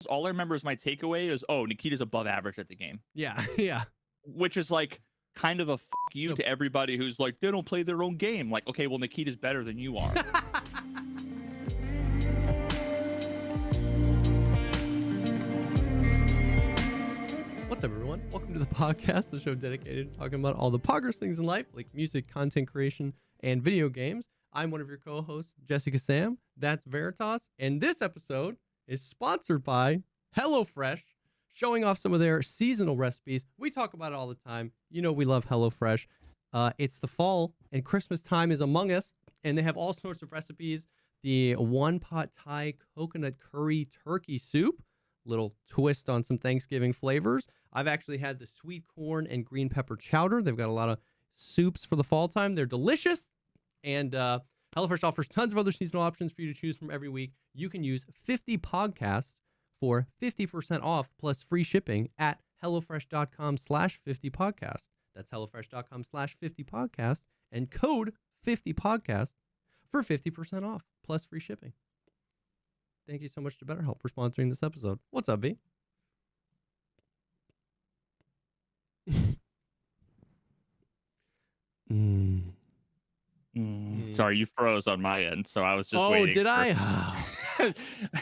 all I remember is my takeaway is, oh, Nikita's above average at the game, Yeah, yeah. which is like kind of a fuck you So- to everybody who's like, they don't play their own game. Like, okay, well, Nikita's better than you are. What's up, everyone? Welcome to the podcast, the show dedicated to talking about all the poggers things in life, like music, content creation, and video games. I'm one of your co-hosts, Jessica Sam. That's Veritas. And this episode is sponsored by HelloFresh, showing off some of their seasonal recipes. We talk about it all the time. You know we love HelloFresh. It's the fall, and Christmas time is among us, and they have all sorts of recipes. The one-pot Thai coconut curry turkey soup, little twist on some Thanksgiving flavors. I've actually had the sweet corn and green pepper chowder. They've got a lot of soups for the fall time. They're delicious. And HelloFresh offers tons of other seasonal options for you to choose from every week. You can use 50 podcasts for 50% off plus free shipping at HelloFresh.com/50podcast. That's HelloFresh.com/50podcast and code 50podcast for 50% off plus free shipping. Thank you so much to BetterHelp for sponsoring this episode. What's up, B? Sorry, you froze on my end, so I was just waiting. Oh, did I?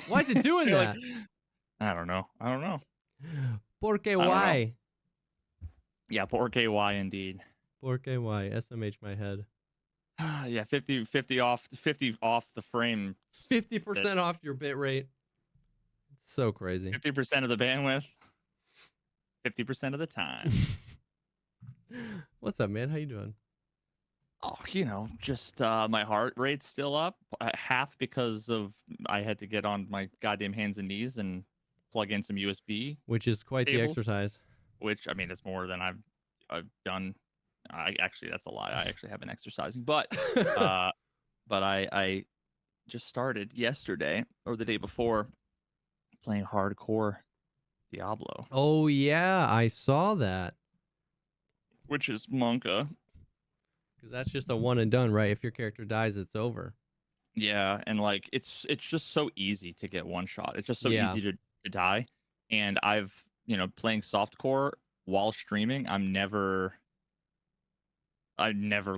Why is it doing that? I don't know. Porque don't know. why? Yeah, porque why indeed. Porque why? SMH my head. Yeah, 50 off the frame. 50% off your bit rate. So crazy. 50% of the bandwidth. 50% of the time. What's up, man? How you doing? Oh, just my heart rate's still up half because of I had to get on my goddamn hands and knees and plug in some USB, Which is quite the cables. exercise. Which I mean, it's more than I've done. That's a lie. I actually have been exercising, but I just started yesterday or the day before playing hardcore Diablo, Oh yeah, I saw that. which is Monka. Because that's just a one and done, right? If your character dies, it's over. Yeah, and like it's just so easy to get one shot. It's just so Yeah. easy to die. And I've playing softcore while streaming. I never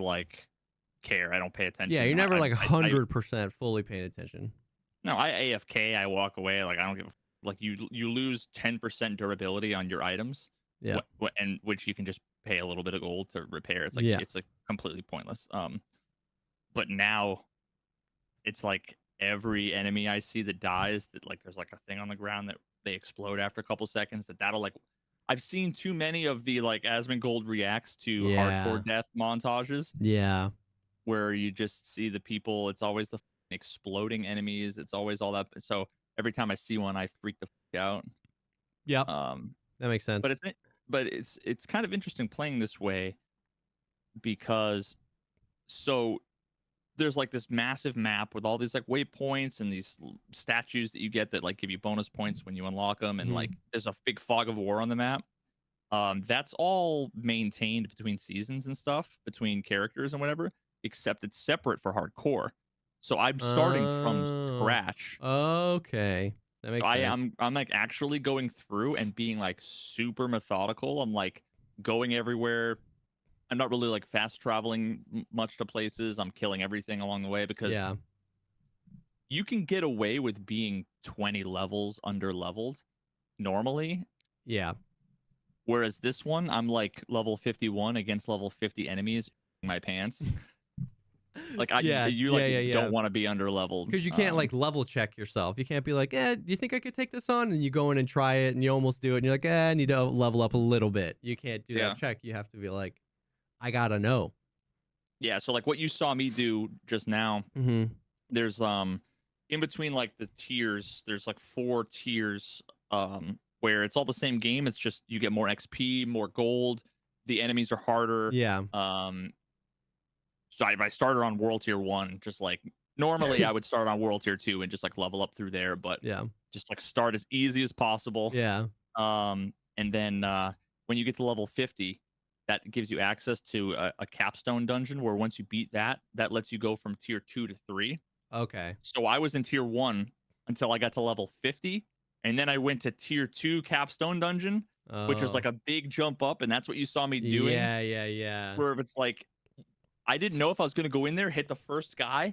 like care. I don't pay attention. Yeah, you're never like I 100% fully paying attention. no, I AFK. I walk away. Like I don't give a like you lose 10% durability on your items. Yeah. And which you can just pay a little bit of gold to repair. It's like Yeah. it's like completely pointless. But now it's like every enemy I see that dies, that like there's like a thing on the ground that they explode after a couple seconds. That'll like I've seen too many of the like Asmongold reacts to Yeah. hardcore death montages Yeah. where you just see the people. It's always the exploding enemies. It's always all that. So every time I see one, I freak the fuck out. Yep. That makes sense. But it's kind of interesting playing this way because so there's like this massive map with all these like waypoints and these statues that you get that like give you bonus points when you unlock them, and like there's a big fog of war on the map. That's all maintained between seasons and stuff, between characters and whatever, except it's separate for hardcore. So I'm starting from scratch. Okay. That makes sense. I'm like actually going through and being like super methodical. I'm like going everywhere. I'm not really like fast traveling much to places. I'm killing everything along the way because you can get away with being 20 levels under leveled normally. Yeah. Whereas this one, I'm like level 51 against level 50 enemies in my pants. Like don't want to be under leveled because you can't like level check yourself. You can't be like, do you think I could take this on? And you go in and try it, and you almost do it, and you're like, I need to level up a little bit. You can't do that check. You have to be like, I gotta know. Yeah. So like what you saw me do just now, there's in between like the tiers, there's like 4 tiers where it's all the same game. It's just you get more XP, more gold. The enemies are harder. Yeah. So I started on World Tier 1, just like normally I would start on World Tier 2 and just like level up through there, but just like start as easy as possible. Yeah. And then when you get to level 50, that gives you access to a capstone dungeon where once you beat that lets you go from Tier 2 to 3. Okay. So I was in Tier 1 until I got to level 50, And then I went to tier 2 capstone dungeon, which is like Oh. a big jump up, and that's what you saw me doing. Yeah, yeah, yeah. Where if it's like I didn't know if I was gonna go in there, hit the first guy,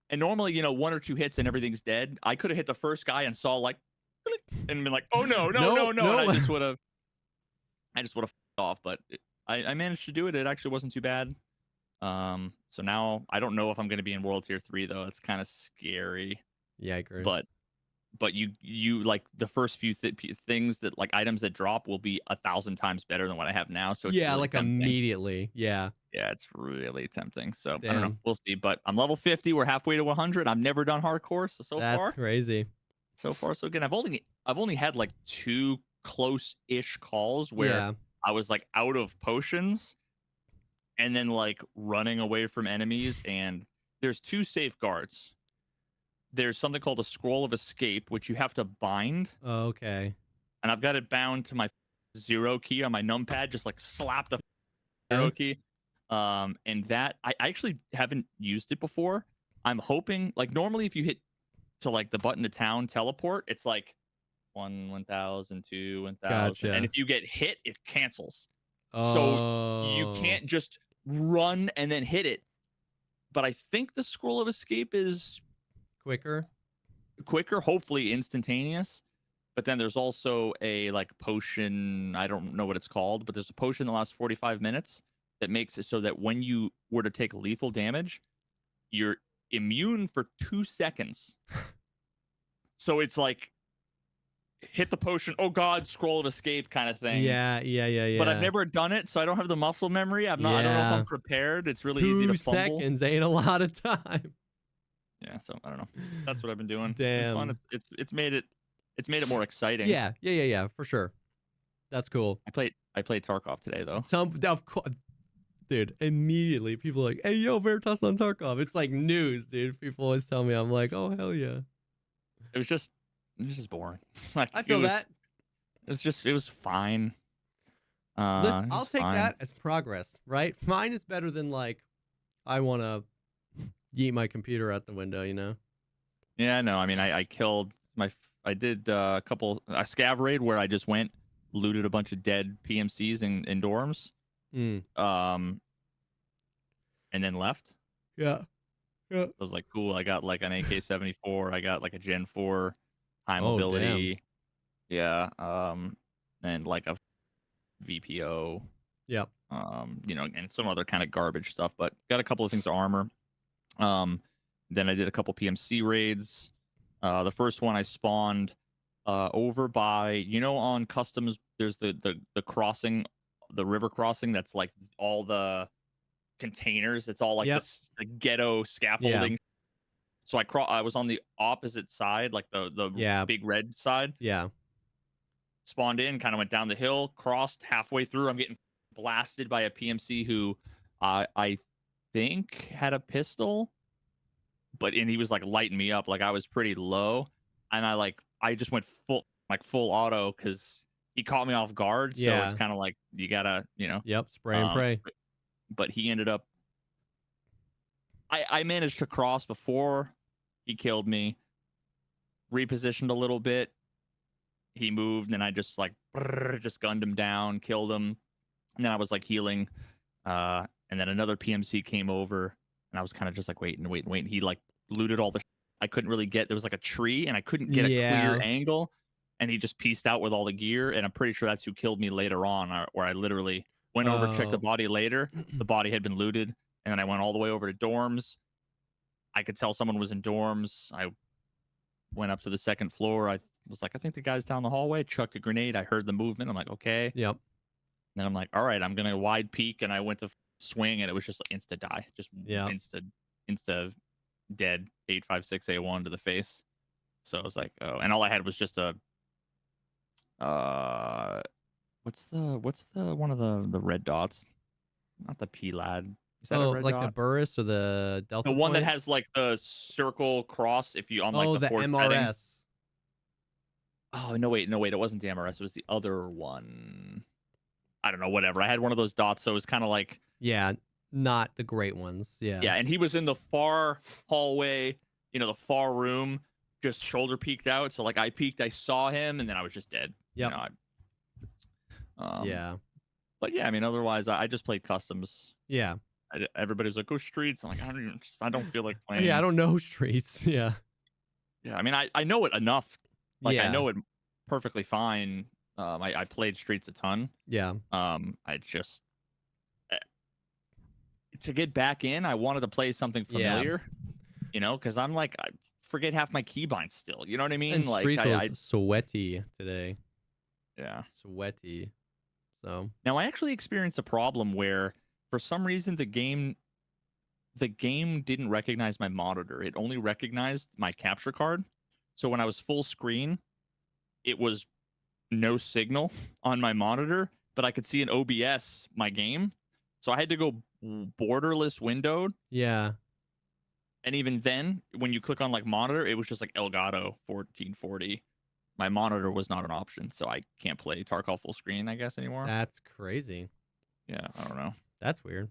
and normally, one or two hits and everything's dead. I could have hit the first guy and saw like click, and been like, oh no, no, No, no, no. And no. I just would have off, but I managed to do it. It actually wasn't too bad. So now I don't know if I'm gonna be in World Tier 3 though. It's kind of scary. Yikers. But you like the first few things that like items that drop will be 1,000 times better than what I have now. So it's yeah, really like tempting. immediately. Yeah. Yeah, it's really tempting. So I Damn. don't know. We'll see. But I'm level 50. We're halfway to 100. I've never done hardcore, so That's far. crazy. So far, so good. I've only had like 2 close-ish calls where I was like out of potions, and then like running away from enemies. And there's 2 safeguards. There's something called a scroll of escape, which you have to bind. Oh, okay. And I've got it bound to my 0 key on my numpad. Just like slap the 0 key. And that I actually haven't used it before. I'm hoping, like, normally if you hit to like the button to town teleport, it's like 1,000, 2, 1,000. Gotcha. And if you get hit, it cancels. Oh. So you can't just run and then hit it. But I think the scroll of escape is quicker, hopefully instantaneous. But then there's also a like potion, I don't know what it's called, but there's a potion that lasts 45 minutes that makes it so that when you were to take lethal damage, you're immune for 2 seconds. So it's like hit the potion, oh god, scroll of escape kind of thing. Yeah. But I've never done it, so I don't have the muscle memory. I don't know if I'm prepared. It's really easy to fumble. 2 seconds ain't a lot of time. Yeah, so I don't know. That's what I've been doing. Damn. It's been fun. It's made it more exciting. Yeah, for sure. That's cool. I played Tarkov today though. Of course, dude. Immediately, people are like, "Hey, yo, Veritas on Tarkov." It's like news, dude. People always tell me, I'm like, "Oh, hell yeah." It was just boring. Like I feel that. It was fine. Listen, I'll take that as progress, right? Mine is better than like, I want to yeet my computer out the window, you know? Yeah, no. I mean, I killed I did a scav raid where I just went, looted a bunch of dead PMCs in dorms. And then left. Yeah. I was like, cool. I got like an AK-74. I got like a Gen 4 high mobility. Yeah. And like a VPO. Yep. And some other kind of garbage stuff, but got a couple of things to armor. Then I did a couple PMC raids. The first one I spawned over by, on customs, there's the crossing, the river crossing that's like all the containers. It's all like the ghetto scaffolding. Yeah. So I was on the opposite side, like the big red side. Yeah. Spawned in, kind of went down the hill, crossed halfway through. I'm getting blasted by a PMC who I think had a pistol. And he was like lighting me up, like I was pretty low, and I just went full auto because he caught me off guard. So it's kind of like you gotta, Yep, spray and pray. But he ended up. I managed to cross before he killed me. Repositioned a little bit. He moved, and I just just gunned him down, killed him, and then I was like healing, and then another PMC came over. And I was kind of just like waiting. He like looted all the I couldn't really get. There was like a tree and I couldn't get a clear angle. And he just pieced out with all the gear. And I'm pretty sure that's who killed me later on, where I literally went over, checked the body later. The body had been looted. And then I went all the way over to dorms. I could tell someone was in dorms. I went up to the second floor. I was like, I think the guy's down the hallway. Chucked a grenade. I heard the movement. I'm like, okay. Yep. And then I'm like, all right, I'm going to wide peek. And I went to swing and it was just like insta die, just insta dead 856A1 to the face. So I was like, oh, and all I had was just a what's the one of the red dots, not the P-Lad, is that a red like dot? The Burris or the Delta, the one point? that has like the circle cross if you on like the MRS setting. Oh no wait it wasn't the MRS, it was the other one. I don't know, whatever. I had one of those dots, so it was kind of like not the great ones. Yeah, and he was in the far hallway, the far room, just shoulder peeked out. So like I peeked, I saw him, and then I was just dead. Yep. You know, Yeah. But yeah, I mean, otherwise, I just played customs. Yeah. Everybody's like, go streets. I'm like, I don't feel like playing. Yeah, I don't know streets. Yeah. Yeah, I mean, I know it enough. Like, I Yeah. know it perfectly fine. I played streets a ton. Yeah. I just eh, to get back in, I wanted to play something Yeah. familiar. You know, because I'm like, I forget half my keybinds still. You know what I mean? And Like, streets was sweaty today. yeah, Sweaty. So now I actually experienced a problem where, for some reason, the game didn't recognize my monitor. It only recognized my capture card. So when I was full screen, it was no signal on my monitor, but I could see in OBS my game. So I had to go borderless windowed. yeah. And even then, when you click on like monitor, it was just like Elgato 1440. My monitor was not an option, so I can't play Tarkov full screen, I guess, anymore. That's crazy. Yeah, I don't know. That's weird.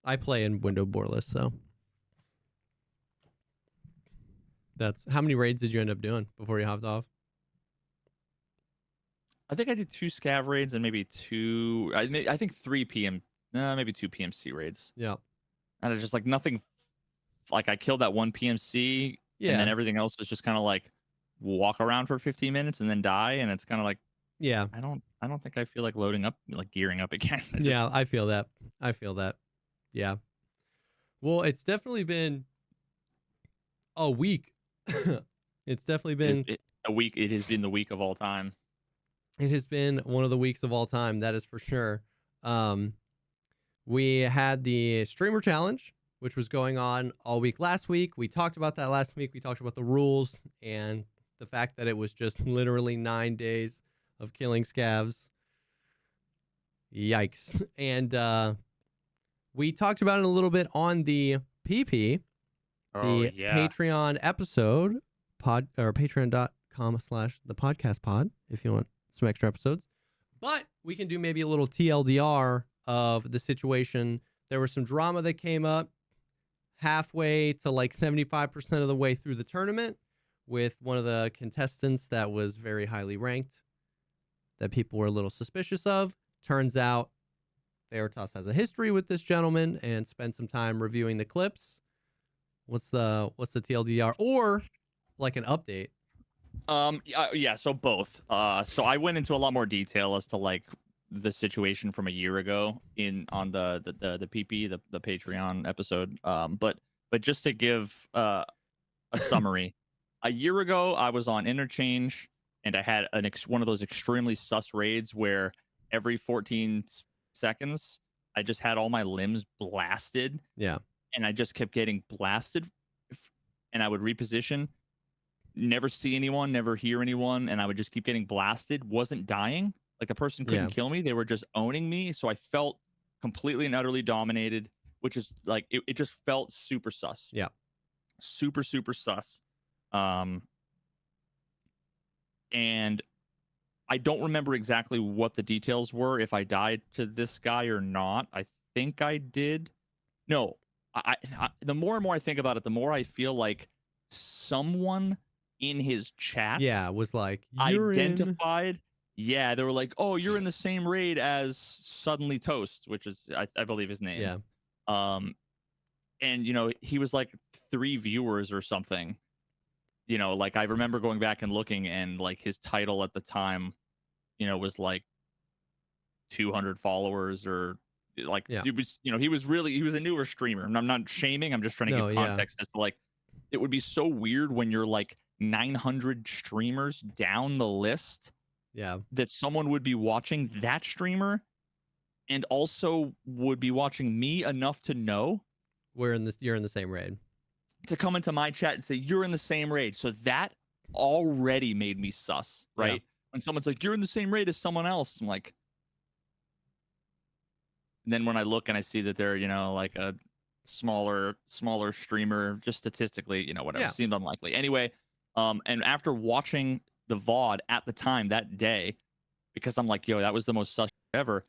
I play in window borderless, so that's how many raids did you end up doing before you hopped off? I think I did 2 scav raids and maybe 2. I think 3 PM, maybe 2 PMC raids. Yeah. And it's just like nothing. Like I killed that one PMC, Yeah. and then everything else was just kind of like walk around for 15 minutes and then die, and it's kind of like, Yeah. I don't think I feel like loading up, like gearing up again. Yeah, I feel that. Yeah. Well, it's definitely been a week. It's definitely been a week. It has been the week of all time. It has been one of the weeks of all time, that is for sure. We had the streamer challenge, which was going on all week last week. We talked about that last week. We talked about the rules and the fact that it was just literally 9 days of killing scavs. Yikes. And we talked about it a little bit on the PP, the Patreon episode, or patreon.com/thepodcastpod if you want some extra episodes. But we can do maybe a little TLDR of the situation. There was some drama that came up halfway to like 75% of the way through the tournament with one of the contestants that was very highly ranked that people were a little suspicious of. Turns out Veritas has a history with this gentleman and spent some time reviewing the clips. What's the TLDR or like an update? Yeah, so both. So I went into a lot more detail as to like the situation from a year ago on the PP, the Patreon episode. But just to give a summary, a year ago I was on Interchange and I had one of those extremely sus raids where every 14 seconds I just had all my limbs blasted. Yeah. And I just kept getting blasted, and I would reposition, never see anyone, never hear anyone, and I would just keep getting blasted. Wasn't dying. Like the person couldn't kill me. They were just owning me. So I felt completely and utterly dominated, which is like, it just felt super sus. Yeah. Super, super sus. And I don't remember exactly what the details were, if I died to this guy or not. I think I did. No, I the more and more I think about it, the more I feel like someone in his chat was like, identified. Yeah, they were like, oh, you're in the same raid as Suddenly Toast, which is I believe his name. Yeah. And he was like 3 viewers or something. Like I remember going back and looking, and like his title at the time, was like 200 followers, or like it was, he was a newer streamer. And I'm not shaming, I'm just trying to give context as to like, it would be so weird when you're like 900 streamers down the list, that someone would be watching that streamer and also would be watching me enough to know you're in the same raid, to come into my chat and say you're in the same raid. So that already made me sus, right? When someone's like, you're in the same raid as someone else, I'm like, and then when I look and I see that they're, like a smaller streamer, just statistically, whatever, seemed unlikely. Anyway, and after watching the VOD at the time that day, because I'm like, yo, that was the most sus ever.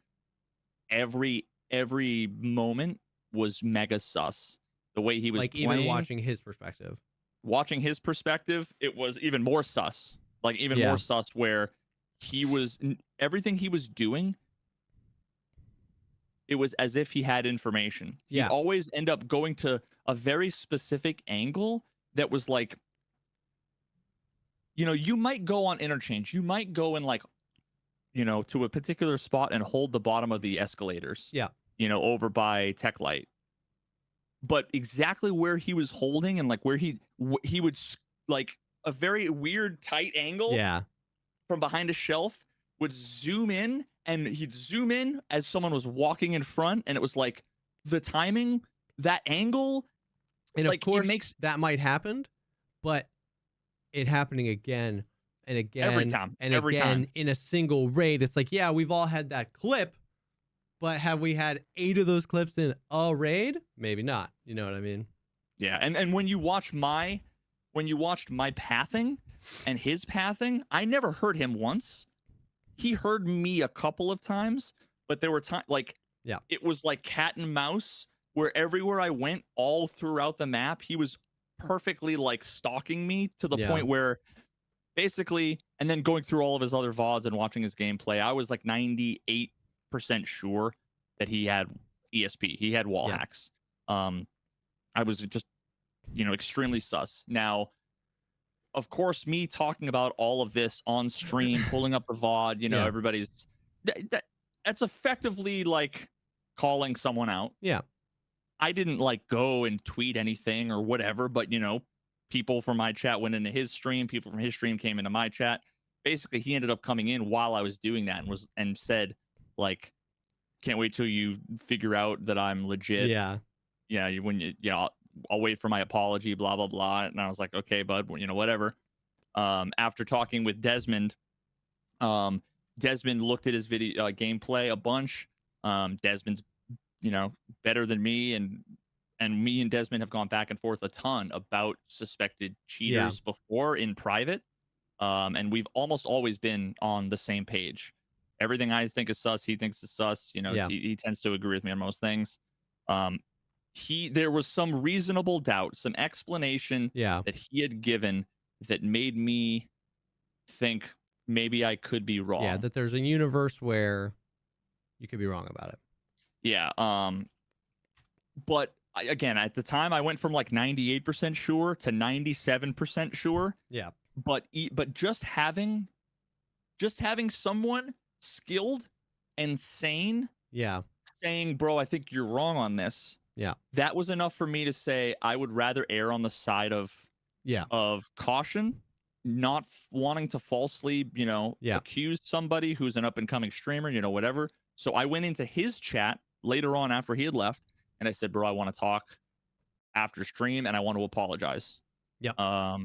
Every moment was mega sus. The way he was like playing, even watching his perspective. watching his perspective, it was even more sus. Like even more sus, where everything he was doing, it was as if he had information. He'd always end up going to a very specific angle that was like, you might go on interchange. You might go and like, to a particular spot and hold the bottom of the escalators. Yeah. Over by Tech Light. But exactly where he was holding and like where he would like a very weird tight angle from behind a shelf would zoom in, and he'd zoom in as someone was walking in front, and it was like the timing, that angle, and like, of course that might happen, but it happening again and again every time in a single raid. It's like, yeah, we've all had that clip, but have we had 8 of those clips in a raid? Maybe not. You know what I mean? Yeah, and when you watched my pathing and his pathing, I never heard him once. He heard me a couple of times, but there were times like it was like cat and mouse, where everywhere I went all throughout the map, he was perfectly like stalking me to the point where basically, and then going through all of his other VODs and watching his gameplay, I was like 98% sure that he had ESP. He had wall hacks. I was just, extremely sus. Now, of course, me talking about all of this on stream, pulling up the VOD, everybody's that's effectively like calling someone out. Yeah. I didn't like go and tweet anything or whatever, but people from my chat went into his stream, people from his stream came into my chat. Basically, he ended up coming in while I was doing that and said, like, can't wait till you figure out that I'm legit. Yeah. Yeah. I'll wait for my apology, blah, blah, blah. And I was like, okay, bud, whatever. After talking with Desmond, Desmond looked at his video gameplay a bunch. Desmond's, better than me, and me and Desmond have gone back and forth a ton about suspected cheaters before in private. And we've almost always been on the same page. Everything I think is sus, he thinks is sus. He tends to agree with me on most things. There was some reasonable doubt, some explanation that he had given that made me think maybe I could be wrong. Yeah, that there's a universe where you could be wrong about it. Yeah. But again, at the time, I went from like 98% sure to 97% sure. Yeah. But just having someone skilled and sane, saying, bro, I think you're wrong on this. Yeah. That was enough for me to say I would rather err on the side of caution, not wanting to falsely, accuse somebody who's an up and coming streamer, whatever. So I went into his chat later on after he had left, and I said, bro, I want to talk after stream and I want to apologize. Yeah.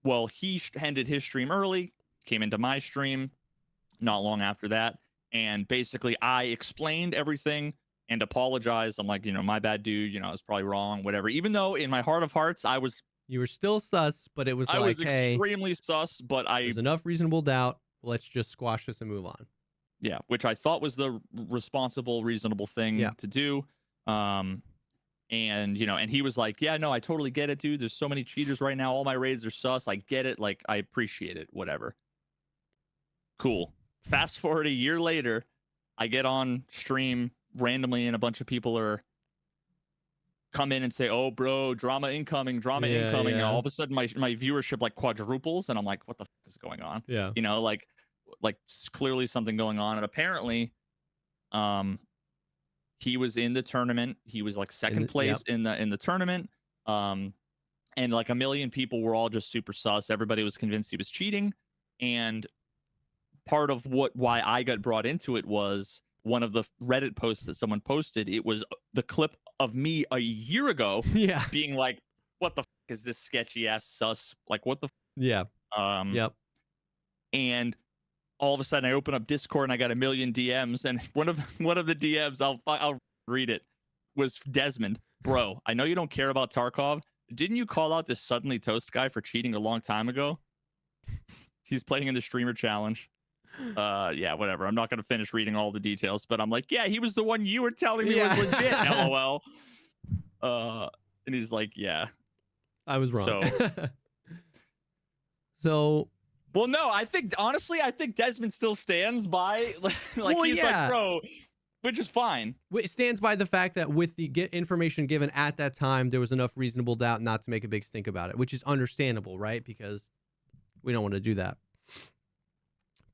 Well, he ended his stream early, came into my stream not long after that, and basically I explained everything and apologized. I'm like, my bad, dude. I was probably wrong, whatever. Even though in my heart of hearts, you were still sus, but it was I was extremely sus, but there's enough reasonable doubt. Let's just squash this and move on. Yeah, which I thought was the responsible, reasonable thing to do. And he was like, yeah, no, I totally get it, dude. There's so many cheaters right now. All my raids are sus. I get it. Like, I appreciate it. Whatever. Cool. Fast forward a year later, I get on stream randomly, and a bunch of people come in and say, oh, bro, drama incoming. And all of a sudden, my viewership like quadruples, and I'm like, what the fuck is going on? Yeah. Like clearly something going on. And apparently, he was in the tournament. He was like second place in the tournament. And like a million people were all just super sus. Everybody was convinced he was cheating. And part of why I got brought into it was one of the Reddit posts that someone posted. It was the clip of me a year ago being like, what the f is this sketchy ass sus? Like, what the f? And all of a sudden I open up Discord and I got a million DMs, and one of the DMs, I'll read it, was Desmond. Bro, I know you don't care about Tarkov. Didn't you call out this Suddenly Toast guy for cheating a long time ago? He's playing in the streamer challenge. Yeah, whatever. I'm not going to finish reading all the details, but I'm like, yeah, he was the one you were telling me was legit. LOL. And he's like, yeah. I was wrong. So, So well, no, I think honestly, I think Desmond still stands by like Well, he's yeah. like, bro, which is fine. it stands by the fact that with the information given at that time, there was enough reasonable doubt not to make a big stink about it, which is understandable, right? Because we don't want to do that.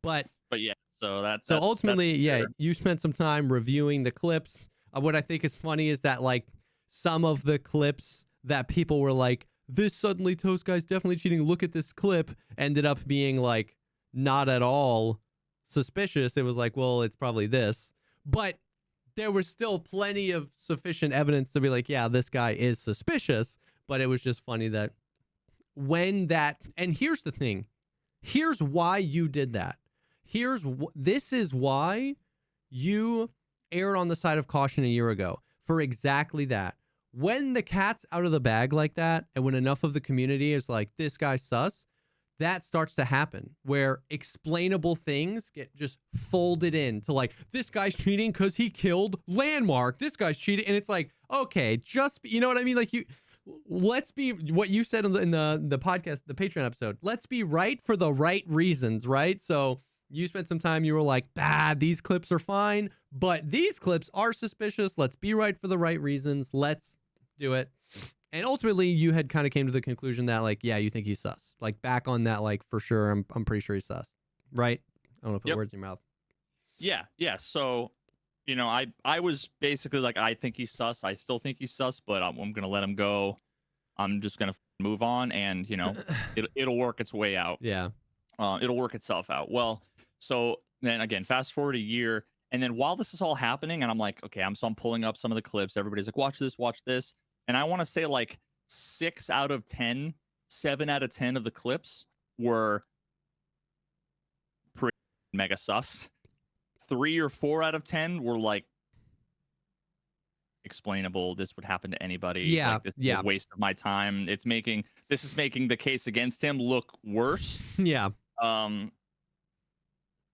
But yeah, so that's ultimately, fair. you spent some time reviewing the clips. What I think is funny is that like some of the clips that people were like, this suddenly toast guy's definitely cheating, look at this clip, ended up being like not at all suspicious. It was like, well, it's probably this. But there was still plenty of sufficient evidence to be like, yeah, this guy is suspicious. But it was just funny that when that, and here's the thing, here's why you did that. This is why you erred on the side of caution a year ago for exactly that. When the cat's out of the bag like that, and when enough of the community is like, this guy's sus, that starts to happen where explainable things get just folded into like, this guy's cheating because he killed Landmark. This guy's cheating. And it's like, okay, just, you know what I mean? Like let's be what you said in the podcast, the Patreon episode, let's be right for the right reasons, right? So you spent some time, you were like, these clips are fine, but these clips are suspicious. Let's be right for the right reasons. Let's do it. And ultimately, you had kind of came to the conclusion that, like, yeah, you think he's sus. Like, back on that, like, for sure, I'm pretty sure he's sus. Right? I don't want to put words in your mouth. Yeah. So, you know, I was basically like, I think he's sus. I still think he's sus, but I'm going to let him go. I'm just going to move on, and, you know, it'll work its way out. Yeah. It'll work itself out. Well, so then again, fast forward a year, and then while this is all happening, and I'm like, okay, I'm pulling up some of the clips. Everybody's like, watch this. And I want to say like 7 out of 10 of the clips were pretty mega sus. 3 or 4 out of 10 were like explainable. This would happen to anybody. Yeah. Like, this is a waste of my time. This is making the case against him look worse. Yeah.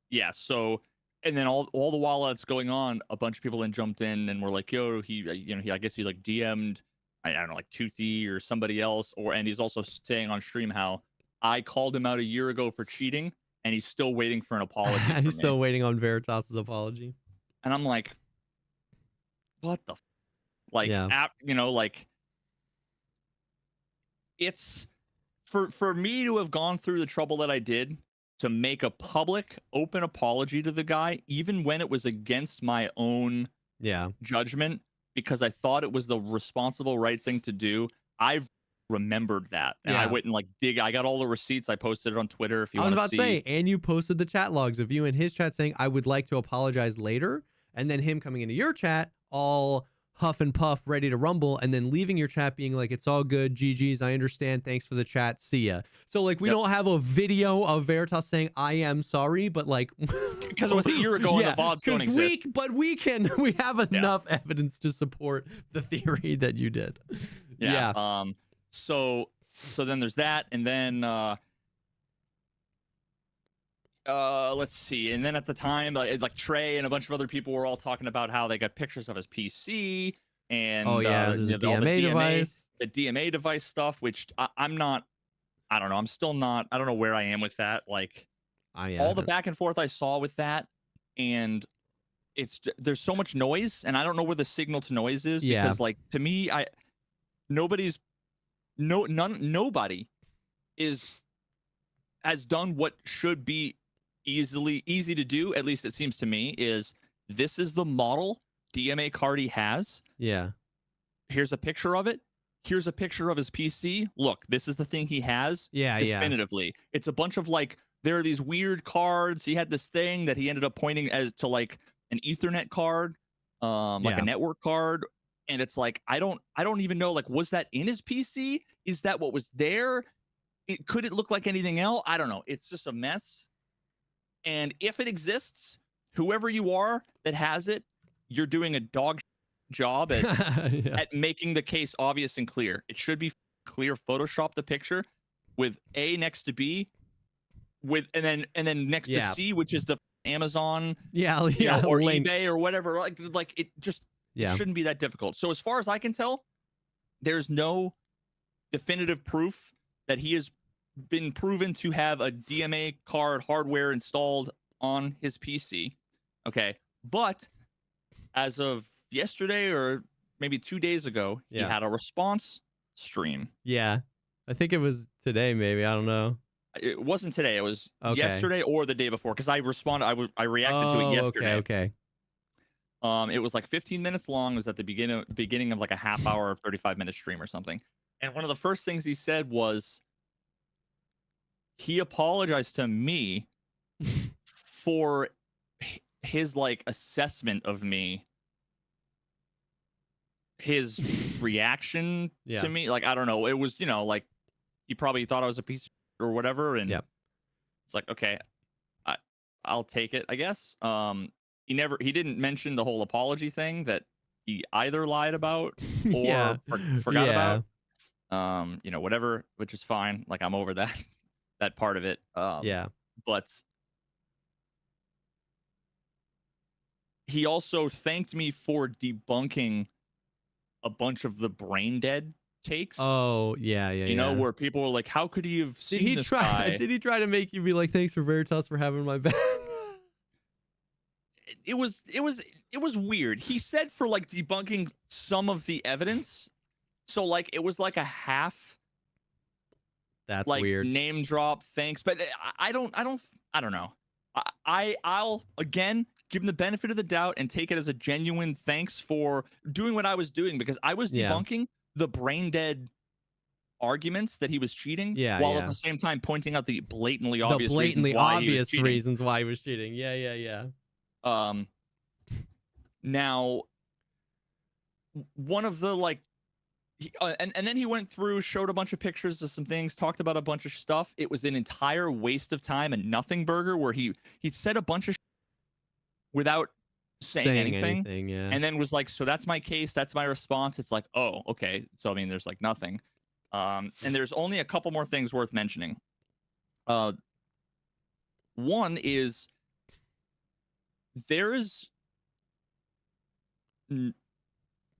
Yeah. So, and then all the while that's going on, a bunch of people then jumped in and were like, yo, I guess he like DM'd, I don't know, like Toothy or somebody else, and he's also saying on stream how I called him out a year ago for cheating, and he's still waiting for an apology. He's still waiting on Veritas's apology. And I'm like, what the, like, like, it's for me to have gone through the trouble that I did to make a public, open apology to the guy, even when it was against my own judgment, because I thought it was the responsible, right thing to do. I've remembered that, and I went and like I got all the receipts. I posted it on Twitter. If you want to see, I was about to say, and you posted the chat logs of you in his chat saying, "I would like to apologize later," and then him coming into your chat all huff and puff, ready to rumble, and then leaving your chat being like, it's all good, GG's, I understand, thanks for the chat, see ya. So like, we don't have a video of Veritas saying I am sorry, but like, because it was a year ago and the VODs don't exist. But we have enough evidence to support the theory that you did. So then there's that, and then let's see. And then at the time, like Trey and a bunch of other people were all talking about how they got pictures of his PC and there's a DMA device, the DMA device stuff, which I'm not. I don't know. I'm still not. I don't know where I am with that. Like all the back and forth I saw with that, and there's so much noise, and I don't know where the signal to noise is because, like, to me, nobody has done what should be easy to do, at least it seems to me, is this is the model DMA card he has. Yeah. Here's a picture of it. Here's a picture of his PC. Look, this is the thing he has. Yeah, definitively. It's a bunch of like, there are these weird cards. He had this thing that he ended up pointing as to like an Ethernet card, like a network card. And it's like, I don't even know, like, was that in his PC? Is that what was there? Could it look like anything else? I don't know. It's just a mess. And if it exists, whoever you are that has it, you're doing a dog job at making the case obvious and clear. It should be clear. Photoshop the picture with A next to B, and then next to C, which is the Amazon, or link. eBay or whatever. Like it just shouldn't be that difficult. So as far as I can tell, there's no definitive proof that he has been proven to have a DMA card hardware installed on his PC. Okay. But as of yesterday or maybe 2 days ago, he had a response stream. Yeah. I think it was today, maybe. I don't know. It wasn't today. It was Okay. yesterday or the day before, because I responded. I reacted to it yesterday. Okay. It was like 15 minutes long. It was at the beginning of like a half hour, 35-minute stream or something. And one of the first things he said was he apologized to me for his like assessment of me, his reaction to me. Like, I don't know. It was, like he probably thought I was a piece of or whatever. And it's like, okay, I'll take it, I guess. He didn't mention the whole apology thing that he either lied about or forgot about. Whatever, which is fine. Like, I'm over that part of it. But he also thanked me for debunking a bunch of the brain dead takes. Oh, yeah. Where people were like, how could he have seen this guy? Did he try to make you be like, thanks for Veritas for having my back? It was weird. He said for like debunking some of the evidence. So like it was like a half. That's like weird. Name drop, thanks. But I don't know. I'll again give him the benefit of the doubt and take it as a genuine thanks for doing what I was doing, because I was debunking the brain dead arguments that he was cheating, while at the same time pointing out the blatantly obvious reasons why he was cheating. Yeah. Now, one of the like, and then he went through, showed a bunch of pictures of some things, talked about a bunch of stuff. It was an entire waste of time and nothing burger, where he said a bunch of without saying anything, and then was like, so that's my case, that's my response. It's like, oh, okay. So I mean, there's like nothing. And there's only a couple more things worth mentioning. One is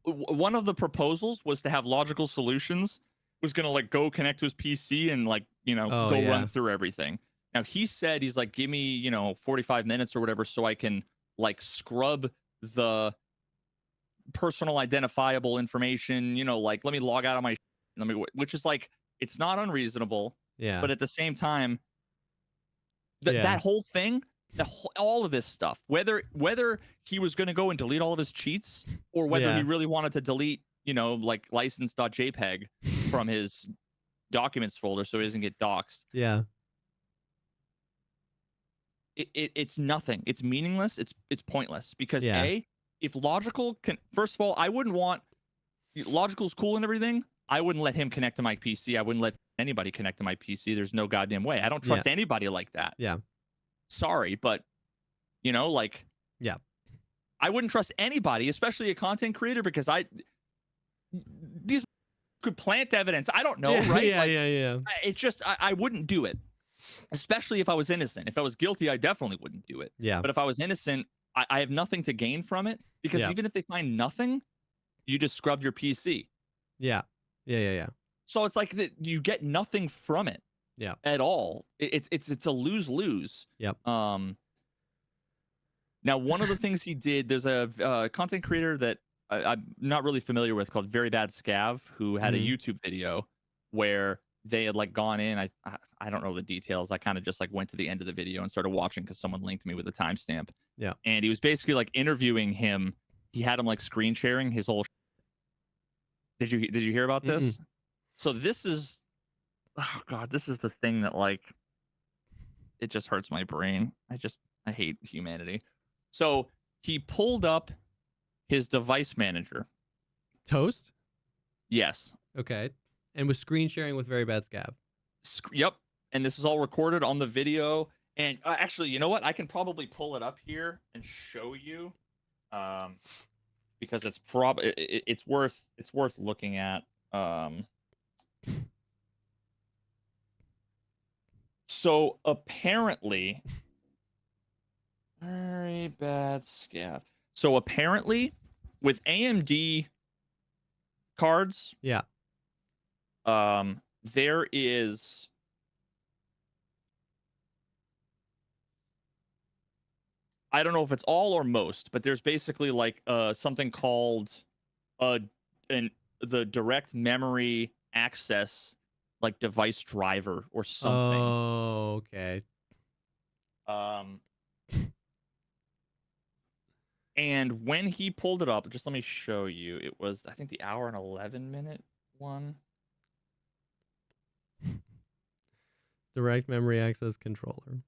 one of the proposals was to have logical solutions, was gonna like go connect to his PC and like run through everything. Now he said, he's like, give me 45 minutes or whatever, so I can like scrub the personal identifiable information, like let me log out of my which is like, it's not unreasonable, but at the same time, that whole thing, all of this stuff, whether he was going to go and delete all of his cheats, or whether he really wanted to delete like license.jpg from his documents folder so he doesn't get doxxed, it's nothing. It's meaningless. It's pointless, because if Logical can, first of all, I wouldn't want, Logical's cool and everything, I wouldn't let him connect to my PC. I wouldn't let anybody connect to my PC. There's no goddamn way. I don't trust anybody like that. Sorry, but I wouldn't trust anybody, especially a content creator, because these could plant evidence. I don't know, right? It's just, I wouldn't do it. Especially if I was innocent. If I was guilty, I definitely wouldn't do it. But if I was innocent, I have nothing to gain from it, because even if they find nothing, you just scrubbed your PC. Yeah. So it's like that, you get nothing from it. At all. It's a lose-lose. Now, one of the things he did, there's a content creator that I'm not really familiar with, called Very Bad Scav, who had a YouTube video where they had like gone in. I don't know the details. I kind of just like went to the end of the video and started watching because someone linked me with a timestamp. And he was basically like interviewing him. He had him like screen sharing his whole. Did you hear about this? So this is, oh god, this is the thing that like, it just hurts my brain. I hate humanity. So he pulled up his device manager. Toast? Yes. Okay. And was screen sharing with Very Bad Scav. Yep. And this is all recorded on the video. And actually, you know what? I can probably pull it up here and show you, because it's it's worth looking at. So apparently, Very Bad Scav. So apparently, with AMD cards, There is I don't know if it's all or most, but there's basically like something called uh an the direct memory access like device driver or something. Oh, okay. Um and when he pulled it up, just let me show you. It was I think the hour and 11-minute one. Direct memory access controller.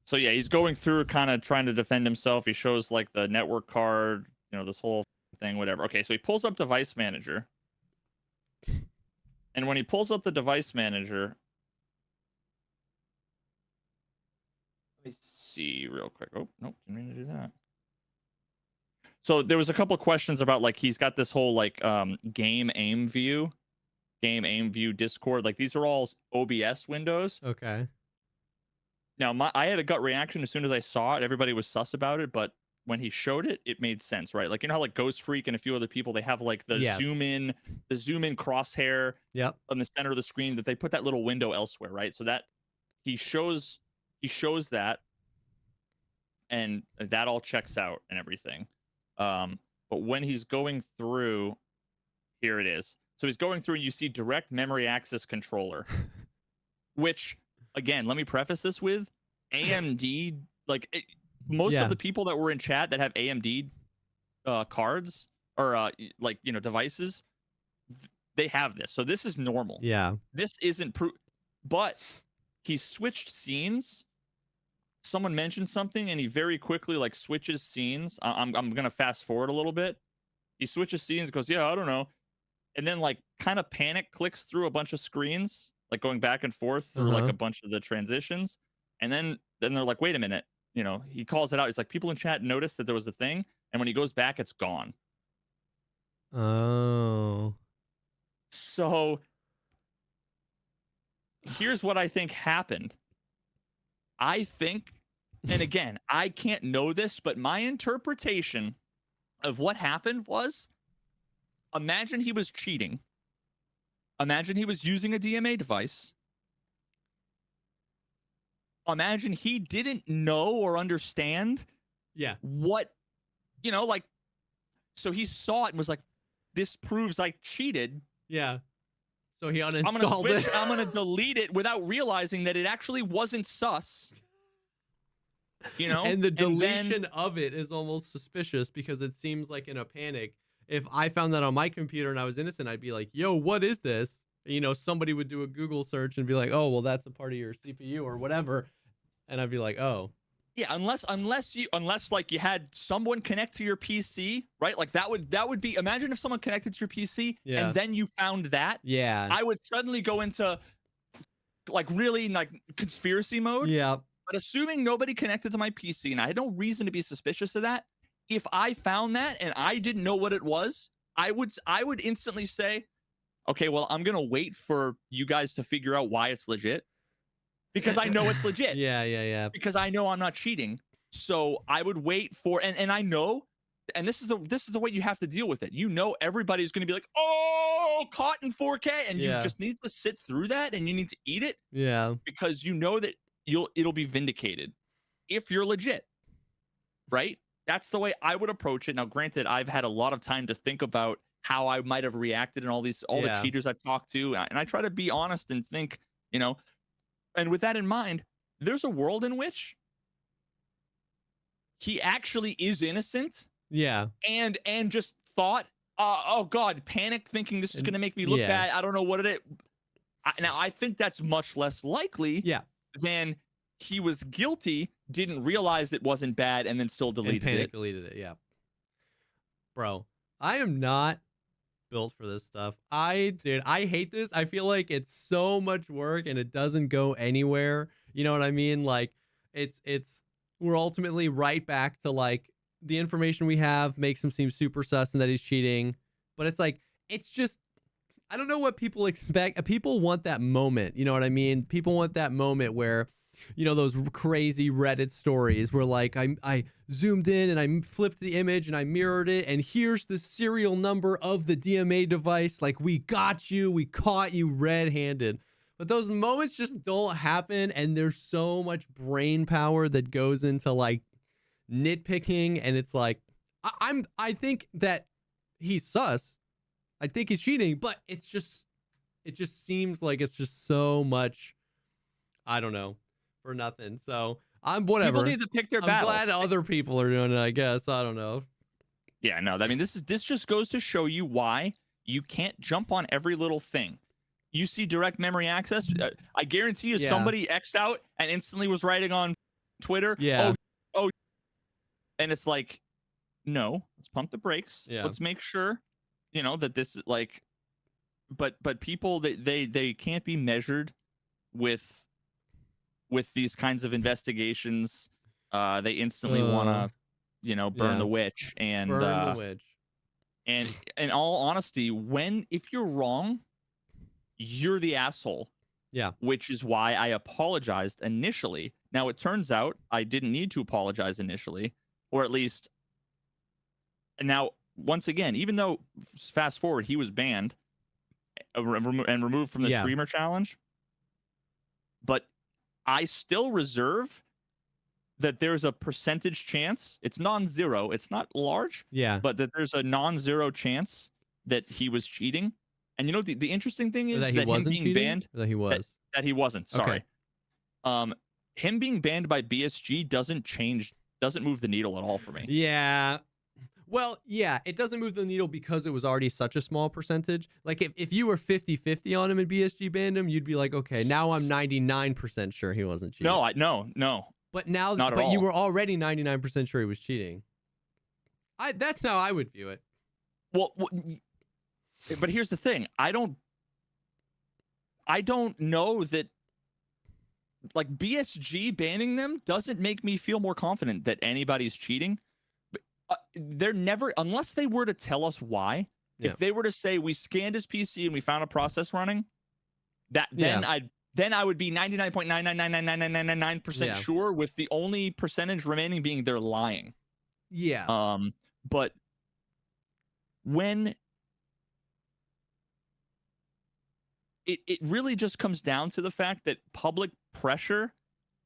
So yeah, he's going through kind of trying to defend himself. He shows like the network card, this whole thing, whatever. Okay, so he pulls up device manager. And when he pulls up the device manager, let me see real quick. Oh, nope, didn't mean to do that. So there was a couple of questions about like he's got this whole like game aim view Discord. Like these are all OBS windows. Okay. Now I had a gut reaction as soon as I saw it. Everybody was sus about it, but when he showed it, it made sense, right? Like how like Ghost Freak and a few other people, they have like the zoom in crosshair on the center of the screen, that they put that little window elsewhere, right? So that he shows that, and that all checks out and everything. But when he's going through, here it is. So he's going through and you see direct memory access controller, which again, let me preface this with AMD, like most of the people that were in chat that have AMD cards or devices, they have this. So this is normal. Yeah. This isn't but he switched scenes. Someone mentioned something and he very quickly like switches scenes. I'm gonna fast forward a little bit. He switches scenes, goes, yeah, I don't know. And then like kind of panic clicks through a bunch of screens, like going back and forth through like a bunch of the transitions. And then they're like, wait a minute. He calls it out. He's like, people in chat noticed that there was a thing. And when he goes back, it's gone. Oh. So here's what I think happened. I think, and again, I can't know this, but my interpretation of what happened was, imagine he was cheating. Imagine he was using a DMA device. Imagine he didn't know or understand what, so he saw it and was like, this proves I cheated. Yeah. So he uninstalled it. I'm going to delete it without realizing that it actually wasn't sus. And the deletion of it is almost suspicious because it seems like in a panic. If I found that on my computer and I was innocent, I'd be like, yo, what is this? Somebody would do a Google search and be like, oh, well, that's a part of your CPU or whatever. And I'd be like, oh. Yeah, unless like you had someone connect to your PC, right? Like that would be, imagine if someone connected to your PC and then you found that. Yeah. I would suddenly go into like really like conspiracy mode. Yeah. But assuming nobody connected to my PC and I had no reason to be suspicious of that, if I found that and I didn't know what it was, I would instantly say, okay, well, I'm gonna wait for you guys to figure out why it's legit. Because I know it's legit. Yeah. Because I know I'm not cheating. So I would wait for, and I know, and this is the way you have to deal with it. Everybody's going to be like, oh, caught in 4K. And you just need to sit through that and you need to eat it. Yeah. Because you know that it'll be vindicated if you're legit. Right? That's the way I would approach it. Now, granted, I've had a lot of time to think about how I might have reacted and all the cheaters I've talked to. And I try to be honest and think, and with that in mind, there's a world in which he actually is innocent. Yeah. And just thought, oh God, panic, thinking this is going to make me look bad. I don't know what it is. Now, I think that's much less likely than he was guilty, didn't realize it wasn't bad, and then still deleted it. Deleted it, yeah. Bro, I am not built for this stuff. I hate this. I feel like it's so much work and it doesn't go anywhere. You know what I mean? Like we're ultimately right back to like the information we have makes him seem super sus and that he's cheating. But it's like, it's just, I don't know what people expect. People want that moment. You know what I mean? People want that moment where those crazy Reddit stories where like I zoomed in and I flipped the image and I mirrored it, and here's the serial number of the DMA device. Like, we got you, we caught you red-handed. But those moments just don't happen, and there's so much brain power that goes into like nitpicking, and it's like I think that he's sus. I think he's cheating, but it just seems like it's just so much, I don't know, for nothing. So I'm whatever. People need to pick their I'm battles. glad other people are doing it, I guess. I don't know. Yeah, no, I mean, this just goes to show you why you can't jump on every little thing. You see direct memory access. I guarantee you, somebody X'd out and instantly was writing on Twitter. Yeah. Oh, and it's like, no, let's pump the brakes. Yeah. Let's make sure, that this is like, but people, they can't be measured with these kinds of investigations. They instantly want to, burn the witch, and burn the witch. And in all honesty, if you're wrong, you're the asshole. Yeah. Which is why I apologized initially. Now, it turns out I didn't need to apologize initially, or at least now, once again, even though fast forward, he was banned and removed from the streamer challenge, but I still reserve that there's a percentage chance. It's non-zero. It's not large. Yeah. But that there's a non-zero chance that he was cheating. And the interesting thing is that he wasn't him being cheating? banned. Or that he was. That he wasn't. Sorry. Okay. Him being banned by BSG doesn't move the needle at all for me. Yeah. Well, yeah, it doesn't move the needle because it was already such a small percentage. Like, if you were 50-50 on him and BSG banned him, you'd be like, okay, now I'm 99% sure he wasn't cheating. No. But now, you were already 99% sure he was cheating. That's how I would view it. Well, but here's the thing. I don't know that, like, BSG banning them doesn't make me feel more confident that anybody's cheating. They're never, unless they were to tell us why. Yeah. If they were to say we scanned his PC and we found a process running, then I would be 99.9999999% sure, with the only percentage remaining being they're lying. Yeah. But when it really just comes down to the fact that public pressure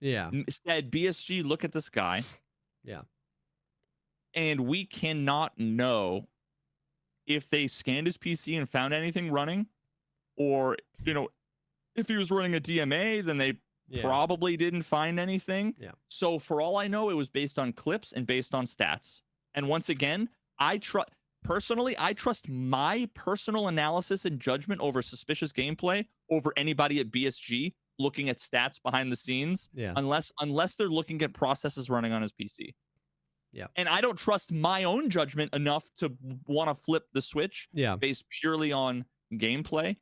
said, BSG, look at this guy. Yeah. And we cannot know if they scanned his PC and found anything running, or, if he was running a DMA, then they probably didn't find anything. Yeah. So for all I know, it was based on clips and based on stats. And once again, I trust my personal analysis and judgment over suspicious gameplay over anybody at BSG looking at stats behind the scenes. Yeah. Unless they're looking at processes running on his PC. Yeah. And I don't trust my own judgment enough to want to flip the switch based purely on gameplay,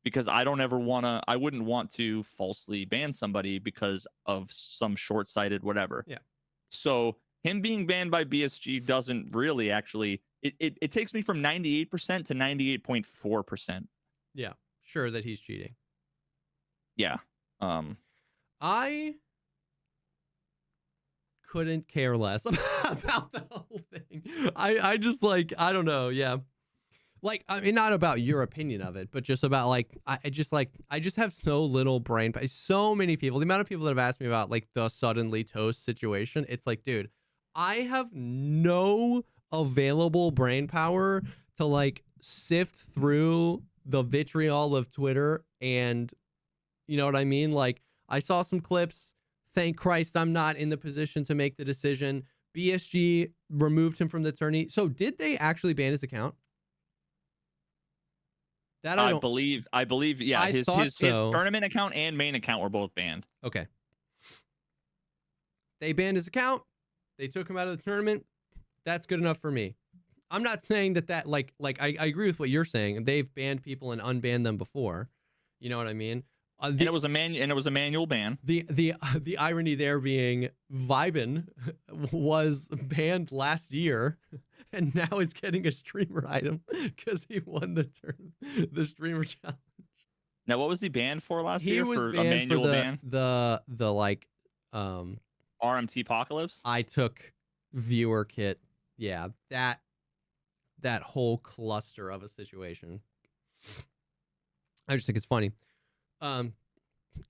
because I wouldn't want to falsely ban somebody because of some short-sighted whatever. Yeah. So him being banned by BSG doesn't really actually, it takes me from 98% to 98.4%. Yeah. Sure that he's cheating. Yeah. I couldn't care less about the whole thing. I just, like, I don't know. Yeah. Like, I mean, not about your opinion of it, but just about, like, I just have so little brain. So many people, the amount of people that have asked me about, like, the suddenly toast situation, it's like, dude, I have no available brain power to, like, sift through the vitriol of Twitter. And you know what I mean? Like, I saw some clips. Thank Christ I'm not in the position to make the decision. BSG removed him from the tourney. So did they actually ban his account? That I believe, yeah. His so. Tournament account and main account were both banned. Okay. They banned his account. They took him out of the tournament. That's good enough for me. I'm not saying that like I agree with what you're saying. They've banned people and unbanned them before. You know what I mean? And it was a manual ban. The irony there being Vibin was banned last year and now is getting a streamer item because he won the streamer challenge. Now, what was he banned for last He year? was For a banned for manual ban? the like RMT Apocalypse? I took viewer kit. Yeah, that whole cluster of a situation. I just think it's funny.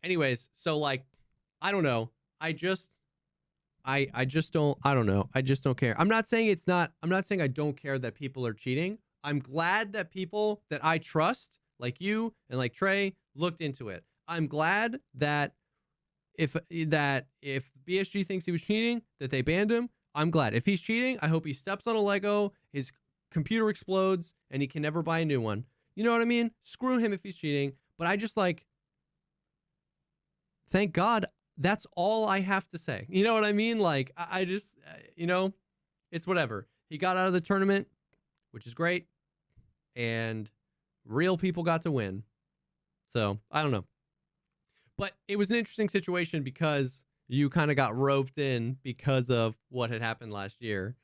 Anyways, so like I don't know. I just don't, I don't know. I just don't care. I'm not saying I don't care that people are cheating. I'm glad that people that I trust, like you and like Trey, looked into it. I'm glad that if BSG thinks he was cheating, that they banned him. I'm glad. If he's cheating, I hope he steps on a Lego, his computer explodes, and he can never buy a new one. You know what I mean? Screw him if he's cheating. But I just like, thank God. That's all I have to say. You know what I mean? Like, I just, it's whatever. He got out of the tournament, which is great. And real people got to win. So, I don't know. But it was an interesting situation because you kind of got roped in because of what had happened last year.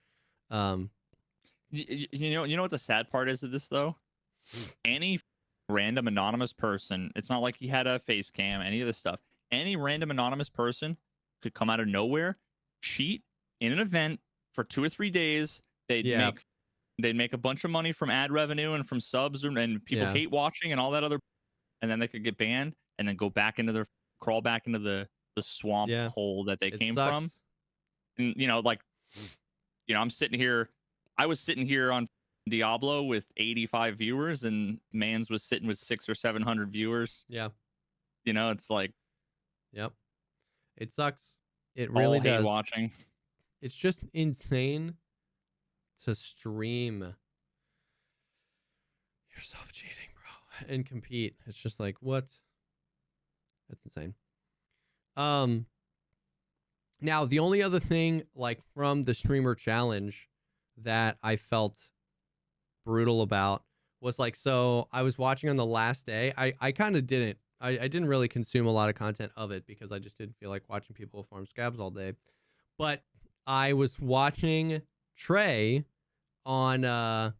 You know what the sad part is of this, though? Any random anonymous person, it's not like he had a face cam, any of this stuff. Any random anonymous person could come out of nowhere, cheat in an event for 2 or 3 days. They'd make a bunch of money from ad revenue and from subs, and people hate watching and all that other, and then they could get banned and then crawl back into the swamp hole that they came from. And I'm sitting here. I was sitting here on Diablo with 85 viewers, and Mans was sitting with 600 or 700 viewers. Yeah. It's like, yep. It sucks. It really does. Watching. It's just insane to stream yourself cheating, bro, and compete. It's just like, what? That's insane. Now the only other thing, like, from the streamer challenge that I felt brutal about was like, so I was watching on the last day. I kind of didn't. I didn't really consume a lot of content of it because I just didn't feel like watching people farm scabs all day. But I was watching Trey on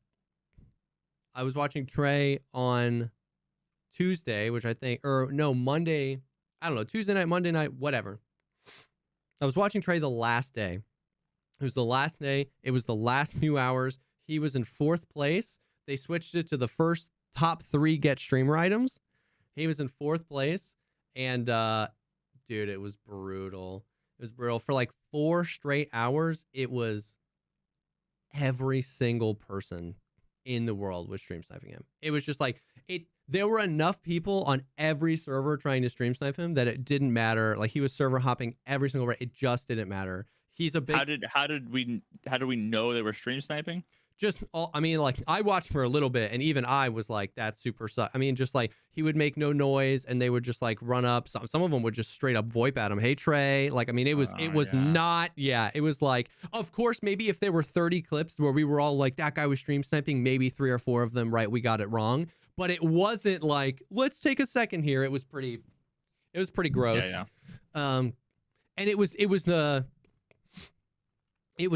Tuesday, which I think, or no, Monday. I don't know, Tuesday night, Monday night, whatever. I was watching Trey the last day. It was the last day. It was the last few hours. He was in 4th place. They switched it to the first top 3 get streamer items. He was in 4th place. And, dude, it was brutal. It was brutal. For like 4 straight hours, it was every single person in the world was stream sniping him. It was just like, there were enough people on every server trying to stream snipe him that it didn't matter. Like, he was server hopping every single day. It just didn't matter. He's a big. How did we know they were stream sniping? Like, I watched for a little bit, and even I was like, that's super suck. I mean, just like, he would make no noise, and they would just like run up. Some of them would just straight up VoIP at him. Hey, Trey. Like, I mean, it was not. Yeah, it was like, of course, maybe if there were 30 clips where we were all like, that guy was stream sniping, maybe 3 or 4 of them, right, we got it wrong. But it wasn't like, let's take a second here. It was pretty gross. Yeah. And it was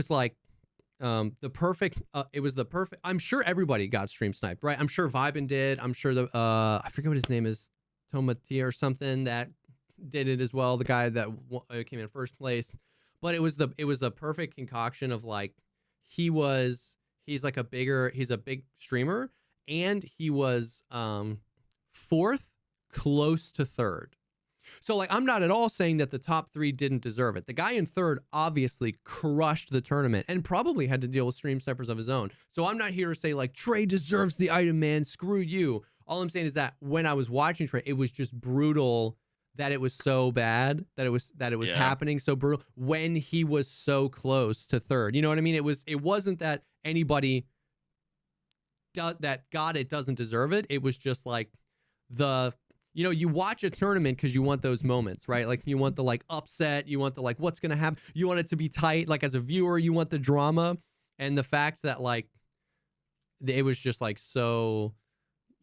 like, the perfect. I'm sure everybody got stream sniped, right? I'm sure Vibin did. I'm sure I forget what his name is, Tomatia or something, that did it as well. The guy that came in 1st place, but it was the perfect concoction of like, he's a big streamer, and he was 4th, close to 3rd. So, like, I'm not at all saying that the top 3 didn't deserve it. The guy in 3rd obviously crushed the tournament and probably had to deal with stream snipers of his own. So I'm not here to say, like, Trey deserves the item, man. Screw you. All I'm saying is that when I was watching Trey, it was just brutal that it was so bad, that it was happening so brutal when he was so close to 3rd. You know what I mean? It wasn't that anybody that got it doesn't deserve it. It was just like you watch a tournament because you want those moments, right? Like, you want the like upset, you want the like what's gonna happen, you want it to be tight. Like, as a viewer, you want the drama, and the fact that like it was just like so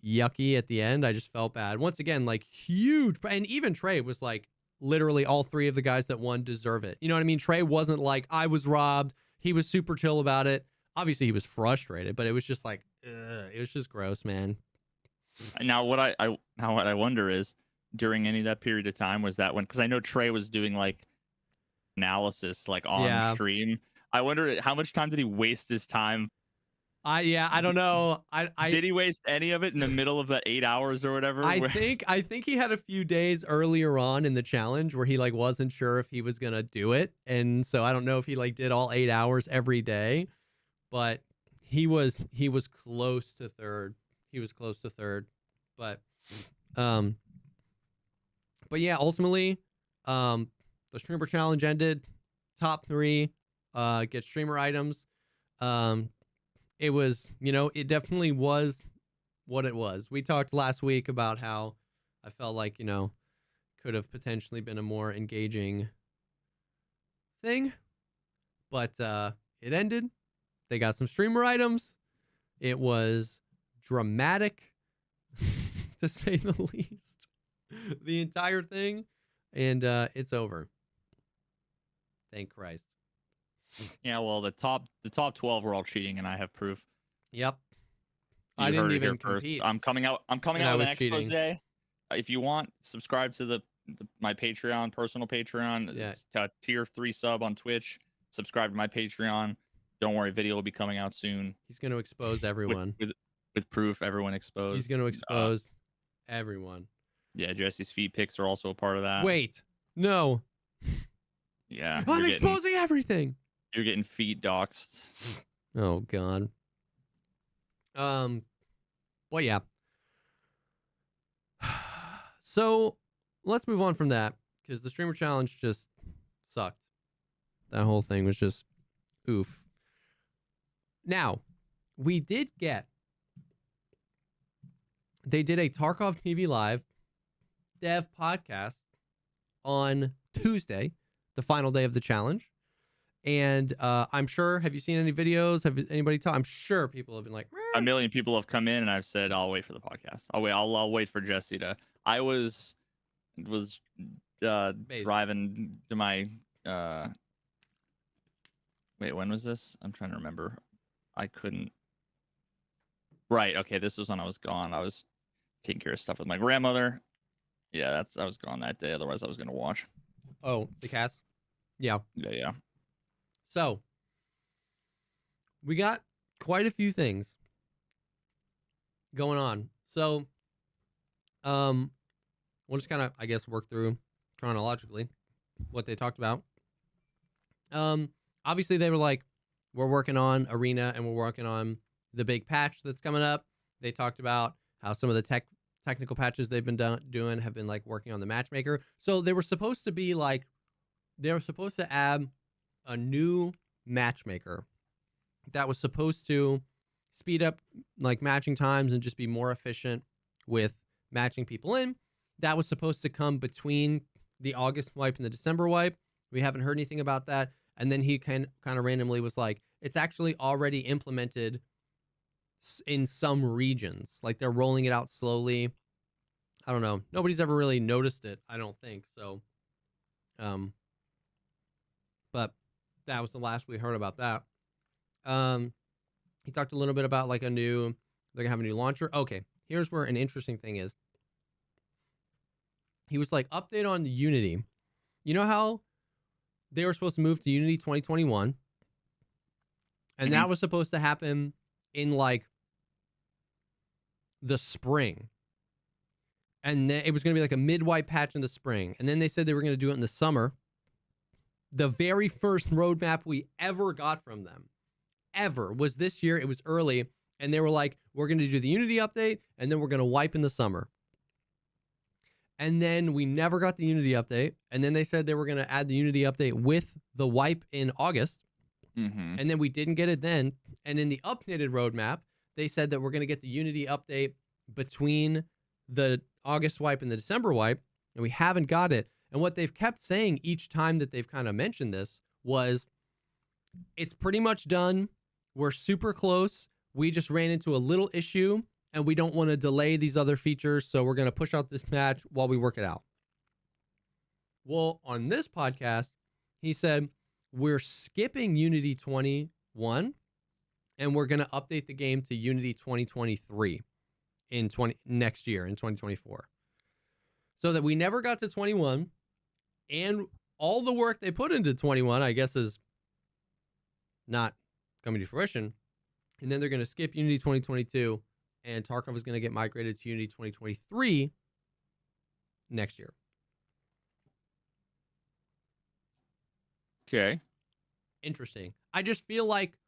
yucky at the end, I just felt bad. Once again, like, huge, and even Trey was like, literally all 3 of the guys that won deserve it. You know what I mean? Trey wasn't like, I was robbed. He was super chill about it. Obviously, he was frustrated, but it was just like, it was just gross, man. Now what I wonder is during any of that period of time was that when, because I know Trey was doing like analysis like on Yeah. stream. I wonder how much time did he waste his time. I don't know. Did he waste any of it in the middle of the 8 hours or whatever? I think he had a few days earlier on in the challenge where he like wasn't sure if he was gonna do it, and so I don't know if he like did all 8 hours every day, but he was close to third. He was close to third, but um, but yeah, ultimately, the streamer challenge ended. Top 3, get streamer items. It was, it definitely was what it was. We talked last week about how I felt like, could have potentially been a more engaging thing, but it ended. They got some streamer items. It was dramatic, to say the least. The entire thing, and it's over. Thank Christ. Yeah, well, the top 12 were all cheating, and I have proof. Yep. You I didn't heard it even here first. compete. I'm coming out I with was an expose. cheating. If you want, subscribe to my Patreon, personal Patreon. Yeah. It's tier 3 sub on Twitch. Subscribe to my Patreon. Don't worry, video will be coming out soon. He's going to expose everyone. With proof, everyone exposed. He's going to expose everyone. Yeah, Jesse's feet pics are also a part of that. Wait, no. Yeah. I'm exposing everything. You're getting feet doxed. Oh God. Well, yeah. So let's move on from that, because the streamer challenge just sucked. That whole thing was just oof. Now, we did get. They did a Tarkov TV Live dev podcast on Tuesday, the final day of the challenge. And I'm sure, have you seen any videos? Have anybody talked? I'm sure people have been like, a million people have come in, and I've said, I'll wait for the podcast. I'll wait for Jesse to. I was driving to my. Wait, when was this? I'm trying to remember. I couldn't. Right. Okay. This was when I was gone. I was taking care of stuff with my grandmother. Yeah, I was gone that day. Otherwise, I was gonna watch. Oh, the cast. Yeah. Yeah. So we got quite a few things going on. So we'll just kind of, I guess, work through chronologically what they talked about. Obviously they were like, we're working on Arena and we're working on the big patch that's coming up. They talked about how some of the technical patches they've been doing have been like working on the matchmaker. So they were supposed to add a new matchmaker that was supposed to speed up like matching times and just be more efficient with matching people in. That was supposed to come between the August wipe and the December wipe. We haven't heard anything about that. And then he kind of randomly was like, it's actually already implemented in some regions. Like they're rolling it out slowly. I don't know. Nobody's ever really noticed it, I don't think. So, but that was the last we heard about that. He talked a little bit about like they're gonna have a new launcher. Okay, here's where an interesting thing is. He was like, update on Unity. You know how they were supposed to move to Unity 2021? And that was supposed to happen in like the spring. And then it was going to be like a mid-wipe patch in the spring. And then they said they were going to do it in the summer. The very first roadmap we ever got from them, ever, was this year. It was early. And they were like, we're going to do the Unity update, and then we're going to wipe in the summer. And then we never got the Unity update. And then they said they were going to add the Unity update with the wipe in August. Mm-hmm. And then we didn't get it then. And in the updated roadmap, they said that we're going to get the Unity update between the August wipe and the December wipe, and we haven't got it. And what they've kept saying each time that they've kind of mentioned this was, it's pretty much done. We're super close. We just ran into a little issue, and we don't want to delay these other features, so we're going to push out this patch while we work it out. Well, on this podcast, he said, we're skipping Unity 21, and we're going to update the game to Unity 2023. in next year in 2024. So that we never got to 21, and all the work they put into 21, I guess, is not coming to fruition. And then they're going to skip Unity 2022, and Tarkov is going to get migrated to Unity 2023 next year. Okay. Interesting. I just feel like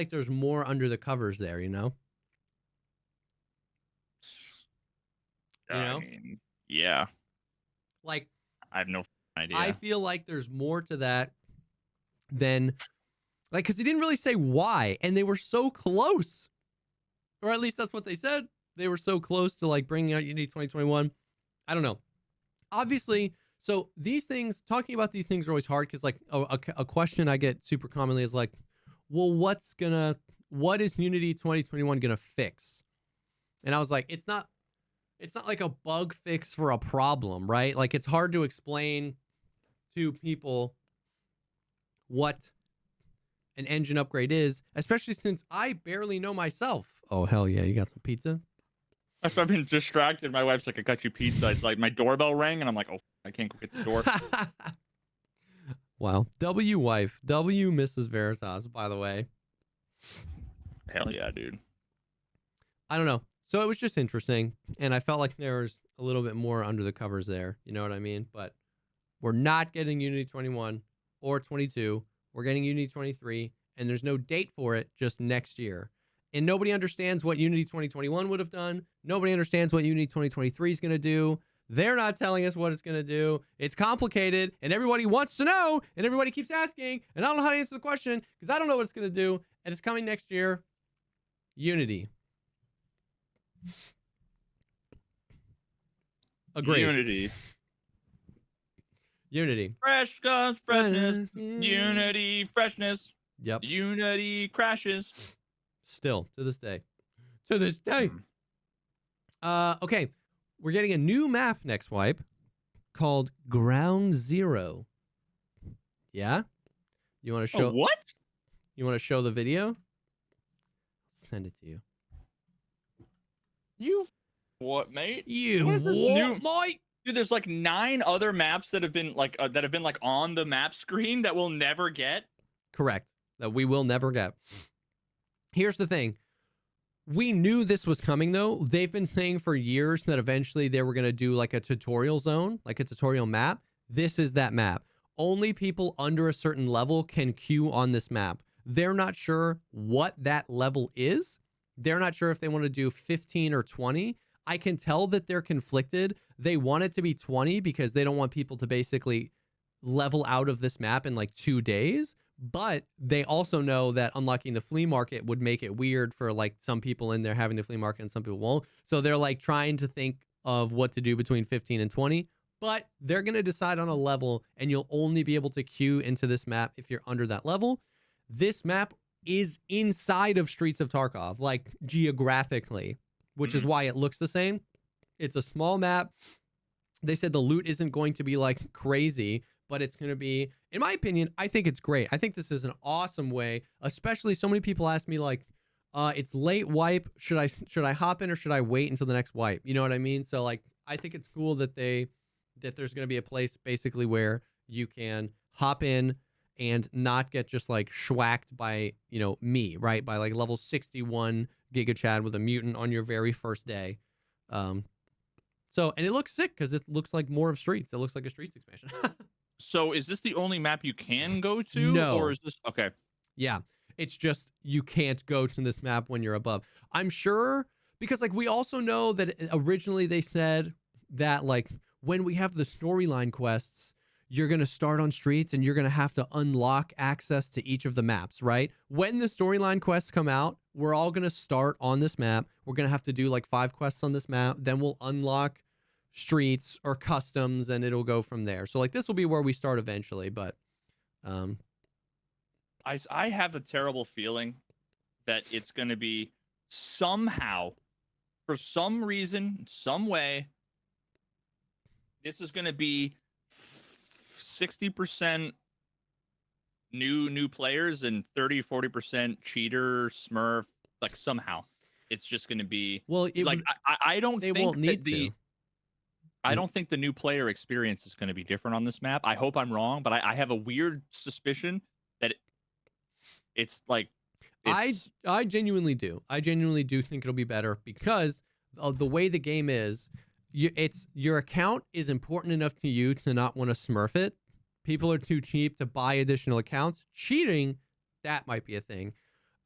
there's more under the covers there, you know? I mean, yeah. Like, I have no idea. I feel like there's more to that than, like, because he didn't really say why, and they were so close. Or at least that's what they said. They were so close to, like, bringing out Unity 2021. I don't know. Obviously, so these things, talking about these things are always hard because, like, a question I get super commonly is like, well, what is Unity 2021 gonna fix? And I was like, it's not like a bug fix for a problem, right? Like, it's hard to explain to people what an engine upgrade is, especially since I barely know myself. Oh, hell yeah, you got some pizza? I've been distracted. My wife's like, I got you pizza. It's like my doorbell rang, and I'm like, oh, I can't go get the door. Wow. W wife. W Mrs. Veritas, by the way. Hell yeah, dude. I don't know. So it was just interesting, and I felt like there was a little bit more under the covers there. You know what I mean? But we're not getting Unity 21 or 22. We're getting Unity 23, and there's no date for it, just next year. And nobody understands what Unity 2021 would have done. Nobody understands what Unity 2023 is going to do. They're not telling us what it's going to do. It's complicated, and everybody wants to know, and everybody keeps asking, and I don't know how to answer the question because I don't know what it's going to do, and it's coming next year. Unity. Agree. Unity. Fresh guns, freshness. Unity, freshness. Yep. Unity crashes. Still, to this day. To this day. Okay. We're getting a new map next wipe called Ground Zero. Yeah? You want to show what? You want to show the video? Send it to you. You what, mate? You what, mate? Dude, there's like 9 other maps that have been like on the map screen that we'll never get. Correct. That we will never get. Here's the thing. We knew this was coming, though. They've been saying for years that eventually they were going to do like a tutorial zone, like a tutorial map. This is that map. Only people under a certain level can queue on this map. They're not sure what that level is. They're not sure if they want to do 15 or 20. I can tell that they're conflicted. They want it to be 20 because they don't want people to basically level out of this map in like 2 days. But they also know that unlocking the flea market would make it weird for like some people in there having the flea market and some people won't. So they're like trying to think of what to do between 15 and 20. But they're going to decide on a level, and you'll only be able to queue into this map if you're under that level. This map is inside of Streets of Tarkov, like geographically, which is why it looks the same. It's a small map. They said the loot isn't going to be like crazy, but it's going to be, in my opinion, I think it's great. I think this is an awesome way, especially so many people ask me like, it's late wipe. Should I hop in or should I wait until the next wipe? You know what I mean? So like, I think it's cool that there's going to be a place basically where you can hop in and not get just like schwacked by, you know, me, right? By like level 61 Giga Chad with a mutant on your very first day. So, and it looks sick because it looks like more of Streets. It looks like a Streets expansion. So is this the only map you can go to? No. Or is this, okay. Yeah. It's just, you can't go to this map when you're above. I'm sure, because like we also know that originally they said that like when we have the storyline quests, you're going to start on Streets and you're going to have to unlock access to each of the maps, right? When the storyline quests come out, we're all going to start on this map. We're going to have to do like 5 quests on this map. Then we'll unlock Streets or customs and it'll go from there. So like this will be where we start eventually, but I have a terrible feeling that it's going to be somehow, for some reason, some way, this is going to be 60% new players and 30-40% cheater, smurf, like somehow. it's just going to be Well, like I don't they think won't that need the to. I don't think the new player experience is going to be different on this map. I hope I'm wrong, but I have a weird suspicion that it's like it's I genuinely do. I genuinely do think it'll be better because of the way the game is. It's your account is important enough to you to not want to smurf it. People are too cheap to buy additional accounts. Cheating, that might be a thing.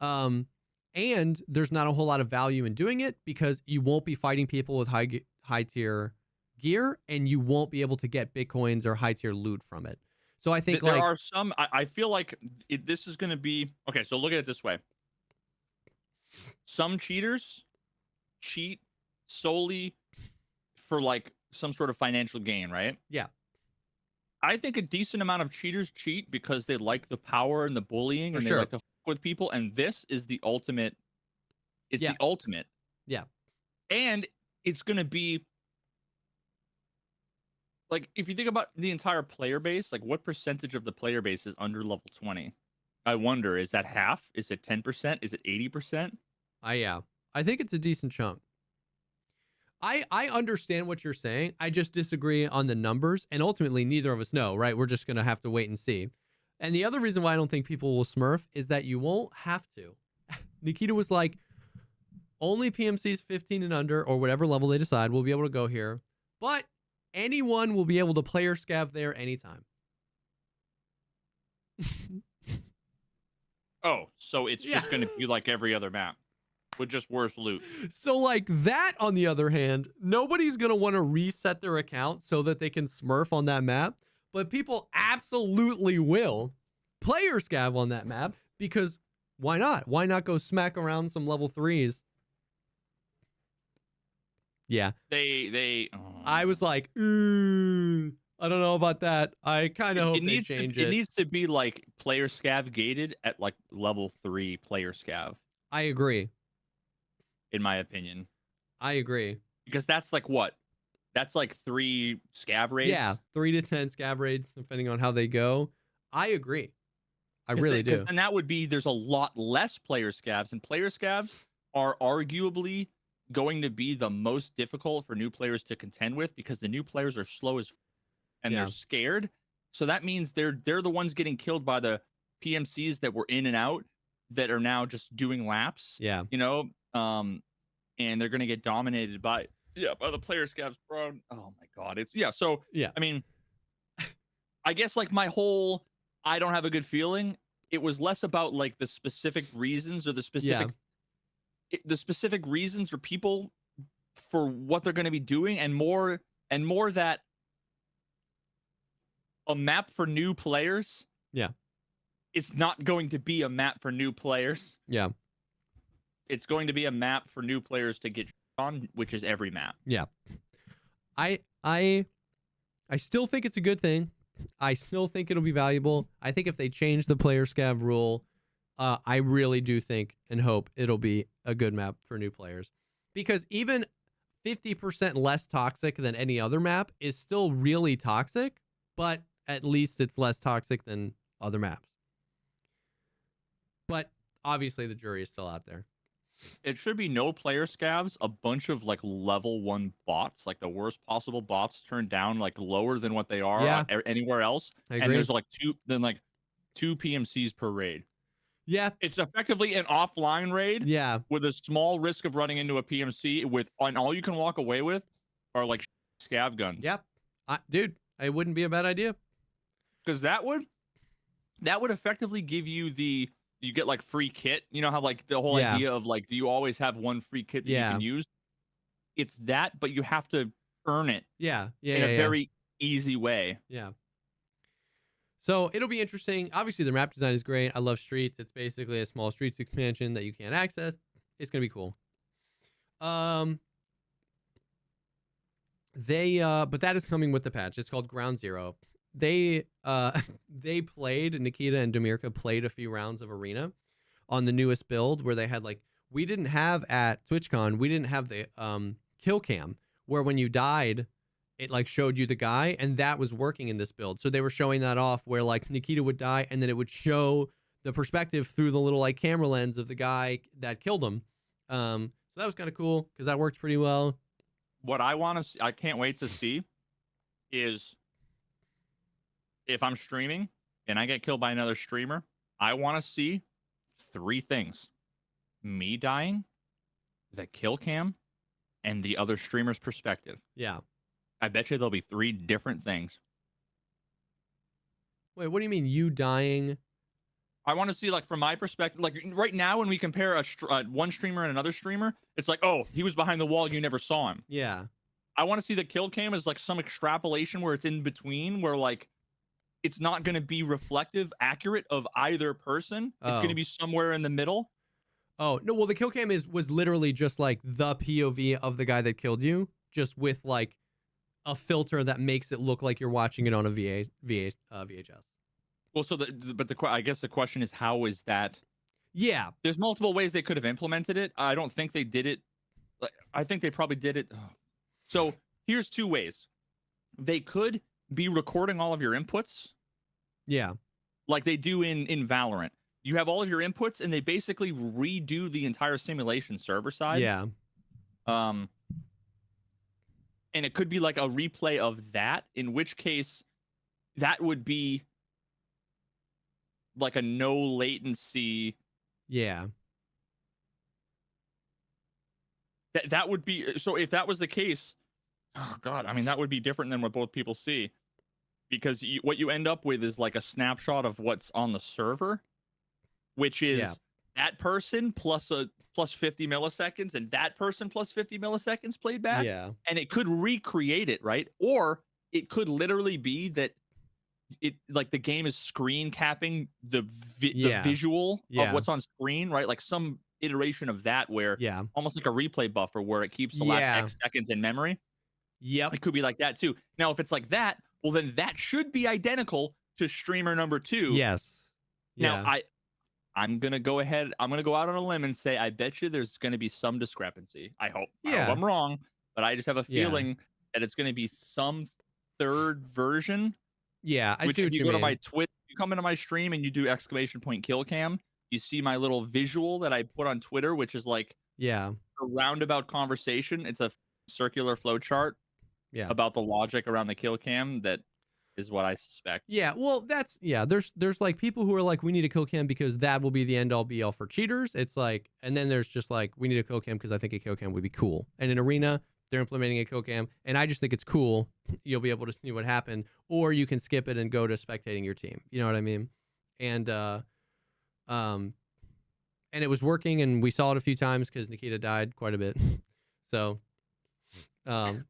And there's not a whole lot of value in doing it because you won't be fighting people with high tier gear, and you won't be able to get bitcoins or high tier loot from it. So I think there like are some. I feel like this is going to be okay. So look at it this way: some cheaters cheat solely for like some sort of financial gain, right? yeah, I think a decent amount of cheaters cheat because they like the power and the bullying for and they sure. like to fuck with people. And this is the ultimate. It's Yeah. the ultimate. Yeah. And it's going to be like, if you think about the entire player base, like what percentage of the player base is under level 20? I wonder, is that half? Is it 10%? Is it 80%? Yeah. I think it's a decent chunk. I understand what you're saying. I just disagree on the numbers, and ultimately neither of us know, right? We're just going to have to wait and see. And the other reason why I don't think people will smurf is that you won't have to. Nikita was like, only PMCs 15 and under, or whatever level they decide, will be able to go here. But anyone will be able to player scav there anytime. Oh, so it's just going to be like every other map with just worse loot. So like that, on the other hand, nobody's going to want to reset their account so that they can smurf on that map. But people absolutely will player scav on that map because why not? Why not go smack around some level 3s? Yeah. I was like, I don't know about that. I kind of hope they change it. It needs to be like player scav gated at like level 3 player scav. I agree. In my opinion. I agree. Because that's like what? That's like 3 scav raids? Yeah, 3 to 10 scav raids, depending on how they go. I agree. I really do. And that would be, there's a lot less player scavs, and player scavs are arguably going to be the most difficult for new players to contend with because the new players are slow as and they're scared. So that means they're the ones getting killed by the PMCs that were in and out that are now just doing laps. Yeah. You know, and they're gonna get dominated by the player scavs, bro. Oh my god. So I mean, I guess like my whole I don't have a good feeling. It was less about like the specific reasons or the specific reasons or people for what they're going to be doing, and more that a map for new players. Yeah. It's not going to be a map for new players. Yeah. It's going to be a map for new players to get on, which is every map. Yeah. I still think it's a good thing. I still think it'll be valuable. I think if they change the player scav rule, I really do think and hope it'll be a good map for new players. Because even 50% less toxic than any other map is still really toxic, but at least it's less toxic than other maps. But obviously the jury is still out there. It should be no player scavs, a bunch of like level 1 bots, like the worst possible bots turned down, like lower than what they are anywhere else. I agree. And there's like two PMCs per raid. Yeah. It's effectively an offline raid. Yeah. With a small risk of running into a PMC and all you can walk away with are like scav guns. Yep. Dude, it wouldn't be a bad idea. Because that would effectively give you you get like free kit. You know how like the whole idea of like, do you always have one free kit that you can use? It's that, but you have to earn it. In a very easy way. Yeah. So it'll be interesting. Obviously, the map design is great. I love Streets. It's basically a small Streets expansion that you can't access. It's gonna be cool. But that is coming with the patch. It's called Ground Zero. They played, Nikita and Demirka played a few rounds of Arena on the newest build where they had like, we didn't have at TwitchCon, we didn't have the kill cam where when you died, it like showed you the guy, and that was working in this build. So they were showing that off where like Nikita would die and then it would show the perspective through the little like camera lens of the guy that killed him. So that was kind of cool because that worked pretty well. What I can't wait to see is if I'm streaming and I get killed by another streamer, I want to see 3 things: me dying, the kill cam, and the other streamer's perspective. Yeah. I bet you there'll be 3 different things. Wait, what do you mean you dying? I want to see, like, from my perspective, like right now when we compare one streamer and another streamer, it's like, oh, he was behind the wall, you never saw him. Yeah. I want to see the kill cam as like some extrapolation where it's in between, where like it's not going to be reflective, accurate of either person. It's going to be somewhere in the middle. Oh, no, well, the kill cam was literally just like the POV of the guy that killed you, just with like a filter that makes it look like you're watching it on a VHS. Well, so I guess the question is, how is that? Yeah. There's multiple ways they could have implemented it. I don't think they did it. I think they probably did it. So here's 2 ways. They could be recording all of your inputs. Yeah. Like they do in Valorant. You have all of your inputs and they basically redo the entire simulation server side. Yeah. And it could be like a replay of that, in which case that would be like a no latency. Yeah. That would be, so if that was the case, oh God, I mean, that would be different than what both people see, because what you end up with is like a snapshot of what's on the server, which is that person plus 50 milliseconds and that person plus 50 milliseconds played back. Yeah. And it could recreate it, right? Or it could literally be that it, like, the game is screen capping the visual of what's on screen, right? Like some iteration of that where almost like a replay buffer where it keeps the last X seconds in memory. Yep. It could be like that too. Now, if it's like that, well, then that should be identical to streamer number 2. Yes. Now, I'm going to go ahead. I'm going to go out on a limb and say, I bet you there's going to be some discrepancy. I hope. I hope I'm wrong, but I just have a feeling that it's going to be some third version. Yeah, I see what you go mean. To my Twitter, you come into my stream and you do !kill cam. You see my little visual that I put on Twitter, which is like a roundabout conversation. It's a circular flow chart about the logic around the kill cam. That is what I suspect. Yeah, well, that's there's like people who are like, we need a kill cam because that will be the end all be all for cheaters. It's like, and then there's just like, we need a kill cam because I think a kill cam would be cool. And in Arena, they're implementing a kill cam, and I just think it's cool. You'll be able to see what happened, or you can skip it and go to spectating your team. You know what I mean? And and it was working, and we saw it a few times because Nikita died quite a bit. So, nice.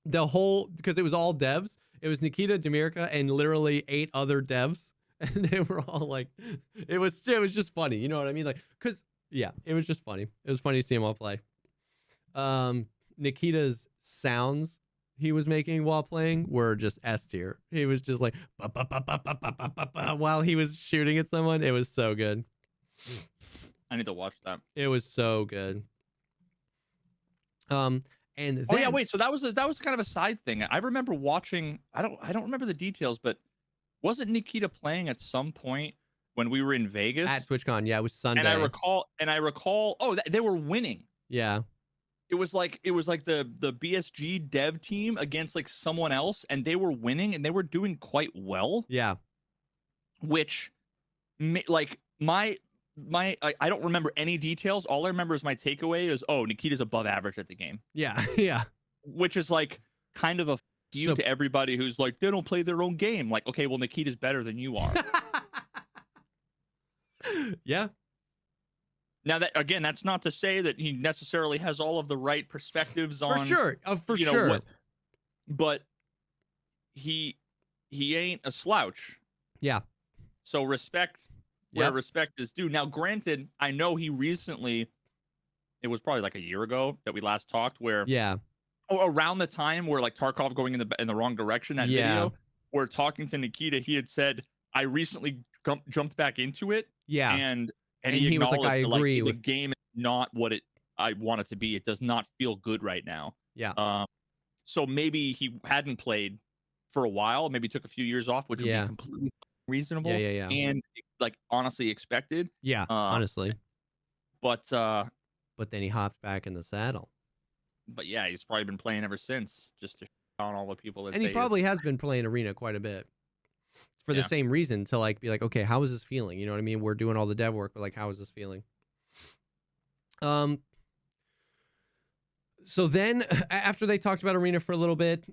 The whole, because it was all devs. It was Nikita, Demirka, and literally 8 other devs, and they were all like, it was just funny. You know what I mean? Like, cause it was just funny. It was funny to see them all play. Nikita's sounds he was making while playing were just S tier. He was just like while he was shooting at someone. It was so good. I need to watch that. It was so good. And then, wait. So that was kind of a side thing. I remember watching. I don't remember the details, but wasn't Nikita playing at some point when we were in Vegas at TwitchCon? Yeah, it was Sunday. And I recall. Oh, they were winning. Yeah. It was like the BSG dev team against like someone else, and they were winning, and they were doing quite well. Yeah. Which, like I don't remember any details. All I remember is my takeaway is, oh, Nikita's above average at the game. Yeah, yeah. Which is like kind of a you to everybody who's like, they don't play their own game. Like, okay, well, Nikita's better than you are. Yeah. Now that, again, that's not to say that he necessarily has all of the right perspectives on, for sure, but he ain't a slouch. Yeah. So respect where respect is due. Now, granted, I know he recently, it was probably like a year ago that we last talked, where around the time where like Tarkov going in the wrong direction, that video, where talking to Nikita, he had said, I recently jumped back into it. Yeah. And he was like, I agree with the game is not what I want it to be. It does not feel good right now. Yeah. So maybe he hadn't played for a while, maybe took a few years off, which would be completely reasonable. Yeah. And like honestly expected. Yeah, honestly. But but then he hopped back in the saddle. But yeah, he's probably been playing ever since, just to shit on all the people that And he say probably has been playing Arena quite a bit for the Yeah. same reason, to like be like, okay, how is this feeling? You know what I mean? We're doing all the dev work, but like, how is this feeling? So then after they talked about Arena for a little bit,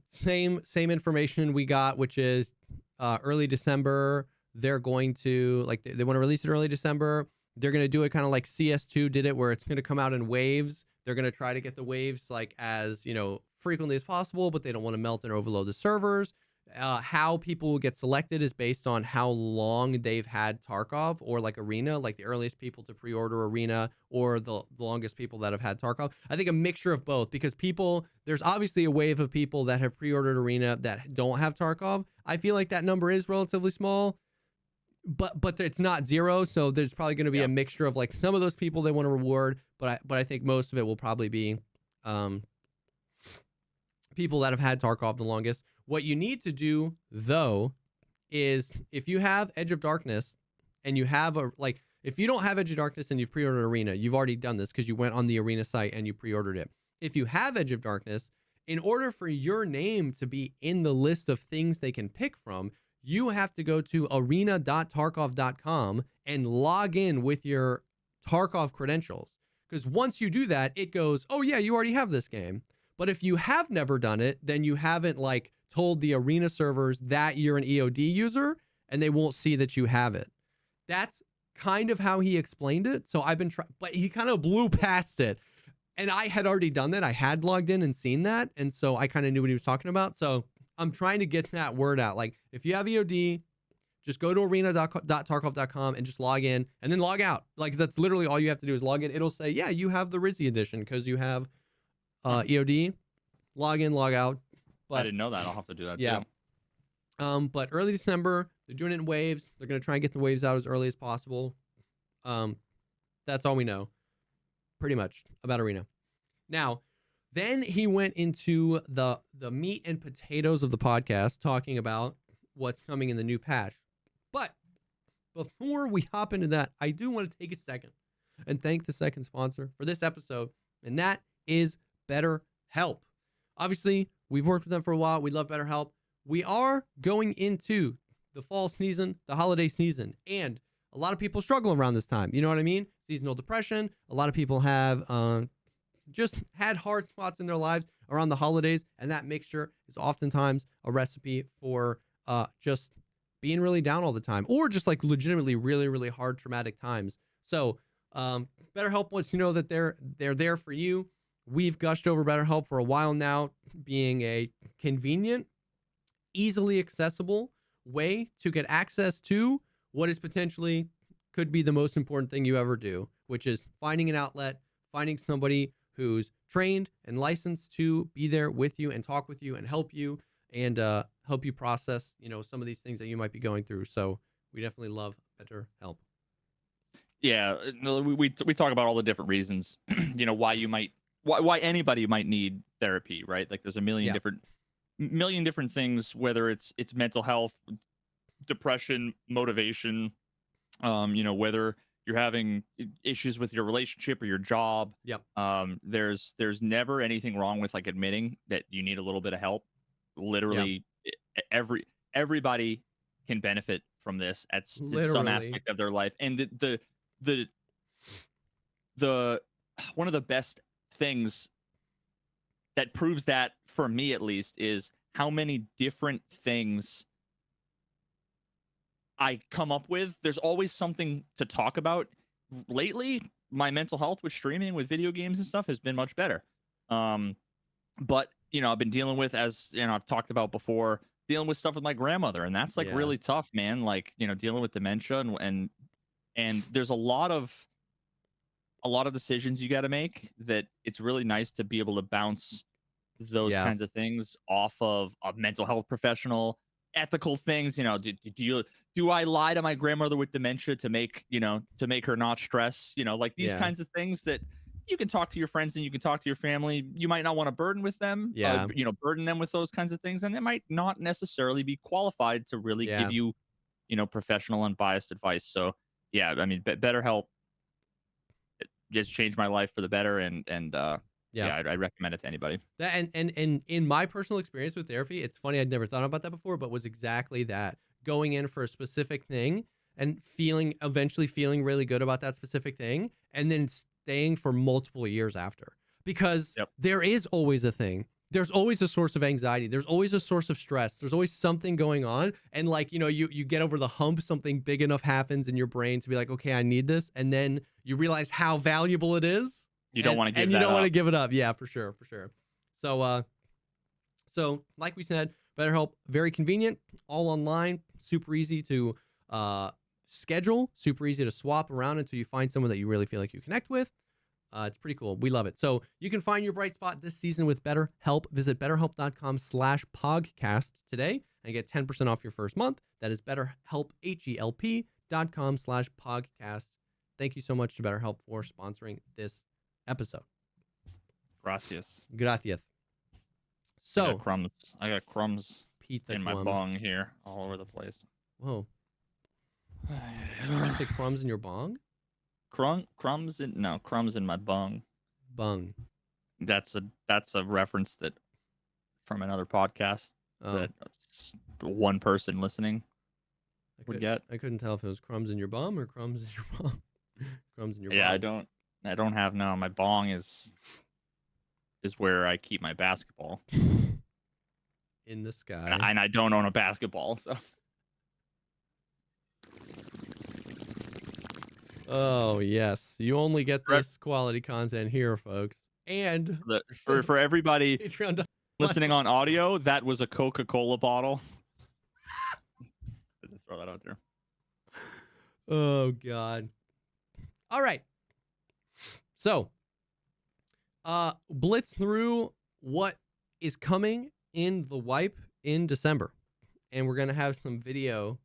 same information we got, which is early December. They're going to like they want to release it early December. They're going to do it kind of like CS2 did it, where it's going to come out in waves. They're going to try to get the waves like as, you know, frequently as possible, but they don't want to melt and overload the servers. How people will get selected is based on how long they've had Tarkov or like Arena, like the earliest people to pre-order Arena or the longest people that have had Tarkov. I think a mixture of both, because there's obviously a wave of people that have pre-ordered Arena that don't have Tarkov. I feel like that number is relatively small, but it's not zero. So there's probably going to be a mixture of like some of those people they want to reward, but I think most of it will probably be people that have had Tarkov the longest. What you need to do, though, is if you have Edge of Darkness and you have if you don't have Edge of Darkness and you've pre-ordered Arena, you've already done this because you went on the Arena site and you pre-ordered it. If you have Edge of Darkness, in order for your name to be in the list of things they can pick from, you have to go to arena.tarkov.com and log in with your Tarkov credentials. Because once you do that, it goes, oh yeah, you already have this game. But if you have never done it, then you haven't like told the Arena servers that you're an EOD user, and they won't see that you have it. That's kind of how he explained it. So I've been trying, but he kind of blew past it. And I had already done that. I had logged in and seen that. And so I kind of knew what he was talking about. So I'm trying to get that word out. Like, if you have EOD, just go to arena.tarkov.com and just log in and then log out. Like, that's literally all you have to do is log in. It'll say, yeah, you have the Rizzy edition because you have EOD. Log in, log out. But I didn't know that. I'll have to do that. Yeah. Too. But early December, they're doing it in waves. They're going to try and get the waves out as early as possible. That's all we know, pretty much, about Arena. Now, then he went into the meat and potatoes of the podcast, talking about what's coming in the new patch. But before we hop into that, I do want to take a second and thank the second sponsor for this episode, and that is BetterHelp. Obviously, we've worked with them for a while. We love BetterHelp. We are going into the fall season, the holiday season, and a lot of people struggle around this time. You know what I mean? Seasonal depression. A lot of people have just had hard spots in their lives around the holidays, and that mixture is oftentimes a recipe for just being really down all the time, or just like legitimately really, really hard traumatic times. So BetterHelp wants you to know that they're there for you. We've gushed over BetterHelp for a while now, being a convenient, easily accessible way to get access to what is potentially could be the most important thing you ever do, which is finding an outlet, finding somebody who's trained and licensed to be there with you and talk with you and help you process, you know, some of these things that you might be going through. So we definitely love BetterHelp. Yeah, we talk about all the different reasons, you know, why anybody might need therapy, right? Like, there's a million different things, whether it's mental health, depression, motivation, you know, whether you're having issues with your relationship or your job. There's never anything wrong with like admitting that you need a little bit of help. Literally, everybody can benefit from this at some aspect of their life. And the one of the best things that proves that, for me at least, is how many different things I come up with. There's always something to talk about. Lately, my mental health with streaming, with video games and stuff, has been much better. But you know, I've been dealing with, as you know, I've talked about before, dealing with stuff with my grandmother, and that's like really tough, man. Like, you know, dealing with dementia and there's a lot of decisions you got to make that it's really nice to be able to bounce those kinds of things off of a mental health professional. Ethical things, you know, do I lie to my grandmother with dementia to make her not stress, you know, like these kinds of things that you can talk to your friends and you can talk to your family. You might not want to burden with them, burden them with those kinds of things, and they might not necessarily be qualified to really give you, you know, professional unbiased advice. So yeah, I mean, BetterHelp, just changed my life for the better, and I recommend it to anybody. That and in my personal experience with therapy, it's funny, I'd never thought about that before, but was exactly that. Going in for a specific thing and eventually feeling really good about that specific thing, and then staying for multiple years after. Because there is always a thing. There's always a source of anxiety. There's always a source of stress. There's always something going on. And like, you get over the hump, something big enough happens in your brain to be like, okay, I need this. And then you realize how valuable it is. You don't want to give and that you don't up. want to give it up. Yeah, for sure. So like we said, BetterHelp, very convenient, all online, super easy to schedule, super easy to swap around until you find someone that you really feel like you connect with. It's pretty cool. We love it. So you can find your bright spot this season with BetterHelp. Visit betterhelp.com/pogcast today and get 10% off your first month. That is BetterHelp, HELP.com/pogcast. Thank you so much to BetterHelp for sponsoring this episode. Gracias. So I got crumbs pizza in my bong here, all over the place. Whoa. Did you say crumbs in your bong? Crumbs in my bung. Bung. That's a reference that from another podcast that one person listening would get. I couldn't tell if it was crumbs in your bum or crumbs in your bong. Crumbs in your bong. Yeah, I don't have no. My bong is where I keep my basketball. In the sky. And I don't own a basketball, so. Oh, yes. You only get this quality content here, folks. And for everybody Patreon. listening on audio, that was a Coca-Cola bottle. Just throw that out there. Oh, God. All right. So, blitz through what is coming in the wipe in December. And we're going to have some video,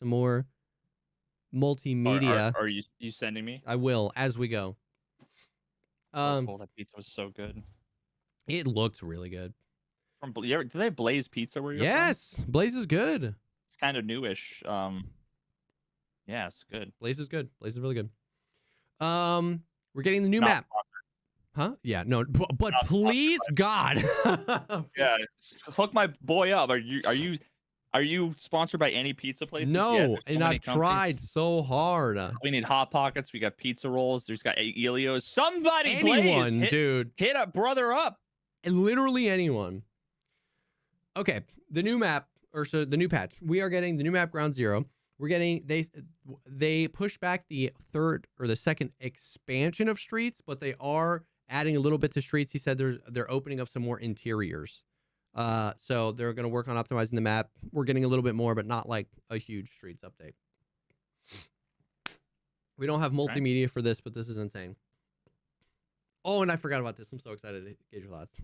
some more multimedia. Are you sending me? I will as we go. That pizza was so good. It looked really good. Do they have Blaze Pizza where you're Yes, from? Blaze is good. It's kind of newish. Yeah, it's good. Blaze is good. Blaze is really good. We're getting the new map. Huh? Yeah, no, but please, God. Yeah, hook my boy up. Are you sponsored by any pizza places? No, and I've tried so hard. We need Hot Pockets. We got pizza rolls. There's got Elio's. Somebody, anyone, Blaze, dude, hit a brother up. And literally anyone. Okay, the new map, the new patch. We are getting the new map, Ground Zero. We're getting they pushed back the third or the second expansion of streets, but they are adding a little bit to streets. He said they're opening up some more interiors. So they're going to work on optimizing the map. We're getting a little bit more, but not like a huge streets update. We don't have multimedia for this, but this is insane. Oh, and I forgot about this. I'm so excited to get your thoughts.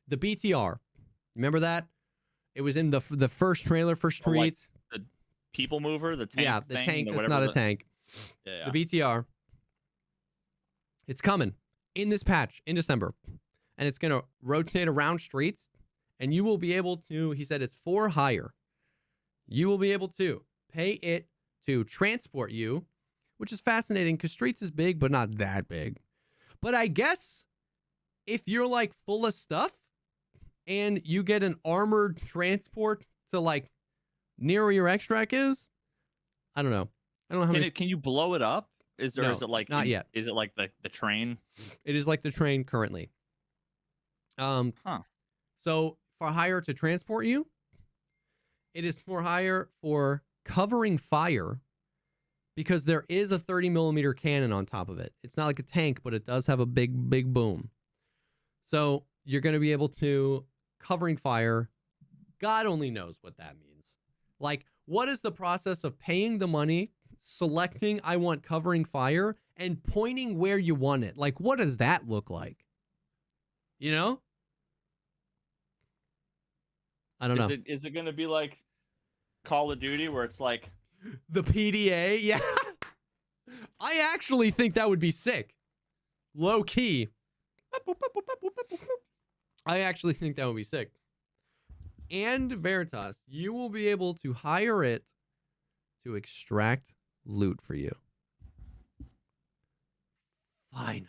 The BTR. Remember that? It was in the first trailer for Streets. Like the people mover, the tank. Yeah, the thing, tank that's not a tank. Yeah. The BTR. It's coming in this patch in December. And it's going to rotate around streets. And you will be able to, he said it's for hire. You will be able to pay it to transport you, which is fascinating because Streets is big, but not that big. But I guess if you're like full of stuff and you get an armored transport to like near where your extract is, I don't know. I don't know how many. Can you blow it up? Is it like not yet? Is it like the train? It is like the train currently. So for hire to transport you, it is for hire for covering fire because there is a 30mm cannon on top of it. It's not like a tank, but it does have a big boom. So you're going to be able to covering fire. God only knows what that means. Like, what is the process of paying the money, selecting I want covering fire, and pointing where you want it? Like, what does that look like? You know? I don't know. Is it going to be like Call of Duty where it's like the PDA? Yeah. I actually think that would be sick. Low key. I actually think that would be sick. And Veritas, you will be able to hire it to extract loot for you. Finally.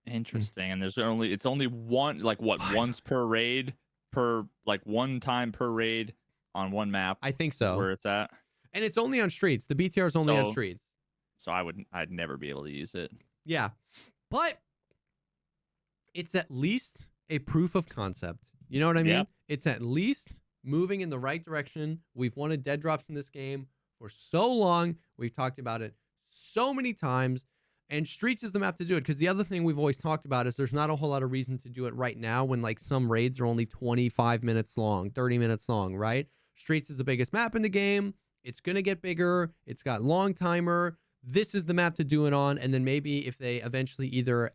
Interesting. And it's only one, like what, Finally. once per raid, per like one time per raid on one map. I think Is so. where it's at. And it's only on streets. The BTR is only on streets. So I'd never be able to use it. Yeah. But it's at least a proof of concept. You know what I mean? Yep. It's at least moving in the right direction. We've wanted dead drops in this game for so long. We've talked about it so many times. And Streets is the map to do it, because the other thing we've always talked about is there's not a whole lot of reason to do it right now when like some raids are only 25 minutes long, 30 minutes long, right? Streets is the biggest map in the game. It's going to get bigger. It's got long timer. This is the map to do it on. And then maybe if they eventually either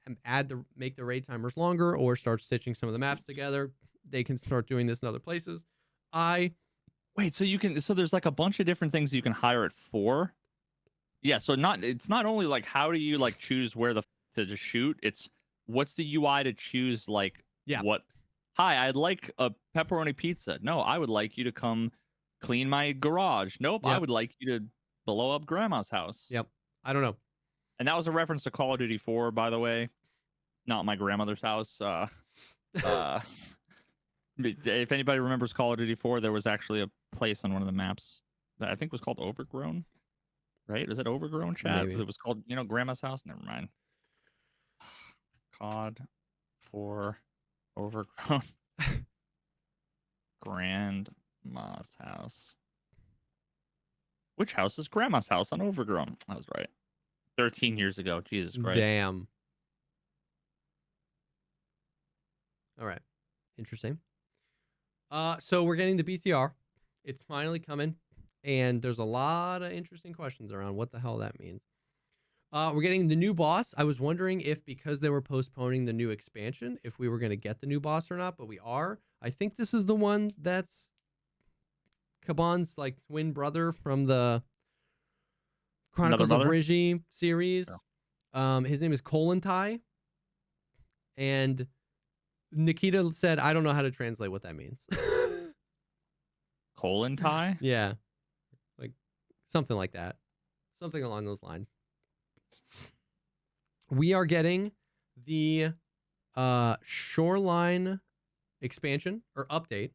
make the raid timers longer or start stitching some of the maps together, they can start doing this in other places. Wait, so there's like a bunch of different things you can hire it for? Yeah, so it's not only like how do you like choose where to shoot, it's what's the UI to choose, like what, hi, I'd like a pepperoni pizza. No, I would like you to come clean my garage. Nope, I would like you to blow up grandma's house. Yep. I don't know. And that was a reference to Call of Duty 4, by the way. Not my grandmother's house. If anybody remembers Call of Duty 4, there was actually a place on one of the maps that I think was called Overgrown. Right? Was it Overgrown, chat? Maybe. It was called, Grandma's house? Never mind. COD 4 Overgrown. Grandma's house. Which house is Grandma's house on Overgrown? I was right. 13 years ago. Jesus Christ. Damn. All right. Interesting. So we're getting the BTR. It's finally coming. And there's a lot of interesting questions around what the hell that means. We're getting the new boss. I was wondering if because they were postponing the new expansion, if we were going to get the new boss or not, but we are. I think this is the one that's Kaban's like twin brother from the Chronicles of Rigi series. Yeah. His name is Kolentai. And Nikita said, I don't know how to translate what that means. Kolentai? Yeah. Something like that. Something along those lines. We are getting the Shoreline expansion or update.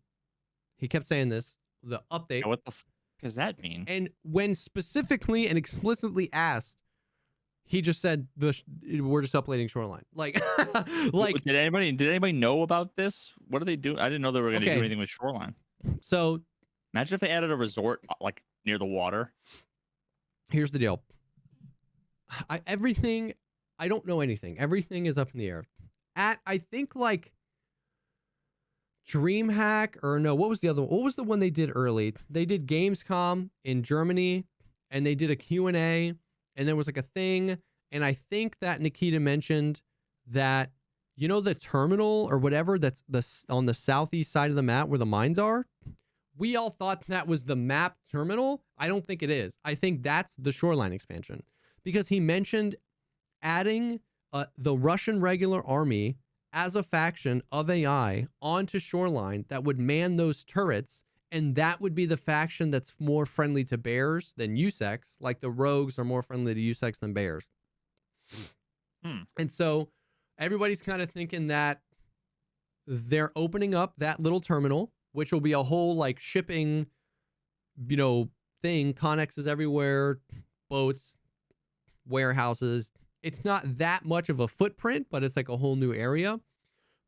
He kept saying this. The update. Yeah, what the f does that mean? And when specifically and explicitly asked, he just said, we're just updating Shoreline. Like, did anybody know about this? What do they do? I didn't know they were going to do anything with Shoreline. So imagine if they added a resort like near the water. Here's the deal. I don't know anything. Everything is up in the air. I think like DreamHack or no, what was the other one? What was the one they did early? They did Gamescom in Germany and they did a Q&A and there was like a thing. And I think that Nikita mentioned that, the terminal or whatever that's on the southeast side of the map where the mines are. We all thought that was the map terminal. I don't think it is. I think that's the Shoreline expansion because he mentioned adding the Russian regular army as a faction of AI onto Shoreline that would man those turrets. And that would be the faction that's more friendly to bears than USEX. Like the rogues are more friendly to USEX than bears. And so everybody's kind of thinking that they're opening up that little terminal, which will be a whole like shipping, thing. Connexes everywhere, boats, warehouses. It's not that much of a footprint, but it's like a whole new area.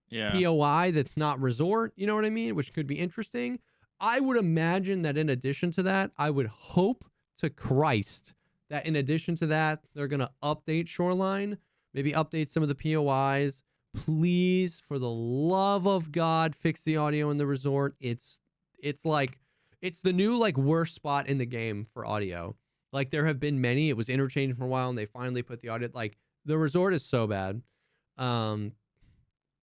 Yeah. POI that's not resort, you know what I mean? Which could be interesting. I would imagine that in addition to that, I would hope to Christ that in addition to that, they're going to update Shoreline, maybe update some of the POIs. Please, for the love of God, fix the audio in the resort. It's the new like worst spot in the game for audio. Like there have been many. It was interchanged for a while, and they finally put the audio. Like the resort is so bad, and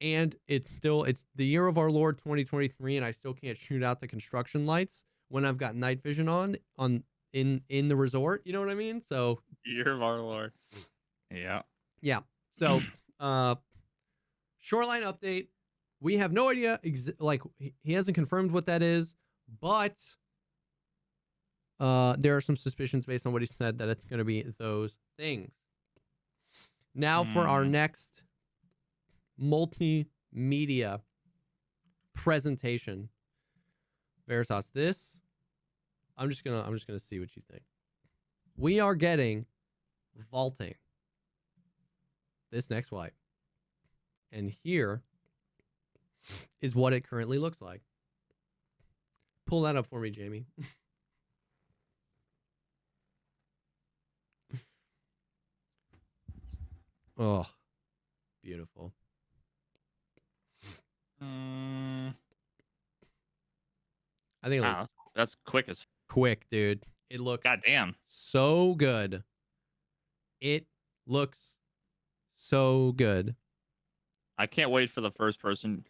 it's the year of our Lord 2023, and I still can't shoot out the construction lights when I've got night vision in the resort. You know what I mean? So year of our Lord. Yeah. So Shoreline update. We have no idea. He hasn't confirmed what that is, but there are some suspicions based on what he said that it's going to be those things. Now for our next multimedia presentation. Veritas, this I'm just gonna see what you think. We are getting vaulting this next wipe. And here is what it currently looks like. Pull that up for me, Jamie. Oh, beautiful. I think it looks that's quick as quick, dude. It looks goddamn so good. It looks so good. I can't wait for the first person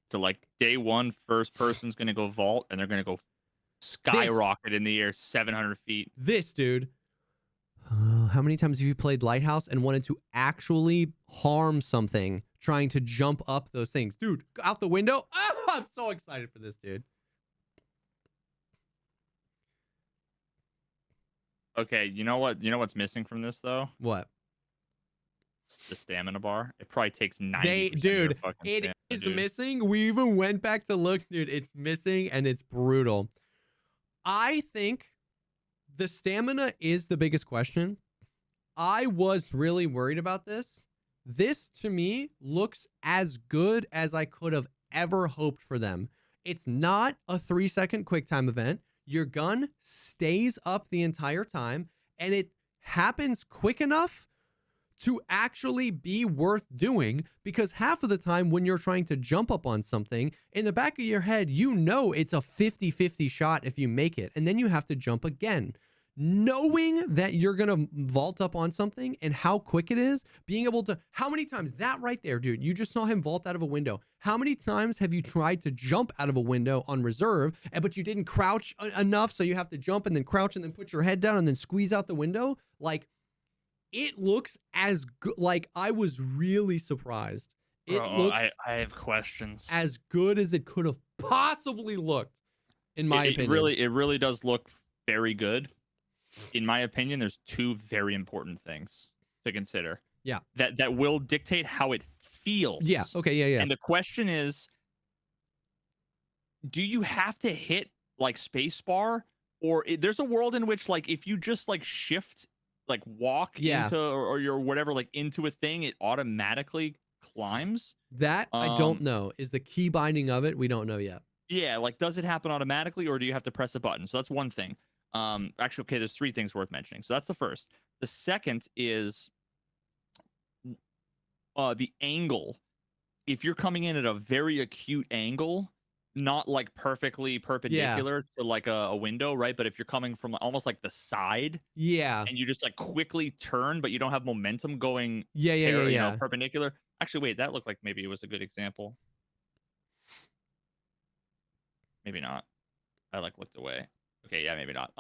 to like day one. First person's gonna go vault and they're gonna go skyrocket in the air 700 feet. This dude. How many times have you played Lighthouse and wanted to actually harm something trying to jump up those things? Dude, out the window. Oh, I'm so excited for this, dude. Okay, you know what? You know what's missing from this though? What? It's the stamina bar. It probably takes 90%. Dude, of your fucking it stamina, is dude. missing. We even went back to look, dude. It's missing and it's brutal. I think the stamina is the biggest question. I was really worried about this. This, to me, looks as good as I could have ever hoped for them. It's not a 3-second QuickTime event. Your gun stays up the entire time, and it happens quick enough to actually be worth doing, because half of the time when you're trying to jump up on something, in the back of your head, you know it's a 50-50 shot if you make it, and then you have to jump again. Knowing that you're going to vault up on something and how quick it is, being able to, how many times, that right there, dude, you just saw him vault out of a window. How many times have you tried to jump out of a window on reserve, but you didn't crouch enough, so you have to jump and then crouch and then put your head down and then squeeze out the window? Like, it looks as good. Like, I was really surprised. It looks I have questions. as good as it could have possibly looked, in my opinion. It really does look very good. In my opinion, there's two very important things to consider. Yeah. That will dictate how it feels. Yeah. Okay. Yeah. And the question is, do you have to hit like spacebar, or there's a world in which like if you just like shift, like walk into or your whatever, like into a thing, it automatically climbs? That I don't know. Is the key binding of it? We don't know yet. Yeah. Like, does it happen automatically, or do you have to press a button? So that's one thing. Actually, okay, there's 3 things worth mentioning. So that's the first. The second is the angle. If you're coming in at a very acute angle, not like perfectly perpendicular to like a window, right? But if you're coming from almost like the side, and you just like quickly turn, but you don't have momentum going, you know, perpendicular. Actually, wait, that looked like maybe it was a good example. Maybe not. I like looked away. Okay, yeah, maybe not.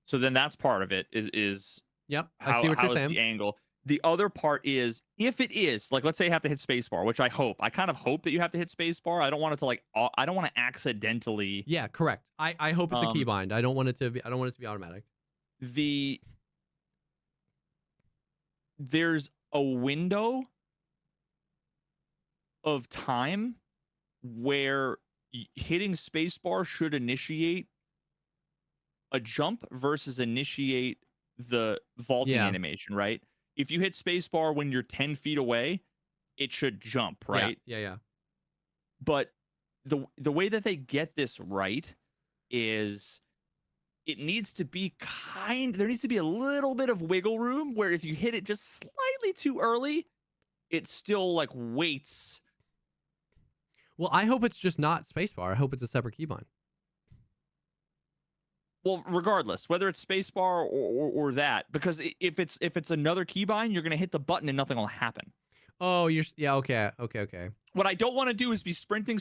So then that's part of it is I see what you're saying. The angle. The other part is, if it is like, let's say you have to hit spacebar, which I kind of hope that you have to hit spacebar. I don't want it to like, I don't want to accidentally. Yeah, correct. I hope it's a keybind. I don't want it to be automatic. There's a window of time where hitting spacebar should initiate a jump versus initiate the vaulting animation, right? If you hit spacebar when you're 10 feet away, it should jump, right? Yeah. But the way that they get this right is it needs to be there needs to be a little bit of wiggle room where if you hit it just slightly too early, it still like waits. Well, I hope it's just not spacebar. I hope it's a separate keybind. Well, regardless, whether it's spacebar or that, because if it's another keybind, you're gonna hit the button and nothing will happen. Oh, okay. What I don't want to do is be sprinting.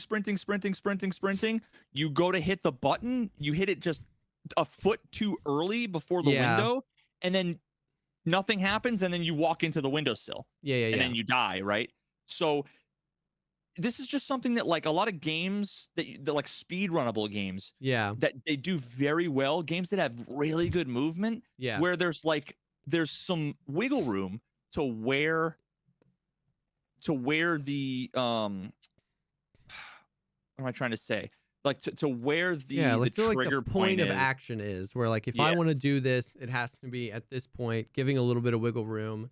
You go to hit the button, you hit it just a foot too early before the window, and then nothing happens, and then you walk into the windowsill. And then you die, right? So this is just something that like a lot of games that like speed runnable games Yeah. that they do very well, games that have really good movement, Yeah. where there's some wiggle room to where the what am I trying to say? Like to where Yeah, the like to like the trigger point of is. action is where like if I Yeah. want to do this, it has to be at this point, giving a little bit of wiggle room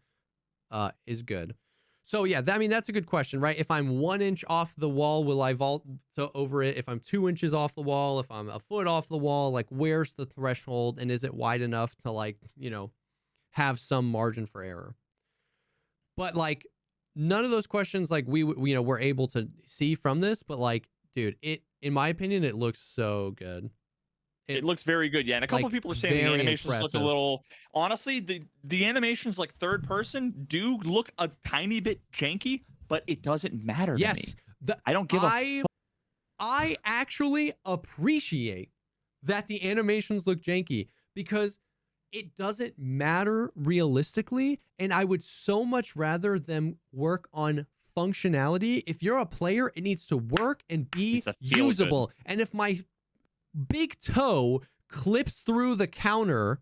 is good. So yeah, I mean that's a good question, right? If I'm 1 inch off the wall, will I vault to over it? If I'm 2 inches off the wall, if I'm a foot off the wall, like where's the threshold and is it wide enough to like, have some margin for error? But like none of those questions like we're able to see from this, but like dude, it in my opinion it looks so good. It looks very good, yeah. And a couple like, of people are saying the very animations look a impressive. little. Honestly, the animations like third person do look a tiny bit janky, but it doesn't matter to me. Yes, I don't give a fuck. I actually appreciate that the animations look janky because it doesn't matter realistically, and I would so much rather them work on functionality. If you're a player, it needs to work and be Needs to feel good. usable. And if my big toe clips through the counter,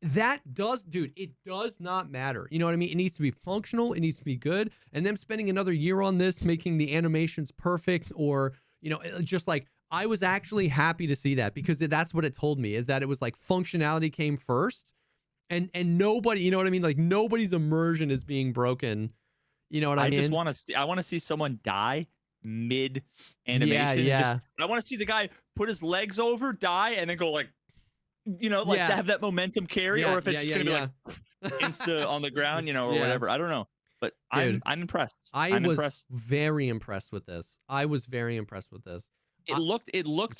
that does, dude, it does not matter. You know what I mean? It needs to be functional, it needs to be good. And them spending another year on this, making the animations perfect, or just like, I was actually happy to see that because that's what it told me, is that it was like functionality came first, and nobody, you know what I mean? Like nobody's immersion is being broken. You know what I mean? Just want to see. I want to see someone die mid animation. Yeah. I want to see the guy put his legs over, die, and then go like, to have that momentum carry, Yeah, or if it's just gonna be like insta on the ground, or Yeah. whatever. I don't know, but Dude, I'm impressed. I'm was impressed. Very impressed with this. I was very impressed with this. It looked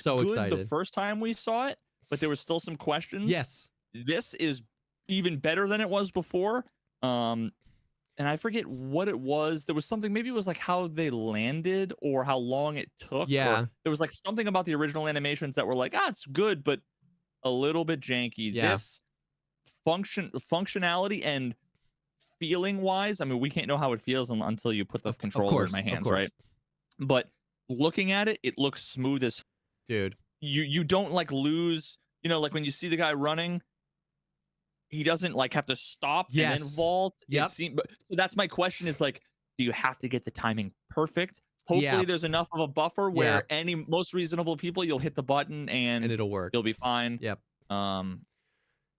so good excited. the first time we saw it, but there was still some questions. Yes. This is even better than it was before. And I forget what it was. There was something, maybe it was like how they landed or how long it took. Yeah. Or there was like something about the original animations that were like, it's good, but a little bit janky. Yeah. This functionality and feeling wise, I mean, we can't know how it feels until you put the controller in my hands, right? But looking at it, it looks smooth as dude. You don't like lose, like when you see the guy running, he doesn't like have to stop and then vault. Yep. But so that's my question, is like, do you have to get the timing perfect? Hopefully there's enough of a buffer where most reasonable people, you'll hit the button and it'll work. You'll be fine. Yep.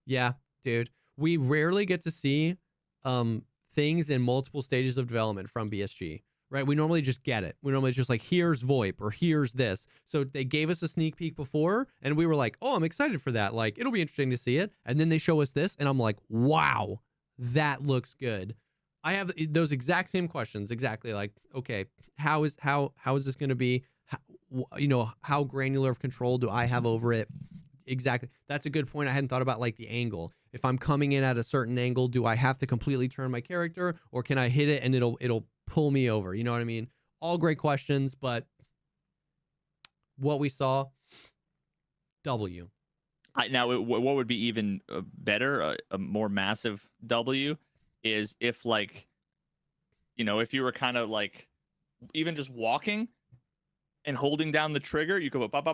Yeah, dude. We rarely get to see things in multiple stages of development from BSG. Right? We normally just get it. We normally just like, here's VoIP or here's this. So they gave us a sneak peek before and we were like, oh, I'm excited for that. Like, it'll be interesting to see it. And then they show us this and I'm like, wow, that looks good. I have those exact same questions. Exactly. Like, okay, how is this going to be? How granular of control do I have over it? Exactly. That's a good point. I hadn't thought about like the angle. If I'm coming in at a certain angle, do I have to completely turn my character, or can I hit it and it'll pull me over? You know what I mean? All great questions, but what we saw, W. Now, what would be even better, a more massive W, is if like, if you were kind of like even just walking and holding down the trigger, you go that's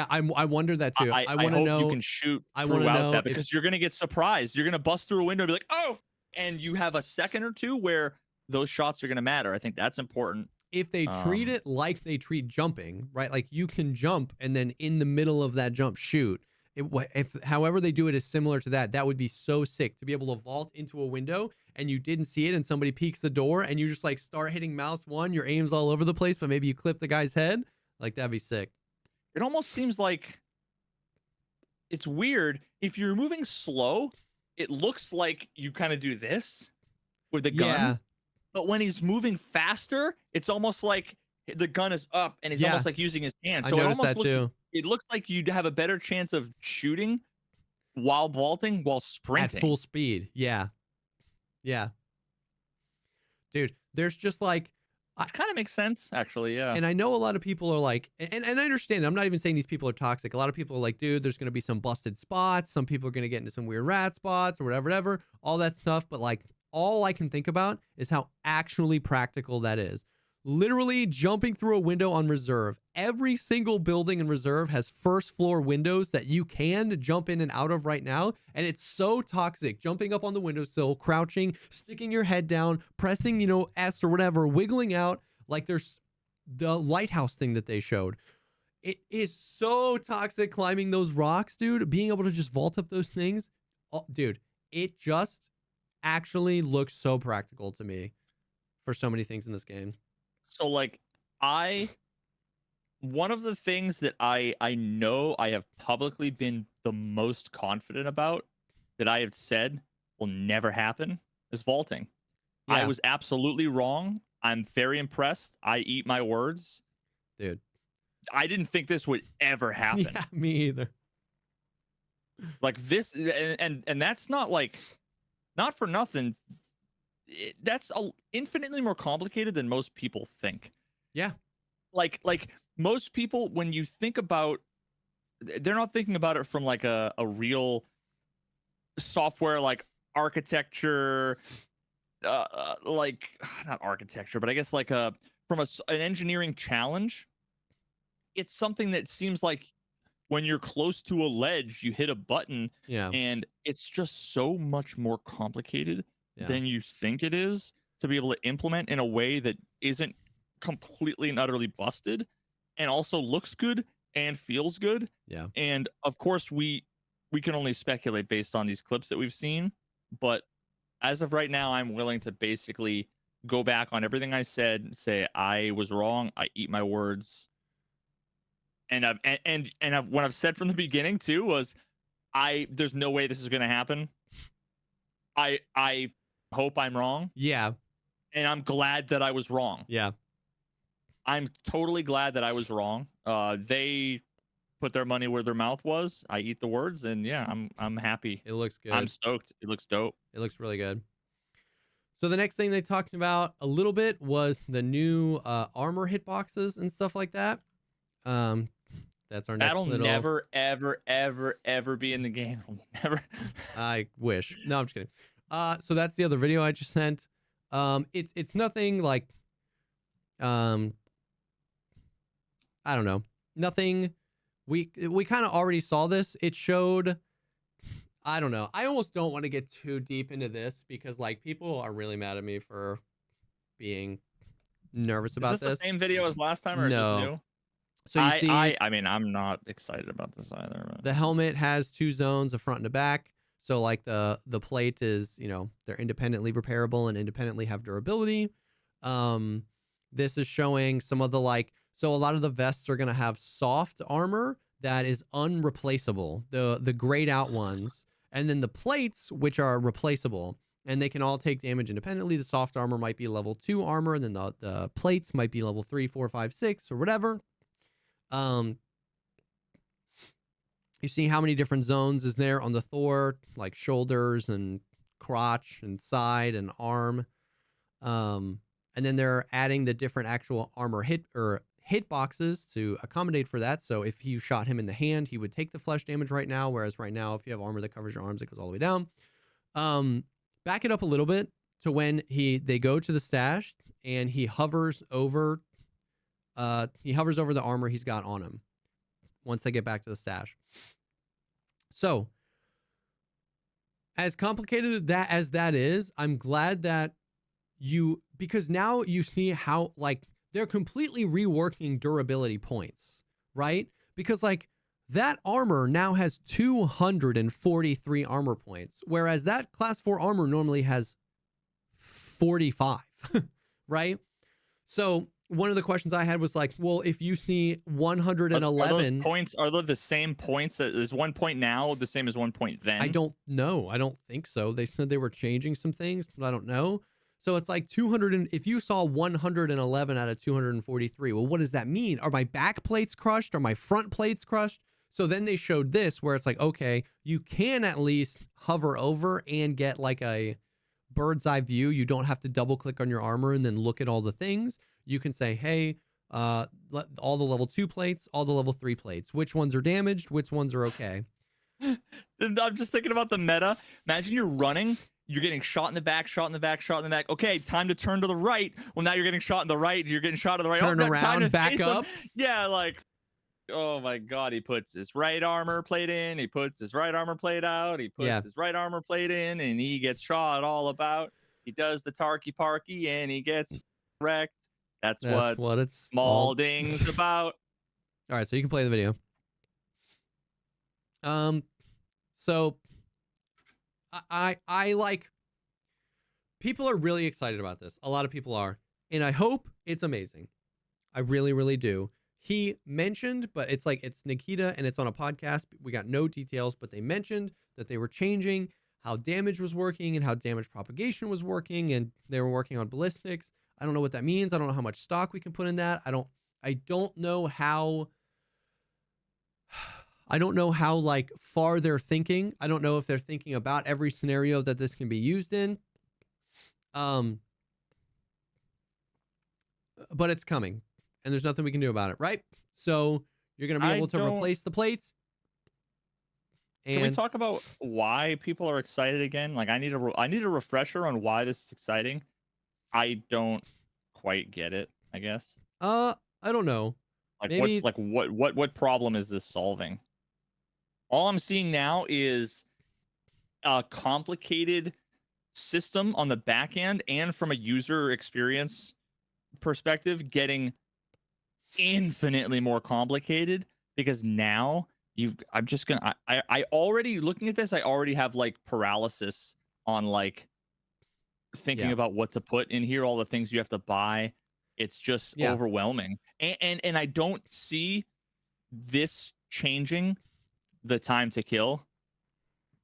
I wonder that too. I want to know you can shoot throughout that, because you're gonna get surprised. You're gonna bust through a window and be like, oh, and you have a second or two where those shots are gonna matter. I think that's important. If they treat it like they treat jumping, right? Like you can jump and then in the middle of that jump shoot. If however they do it is similar to that, that would be so sick to be able to vault into a window and you didn't see it and somebody peeks the door and you just like start hitting mouse one, your aim's all over the place, but maybe you clip the guy's head. Like that'd be sick. It almost seems like it's weird. If you're moving slow, it looks like you kind of do this with the gun. Yeah. But when he's moving faster, it's almost like the gun is up and he's almost like using his hand. So I noticed that too. It looks like you'd have a better chance of shooting while vaulting, while sprinting. At full speed. Yeah. Yeah. Dude, there's just like... Which kind of makes sense, actually, yeah. And I know a lot of people are like... And I understand. I'm not even saying these people are toxic. A lot of people are like, dude, there's going to be some busted spots. Some people are going to get into some weird rat spots or whatever. All that stuff. But like, all I can think about is how actually practical that is. Literally jumping through a window on reserve. Every single building in reserve has first floor windows that you can jump in and out of right now. And it's so toxic. Jumping up on the windowsill, crouching, sticking your head down, pressing, S or whatever, wiggling out. Like there's the lighthouse thing that they showed. It is so toxic climbing those rocks, dude. Being able to just vault up those things. Oh, dude, it just actually looks so practical to me for so many things in this game. So like one of the things that I know I have publicly been the most confident about that I have said will never happen is vaulting. Yeah. I was absolutely wrong. I'm very impressed. I eat my words. Dude. I didn't think this would ever happen. Yeah, me either. Like this, and that's not like, not for nothing. That's infinitely more complicated than most people think. Yeah. Like most people, when you think about, they're not thinking about it from like a real software like architecture, like not architecture, but I guess like from an engineering challenge. It's something that seems like when you're close to a ledge, you hit a button, and it's just so much more complicated than you think it is to be able to implement in a way that isn't completely and utterly busted and also looks good and feels good. Yeah. And of course, we can only speculate based on these clips that we've seen. But as of right now, I'm willing to basically go back on everything I said and say I was wrong. I eat my words. And what I've said from the beginning too was, there's no way this is going to happen. I hope I'm wrong. Yeah. And I'm glad that I was wrong. Yeah. I'm totally glad that I was wrong. They put their money where their mouth was. I eat the words, and yeah, I'm happy. It looks good. I'm stoked. It looks dope. It looks really good. So the next thing they talked about a little bit was the new armor hitboxes and stuff like that. That's our next That'll never, ever be in the game. Never. I wish. No, I'm just kidding. So that's the other video I just sent. It's nothing like, I don't know. Nothing. We kind of already saw this. It showed, I don't know. I almost don't want to get too deep into this because like people are really mad at me for being nervous about this. Is this the same video as last time or no. Is this new? So you see, I mean, I'm not excited about this either. But... The helmet has two zones, a front and a back. So like the plate is, they're independently repairable and independently have durability. This is showing some of the so a lot of the vests are going to have soft armor that is unreplaceable, the grayed out ones. And then the plates, which are replaceable, and they can all take damage independently. The soft armor might be level 2 armor, and then the plates might be level 3, 4, 5, 6, or whatever. You see how many different zones is there on the Thor, like shoulders and crotch and side and arm. And then they're adding the different actual armor hit boxes to accommodate for that. So if you shot him in the hand, he would take the flesh damage right now. Whereas right now, if you have armor that covers your arms, it goes all the way down. Back it up a little bit to when they go to the stash and he hovers over the armor he's got on him once they get back to the stash. So as complicated as that is, I'm glad that because now you see how they're completely reworking durability points, right? Because that armor now has 243 armor points, whereas that class 4 armor normally has 45, right? So one of the questions I had was well, if you see 111 are those points, are they the same points? Is 1 point now the same as 1 point then? I don't know. I don't think so. They said they were changing some things, but I don't know. So it's 200 if you saw 111 out of 243, well, what does that mean? Are my back plates crushed? Are my front plates crushed? So then they showed this where it's okay, you can at least hover over and get a bird's eye view. You don't have to double click on your armor and then look at all the things. You can say, hey, all the level 2 plates, all the level 3 plates, which ones are damaged, which ones are okay. I'm just thinking about the meta. Imagine you're running, you're getting shot in the back, shot in the back, shot in the back. Okay, time to turn to the right. Well, now you're getting shot in the right. You're getting shot to the right. Turn time around, to back face him. up. Yeah, like, oh my God, he puts his right armor plate in. He puts his right armor plate out. He puts his right armor plate in, and he gets shot all about. He does the Tarky Parky, and he gets wrecked. That's what it's Smalding's about. All right, so you can play the video. So I like, people are really excited about this. A lot of people are, and I hope it's amazing. I really, really do. He mentioned, but it's like, it's Nikita and it's on a podcast. We got no details, but they mentioned that they were changing how damage was working and how damage propagation was working, and they were working on ballistics. I don't know what that means. I don't know how much stock we can put in that. I don't know how like far they're thinking. I don't know if they're thinking about every scenario that this can be used in. But it's coming, and there's nothing we can do about it, right? So you're going to be able to replace the plates. And can we talk about why people are excited again? Like, I need a refresher on why this is exciting. I don't quite get it, I guess. I don't know. Like, maybe... what problem is this solving? All I'm seeing now is a complicated system on the back end, and from a user experience perspective, getting infinitely more complicated, because now I already, looking at this, I already have like paralysis on like thinking about what to put in here, all the things you have to buy. It's just overwhelming. And I don't see this changing the time to kill.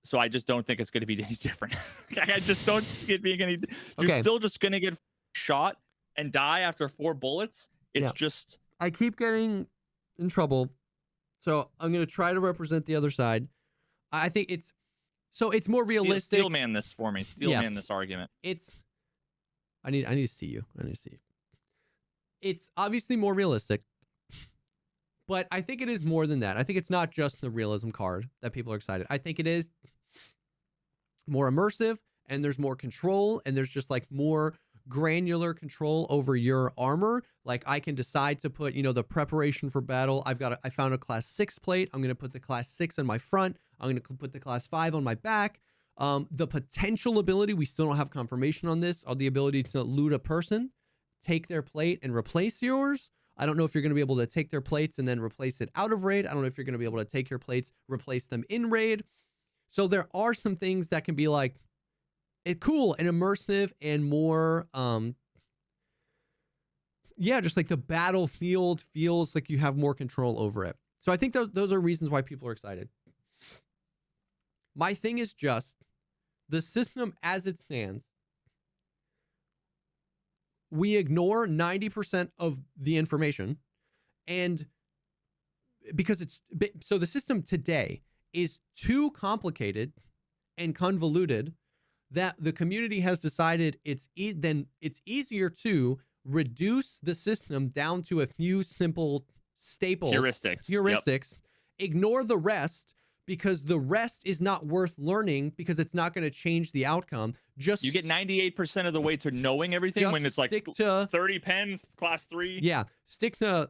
So I just don't think it's going to be any different. I just don't see it being any. You're still just going to get shot and die after 4 bullets. It's just. I keep getting in trouble, so I'm going to try to represent the other side. I think it's more realistic. Steel man this for me. Steel man this argument. I need to see you. It's obviously more realistic, but I think it is more than that. I think it's not just the realism card that people are excited. I think it is more immersive, and there's more control, and there's just like more granular control over your armor. Like, I can decide to put, the preparation for battle. I found a class 6 plate. I'm going to put the class 6 on my front. I'm going to put the class 5 on my back. The potential ability, we still don't have confirmation on this, or the ability to loot a person, take their plate and replace yours. I don't know if you're going to be able to take their plates and then replace it out of raid. I don't know if you're going to be able to take your plates, replace them in raid. So there are some things that can be like cool and immersive and more, just like the battlefield feels like you have more control over it. So I think those are reasons why people are excited. My thing is just the system as it stands. We ignore 90% of the information, and because so the system today is too complicated and convoluted that the community has decided it's easier to reduce the system down to a few simple staples, heuristics, ignore the rest, because the rest is not worth learning, because it's not going to change the outcome. Just you get 98% of the way to knowing everything when it's like 30 pen class 3. Yeah, stick to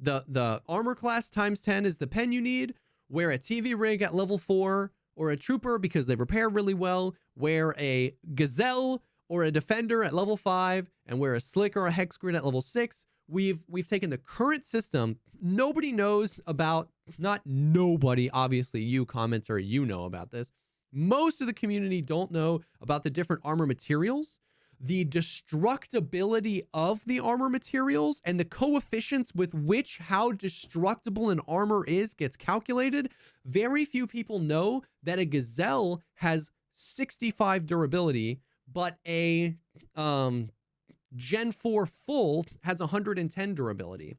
the armor class times 10 is the pen you need. Wear a TV rig at level 4, or a trooper because they repair really well. Wear a gazelle or a defender at level 5, and wear a slick or a hex grid at level 6. We've taken the current system. Nobody knows about, not nobody, obviously you commenter, you know about this. Most of the community don't know about the different armor materials, the destructibility of the armor materials, and the coefficients with which how destructible an armor is gets calculated. Very few people know that a gazelle has 65 durability, but a Gen 4 full has 110 durability.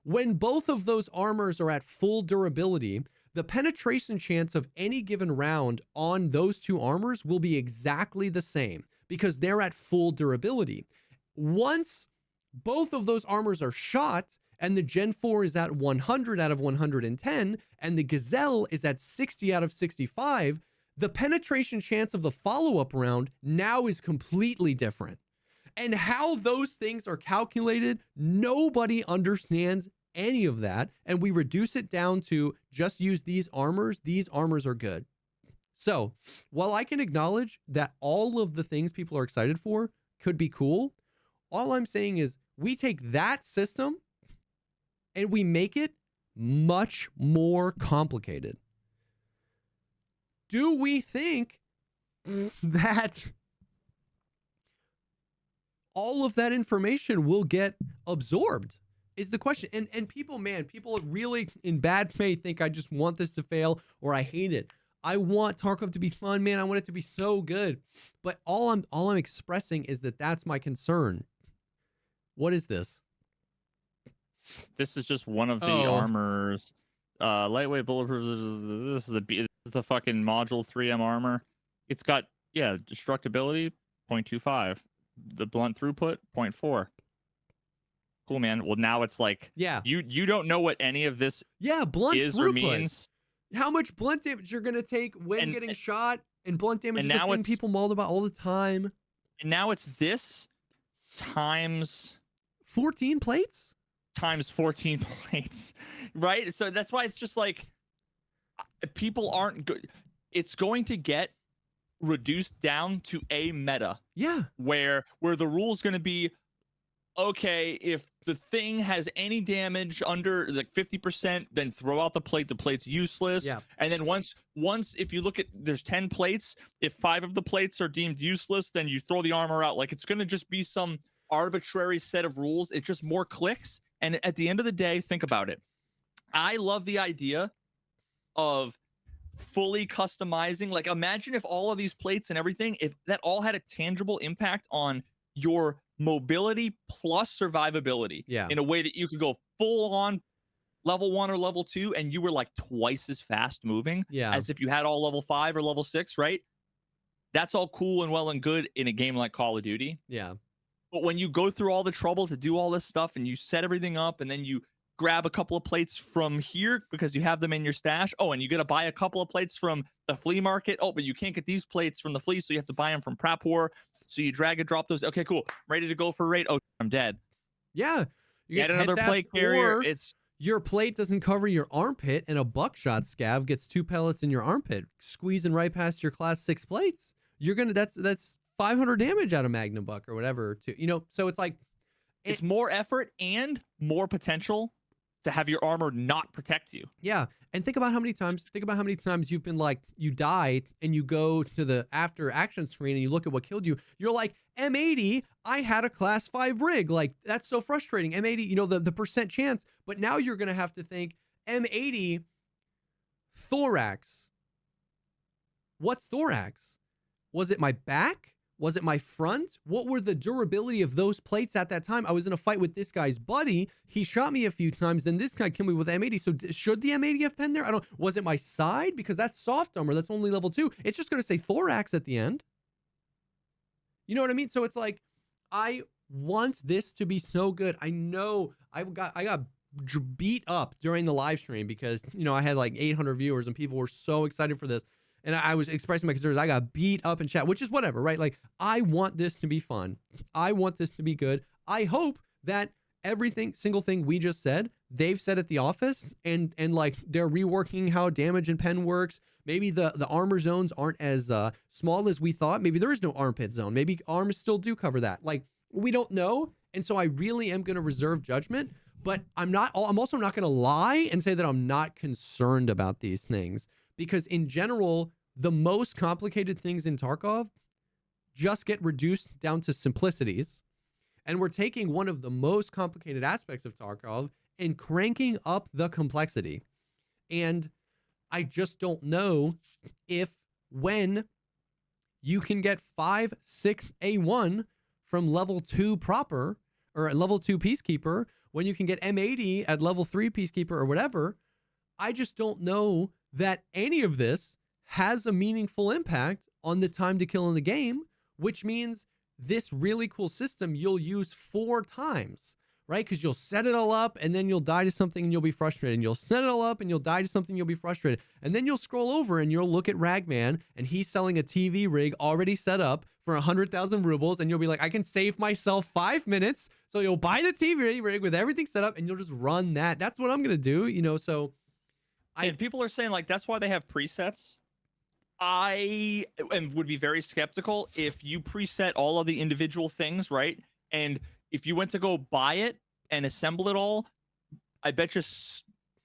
When both of those armors are at full durability, the penetration chance of any given round on those two armors will be exactly the same, because they're at full durability. Once both of those armors are shot, and the Gen 4 is at 100 out of 110, and the Gazelle is at 60 out of 65, the penetration chance of the follow-up round now is completely different. And how those things are calculated, nobody understands any of that. And we reduce it down to just use these armors. These armors are good. So while I can acknowledge that all of the things people are excited for could be cool, all I'm saying is we take that system and we make it much more complicated. Do we think that all of that information will get absorbed is the question. And people, man, people really in bad faith think I just want this to fail or I hate it. I want Tarkov to be fun, man. I want it to be so good. But all I'm expressing is that that's my concern. What is this? This is just one of the armors. Lightweight bulletproof. This is the fucking module 3M armor. It's got destructibility 0.25. The blunt throughput 0.4. Cool, man. Well, now it's like you don't know what any of this blunt is throughput. Or means. How much blunt damage you're gonna take when getting shot, and blunt damage is the thing people mauled about all the time. And now it's this times 14 plates? Times 14 plates, right? So that's why it's just like people aren't good. It's going to get reduced down to a meta. Yeah. Where the rule is going to be, okay, if the thing has any damage under like 50%, then throw out the plate. The plate's useless. Yeah. And then once if you look at, there's 10 plates, if 5 of the plates are deemed useless, then you throw the armor out. Like it's going to just be some arbitrary set of rules. It's just more clicks. And at the end of the day, think about it. I love the idea of fully customizing. Like imagine if all of these plates and everything, if that all had a tangible impact on your mobility plus survivability in a way that you could go full on level 1 or level 2 and you were like twice as fast moving as if you had all level 5 or level 6, right? That's all cool and well and good in a game like Call of Duty. Yeah. But when you go through all the trouble to do all this stuff and you set everything up and then you grab a couple of plates from here because you have them in your stash. Oh, and you got to buy a couple of plates from the flea market. Oh, but you can't get these plates from the flea, so you have to buy them from Prapor. So you drag and drop those. Okay, cool. Ready to go for a raid. Oh, I'm dead. Yeah. You get another plate carrier. It's your plate doesn't cover your armpit, and a buckshot scav gets 2 pellets in your armpit, squeezing right past your class 6 plates. You're gonna that's 500 damage out of Magnum Buck or whatever. So it's like it's more effort and more potential to have your armor not protect you. Yeah. And think about how many times you've been like, you die and you go to the after action screen and you look at what killed you. You're like, M80, I had a class 5 rig. Like, that's so frustrating. M80, the percent chance. But now you're going to have to think, M80, thorax. What's thorax? Was it my back? Was it my front? What were the durability of those plates at that time? I was in a fight with this guy's buddy. He shot me a few times. Then this guy killed me with M80. So should the M80 have been there? Was it my side? Because that's soft armor. That's only level 2. It's just going to say thorax at the end. You know what I mean? So it's like, I want this to be so good. I know I got beat up during the live stream because, I had like 800 viewers and people were so excited for this. And I was expressing my concerns. I got beat up in chat, which is whatever, right? Like, I want this to be fun. I want this to be good. I hope that single thing we just said, they've said at the office, and like they're reworking how damage and pen works. Maybe the armor zones aren't as small as we thought. Maybe there is no armpit zone. Maybe arms still do cover that. Like, we don't know. And so I really am going to reserve judgment. But I'm also not going to lie and say that I'm not concerned about these things. Because in general, the most complicated things in Tarkov just get reduced down to simplicities. And we're taking one of the most complicated aspects of Tarkov and cranking up the complexity. And I just don't know when you can get 5, 6 A1 from level 2 proper or at level 2 Peacekeeper, when you can get M80 at level 3 Peacekeeper or whatever. I just don't know that any of this has a meaningful impact on the time to kill in the game, which means this really cool system you'll use 4 times, right? Because you'll set it all up and then you'll die to something and you'll be frustrated. And you'll set it all up and you'll die to something, you'll be frustrated. And then you'll scroll over and you'll look at Ragman and he's selling a TV rig already set up for 100,000 rubles. And you'll be like, I can save myself 5 minutes. So you'll buy the TV rig with everything set up and you'll just run that. That's what I'm going to do, you know, so. And people are saying like, that's why they have presets. I would be very skeptical if you preset all of the individual things, right? And if you went to go buy it and assemble it all, I bet you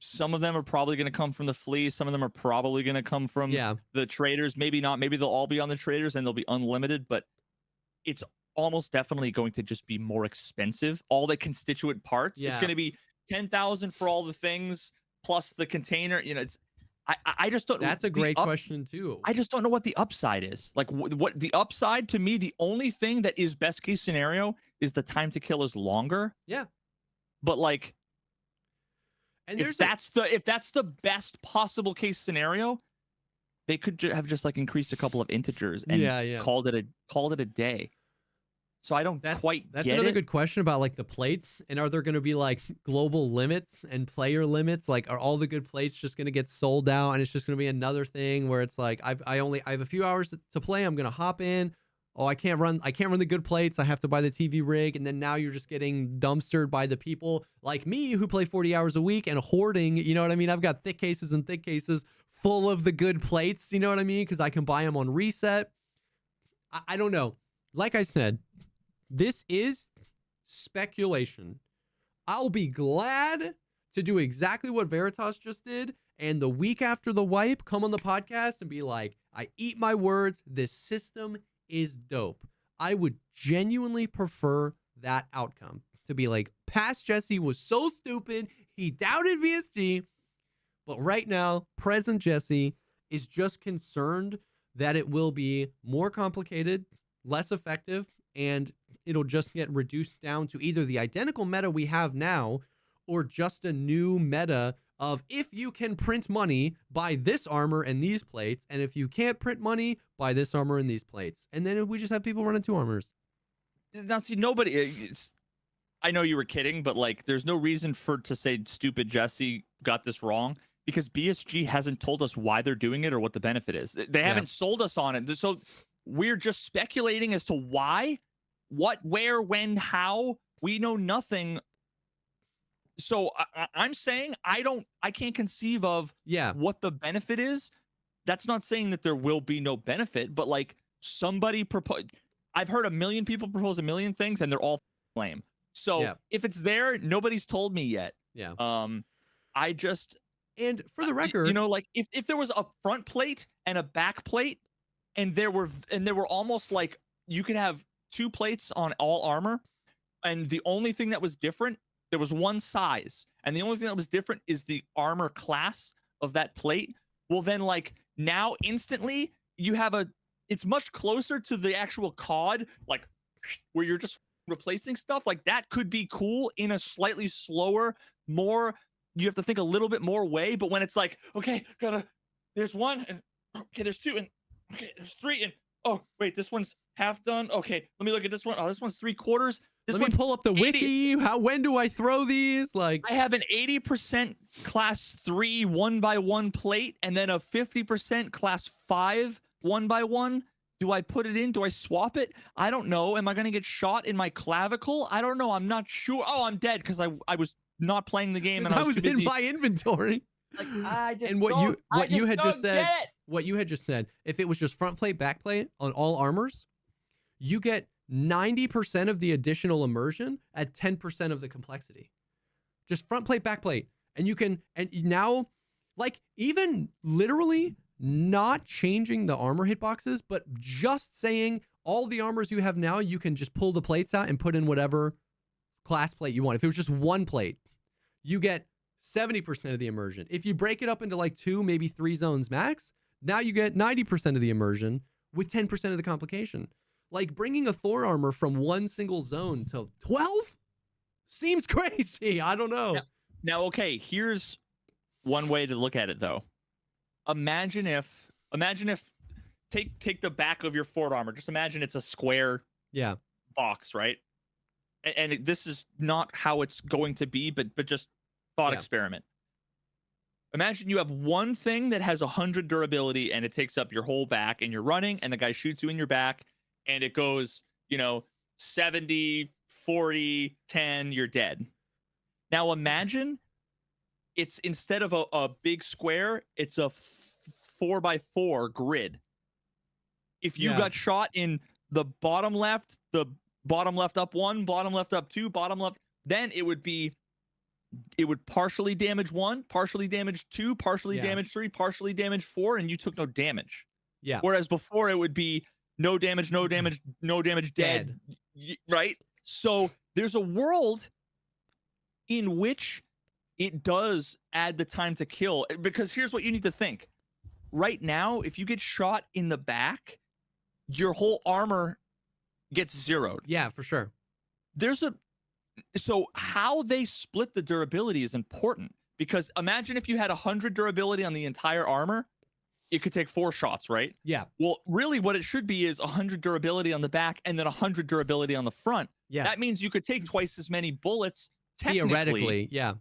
some of them are probably going to come from the flea. Some of them are probably going to come from the traders. Maybe not. Maybe they'll all be on the traders and they'll be unlimited. But it's almost definitely going to just be more expensive. All the constituent parts. It's going to be 10,000 for all the things plus the container. You know, it's. I just don't. That's a great question too. I just don't know what the upside is. Like what the upside to me, the only thing that is best case scenario is the time to kill is longer. Yeah. But like, and if that's the best possible case scenario, they could have just like increased a couple of integers and called it a day. So I don't quite That's get another it. good question about like the plates. And are there going to be like global limits and player limits? Like, are all the good plates just going to get sold out? And it's just going to be another thing where it's like, I have a few hours to play. I'm going to hop in. Oh, I can't run the good plates. I have to buy the TV rig. And then now you're just getting dumpstered by the people like me who play 40 hours a week and hoarding. You know what I mean? I've got thick cases and thick cases full of the good plates. You know what I mean? Because I can buy them on reset. I don't know. Like I said, this is speculation. I'll be glad to do exactly what Veritas just did. And the week after the wipe, come on the podcast and be like, I eat my words. This system is dope. I would genuinely prefer that outcome to be like, past Jesse was so stupid. He doubted VSG. But right now, present Jesse is just concerned that it will be more complicated, less effective, and it'll just get reduced down to either the identical meta we have now or just a new meta of if you can print money, buy this armor and these plates, and if you can't print money, buy this armor and these plates. And then we just have people running 2 armors. Now, see, I know you were kidding, but like, there's no reason to say stupid Jesse got this wrong because BSG hasn't told us why they're doing it or what the benefit is. They haven't sold us on it. So we're just speculating as to why. What, where, when, how, we know nothing. So I'm saying I can't conceive of what the benefit is. That's not saying that there will be no benefit, but like somebody I've heard a million people propose a million things and they're all lame. So if it's there, nobody's told me yet. Yeah. And for the record, you know, like if there was a front plate and a back plate and there were almost like you could have 2 plates on all armor, and the only thing that was different, there was one size, and the only thing that was different is the armor class of that plate. Well, then like now instantly you have it's much closer to the actual COD, like where you're just replacing stuff. Like that could be cool in a slightly slower, more, you have to think a little bit more way. But when it's like, okay, there's 1 and okay, there's 2 and okay, there's 3 and oh wait, this one's half done. Okay, let me look at this one. Oh, this one's 3/4. Let me pull up the wiki. When do I throw these? Like, I have an 80% class 3 1x1 plate and then a 50% class 5 1x1. Do I put it in? Do I swap it? I don't know. Am I going to get shot in my clavicle? I don't know. I'm not sure. Oh, I'm dead because I was not playing the game and I was in my inventory. Like, I just and what you had just said, if it was just front plate, back plate on all armors, you get 90% of the additional immersion at 10% of the complexity. Just front plate, back plate. And you can, and now, like, even literally not changing the armor hitboxes, but just saying all the armors you have now, you can just pull the plates out and put in whatever class plate you want. If it was just 1 plate, you get 70% of the immersion. If you break it up into like 2, maybe 3 zones max, now you get 90% of the immersion with 10% of the complication. Like bringing a Thor armor from 1 single zone to 12 seems crazy. I don't know. Now, okay, here's one way to look at it though. Imagine if take the back of your Ford armor. Just imagine it's a square box, right? this is not how it's going to be, but just thought Yeah. experiment. Imagine you have one thing that has 100 durability and it takes up your whole back, and you're running and the guy shoots you in your back and it goes, 70, 40, 10, you're dead. Now imagine it's, instead of a big square, it's a 4x4 grid. If you Yeah. got shot in the bottom left up 1, bottom left up 2, bottom left, then it would partially damage 1, partially damage 2, partially Yeah. damage 3, partially damage 4, and you took no damage. Yeah. Whereas before it would be no damage, no damage, no damage, dead. Right? So there's a world in which it does add the time to kill, because here's what you need to think. Right now, if you get shot in the back, your whole armor gets zeroed. Yeah, for sure. So how they split the durability is important, because imagine if you had 100 durability on the entire armor, it could take 4 shots, right? Yeah. Well, really what it should be is 100 durability on the back and then 100 durability on the front. Yeah. That means you could take twice as many bullets technically. Theoretically, yeah.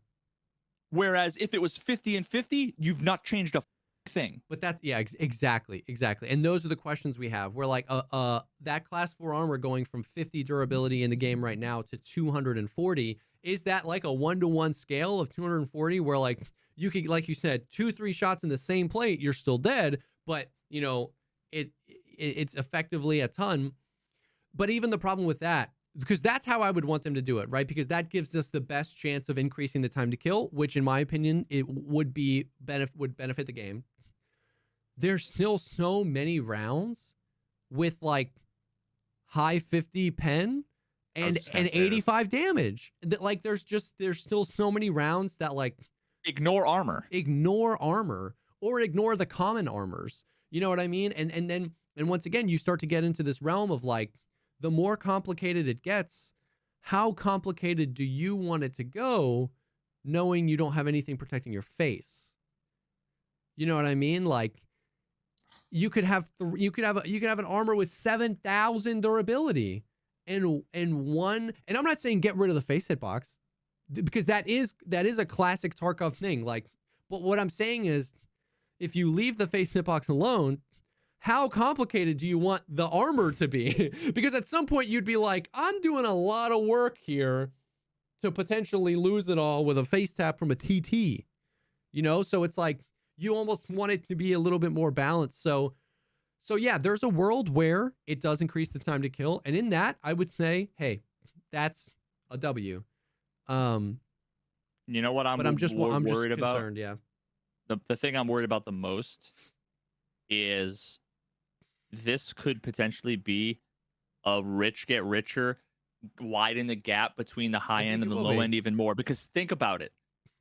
Whereas if it was 50 and 50, you've not changed a thing. But that's, yeah, exactly. And those are the questions we have. We're like, that class 4 armor going from 50 durability in the game right now to 240, is that like a 1-to-1 scale of 240 where like you could, like you said, 2-3 shots in the same plate, you're still dead, but it's effectively a ton. But even the problem with that, because that's how I would want them to do it, right? Because that gives us the best chance of increasing the time to kill, which in my opinion, it would benefit the game. There's still so many rounds with like high 50 pen and 85 damage. That like there's still so many rounds that like ignore armor or ignore the common armors. You know what I mean? And once again, you start to get into this realm of like, the more complicated it gets, how complicated do you want it to go, knowing you don't have anything protecting your face? You know what I mean? Like, you could have an armor with 7,000 durability, and I'm not saying get rid of the face hitbox, because that is a classic Tarkov thing. Like, but what I'm saying is, if you leave the face hitbox alone, how complicated do you want the armor to be? Because at some point you'd be like, I'm doing a lot of work here to potentially lose it all with a face tap from a TT, So it's like, you almost want it to be a little bit more balanced. So yeah, there's a world where it does increase the time to kill. And in that, I would say, hey, that's a W. You know what I'm just worried about? Concerned, yeah. The thing I'm worried about the most is this could potentially be a rich get richer, widen the gap between the high end and the low end even more. Because think about it.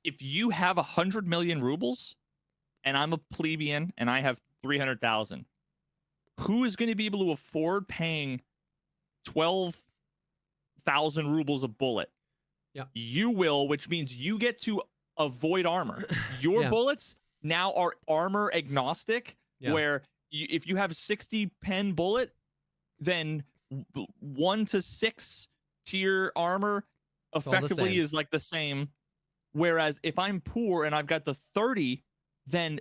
If you have 100 million rubles and I'm a plebeian and I have 300,000, who is going to be able to afford paying 12,000 rubles a bullet? Yeah. You will, which means you get to avoid armor. Your bullets now are armor agnostic, where if you have 60 pen bullet, then 1 to 6 tier armor effectively is like the same. Whereas if I'm poor and I've got the 30, then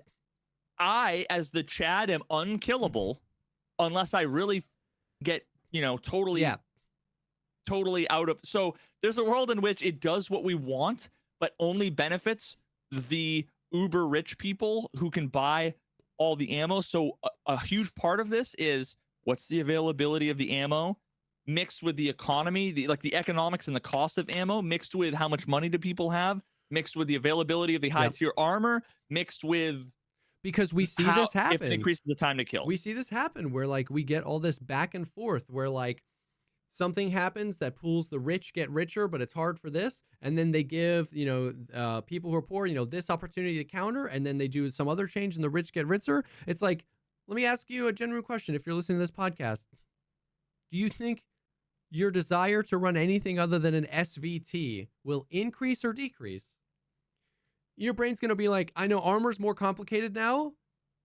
I, as the Chad, am unkillable unless I really get, totally out of. So there's a world in which it does what we want, but only benefits the uber rich people who can buy all the ammo. So a huge part of this is, what's the availability of the ammo mixed with the economy, the economics and the cost of ammo, mixed with how much money do people have, mixed with the availability of the high tier armor, mixed with, because we see this happen. If it increases the time to kill. We see this happen where like we get all this back and forth where like something happens that pulls the rich get richer, but it's hard for this. And then they give, people who are poor, this opportunity to counter. And then they do some other change and the rich get richer. It's like, let me ask you a genuine question. If you're listening to this podcast, do you think your desire to run anything other than an SVT will increase or decrease? Your brain's going to be like, I know armor's more complicated now.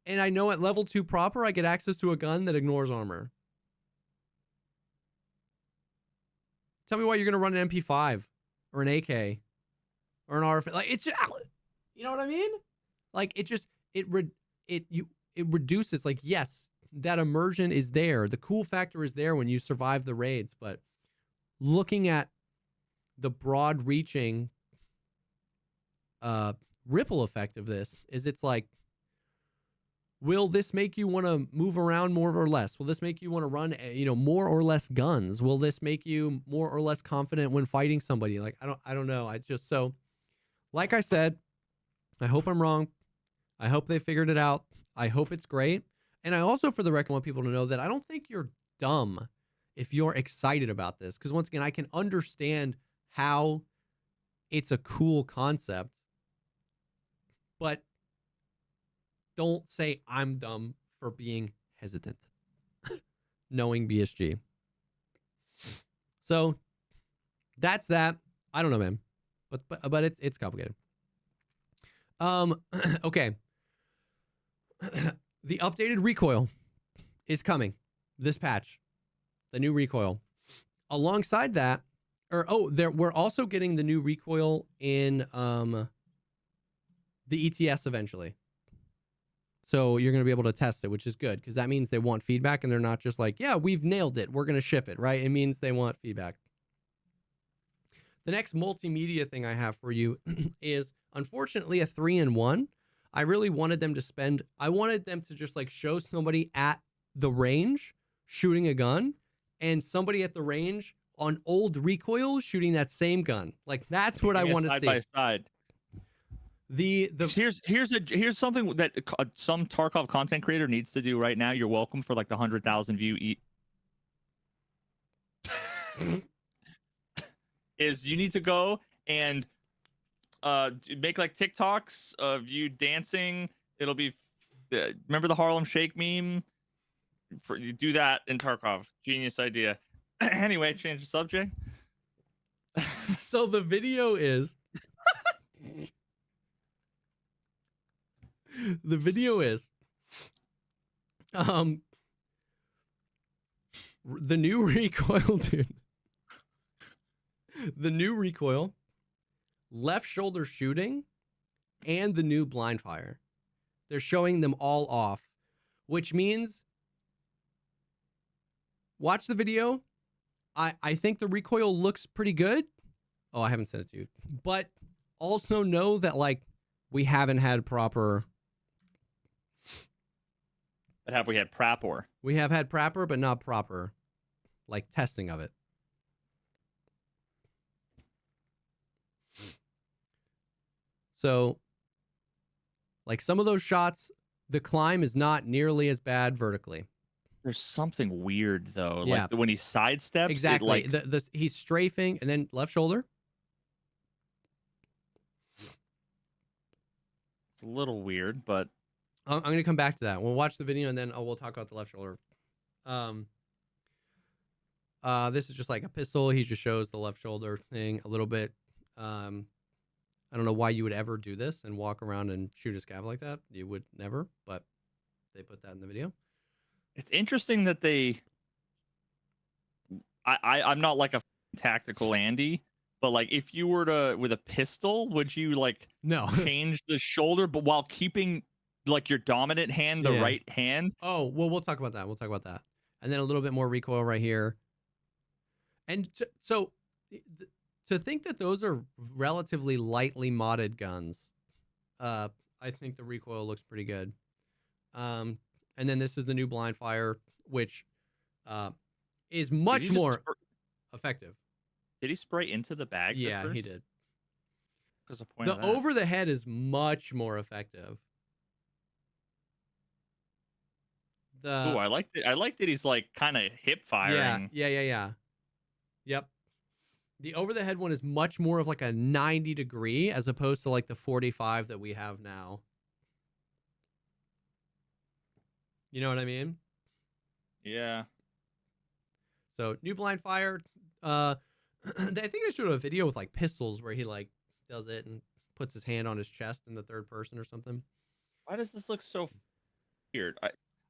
And I know at level 2 proper, I get access to a gun that ignores armor. Tell me why you're gonna run an MP5 or an AK or an RF. Like it's, you know what I mean? Like it reduces. Like yes, that immersion is there. The cool factor is there when you survive the raids. But looking at the broad-reaching ripple effect of this is, it's like, will this make you want to move around more or less? Will this make you want to run, more or less guns? Will this make you more or less confident when fighting somebody? Like, I don't know. So, like I said, I hope I'm wrong. I hope they figured it out. I hope it's great. And I also, for the record, want people to know that I don't think you're dumb if you're excited about this. Because once again, I can understand how it's a cool concept, but don't say I'm dumb for being hesitant, knowing BSG. So that's that. I don't know, man, but it's complicated. Okay. The updated recoil is coming. This patch, the new recoil. Alongside that, we're also getting the new recoil in the ETS eventually. So you're going to be able to test it, which is good, because that means they want feedback and they're not just like, yeah, we've nailed it, we're going to ship it, right? It means they want feedback. The next multimedia thing I have for you is, unfortunately, a 3-in-1. I really wanted them to I wanted them to just like show somebody at the range shooting a gun and somebody at the range on old recoil shooting that same gun. Like, that's what I want to see. Side by side. Here's something that some Tarkov content creator needs to do right now. You're welcome for like the 100,000 view is you need to go and make like TikToks of you dancing. It'll be remember the Harlem Shake meme? You do that in Tarkov. Genius idea. Anyway, change the subject. So the video is the new recoil, dude. The new recoil, left shoulder shooting, and the new blind fire. They're showing them all off, which means watch the video. I think the recoil looks pretty good. Oh, I haven't sent it to you. But also know that, like, we haven't had proper... But have we had Prapor? We have had Prapor, but not proper, like, testing of it. So, like, some of those shots, the climb is not nearly as bad vertically. There's something weird though. Yeah. Like when he sidesteps, exactly. He's strafing and then left shoulder. It's a little weird, but I'm going to come back to that. We'll watch the video and then we'll talk about the left shoulder. This is just like a pistol. He just shows the left shoulder thing a little bit. I don't know why you would ever do this and walk around and shoot a scav like that. You would never, but they put that in the video. It's interesting that I'm not like a tactical Andy, but like if you were to with a pistol, would you like change the shoulder but while keeping like your dominant hand the right hand? Oh, well, we'll talk about that. And then a little bit more recoil right here. And so to think that those are relatively lightly modded guns, I think the recoil looks pretty good. And then this is the new blind fire, which is much more effective. Did he spray into the bag? Yeah, he did. Because the over the head is much more effective. I like that he's like kind of hip firing. Yeah. Yep. The over the head one is much more of like a 90 degree as opposed to like the 45 that we have now. You know what I mean? Yeah. So new blind fire. I think they showed a video with like pistols where he like does it and puts his hand on his chest in the third person or something. Why does this look so weird?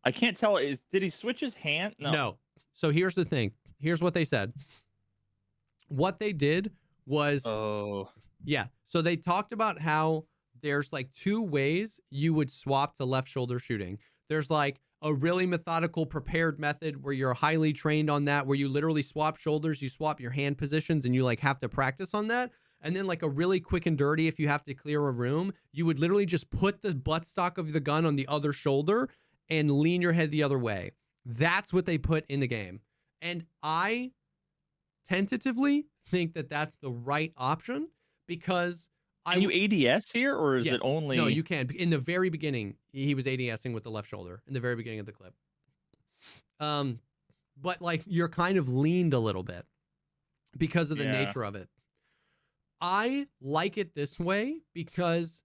I can't tell. Did he switch his hand? No. So here's the thing. Here's what they said. what they did was, Oh, yeah. So they talked about how there's like two ways you would swap to left shoulder shooting. There's like a really methodical, prepared method where you're highly trained on that, where you literally swap shoulders, you swap your hand positions, and you like have to practice on that. And then like a really quick and dirty, if you have to clear a room, you would literally just put the buttstock of the gun on the other shoulder and lean your head the other way. That's what they put in the game. And I tentatively think that that's the right option because can you ADS here, or is it only? No, you can. In the very beginning, he was ADSing with the left shoulder in the very beginning of the clip. But like you're kind of leaned a little bit because of the nature of it. I like it this way because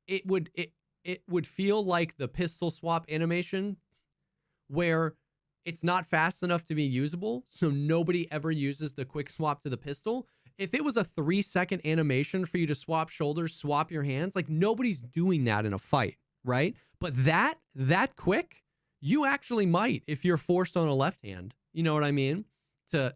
it would feel like the pistol swap animation where it's not fast enough to be usable, so nobody ever uses the quick swap to the pistol. If it was a 3-second animation for you to swap shoulders, swap your hands, like nobody's doing that in a fight, right? But that quick, you actually might if you're forced on a left hand. You know what I mean? To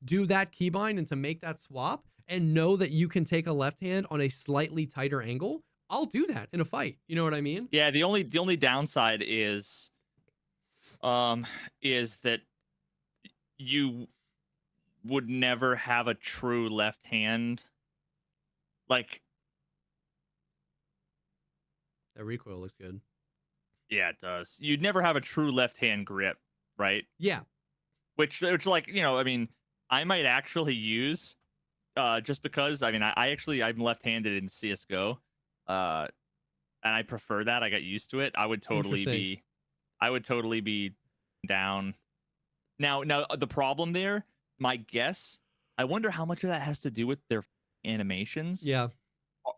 do that keybind and to make that swap and know that you can take a left hand on a slightly tighter angle. I'll do that in a fight. You know what I mean? Yeah, the only downside is that you would never have a true left hand. Like, that recoil looks good. Yeah, it does. You'd never have a true left hand grip, right? Yeah. Which like, you know, I mean, I might actually use just because I mean I'm left-handed in CS:GO. And I prefer that. I got used to it. I would totally be down. Now the problem there, my guess, I wonder how much of that has to do with their animations. Yeah.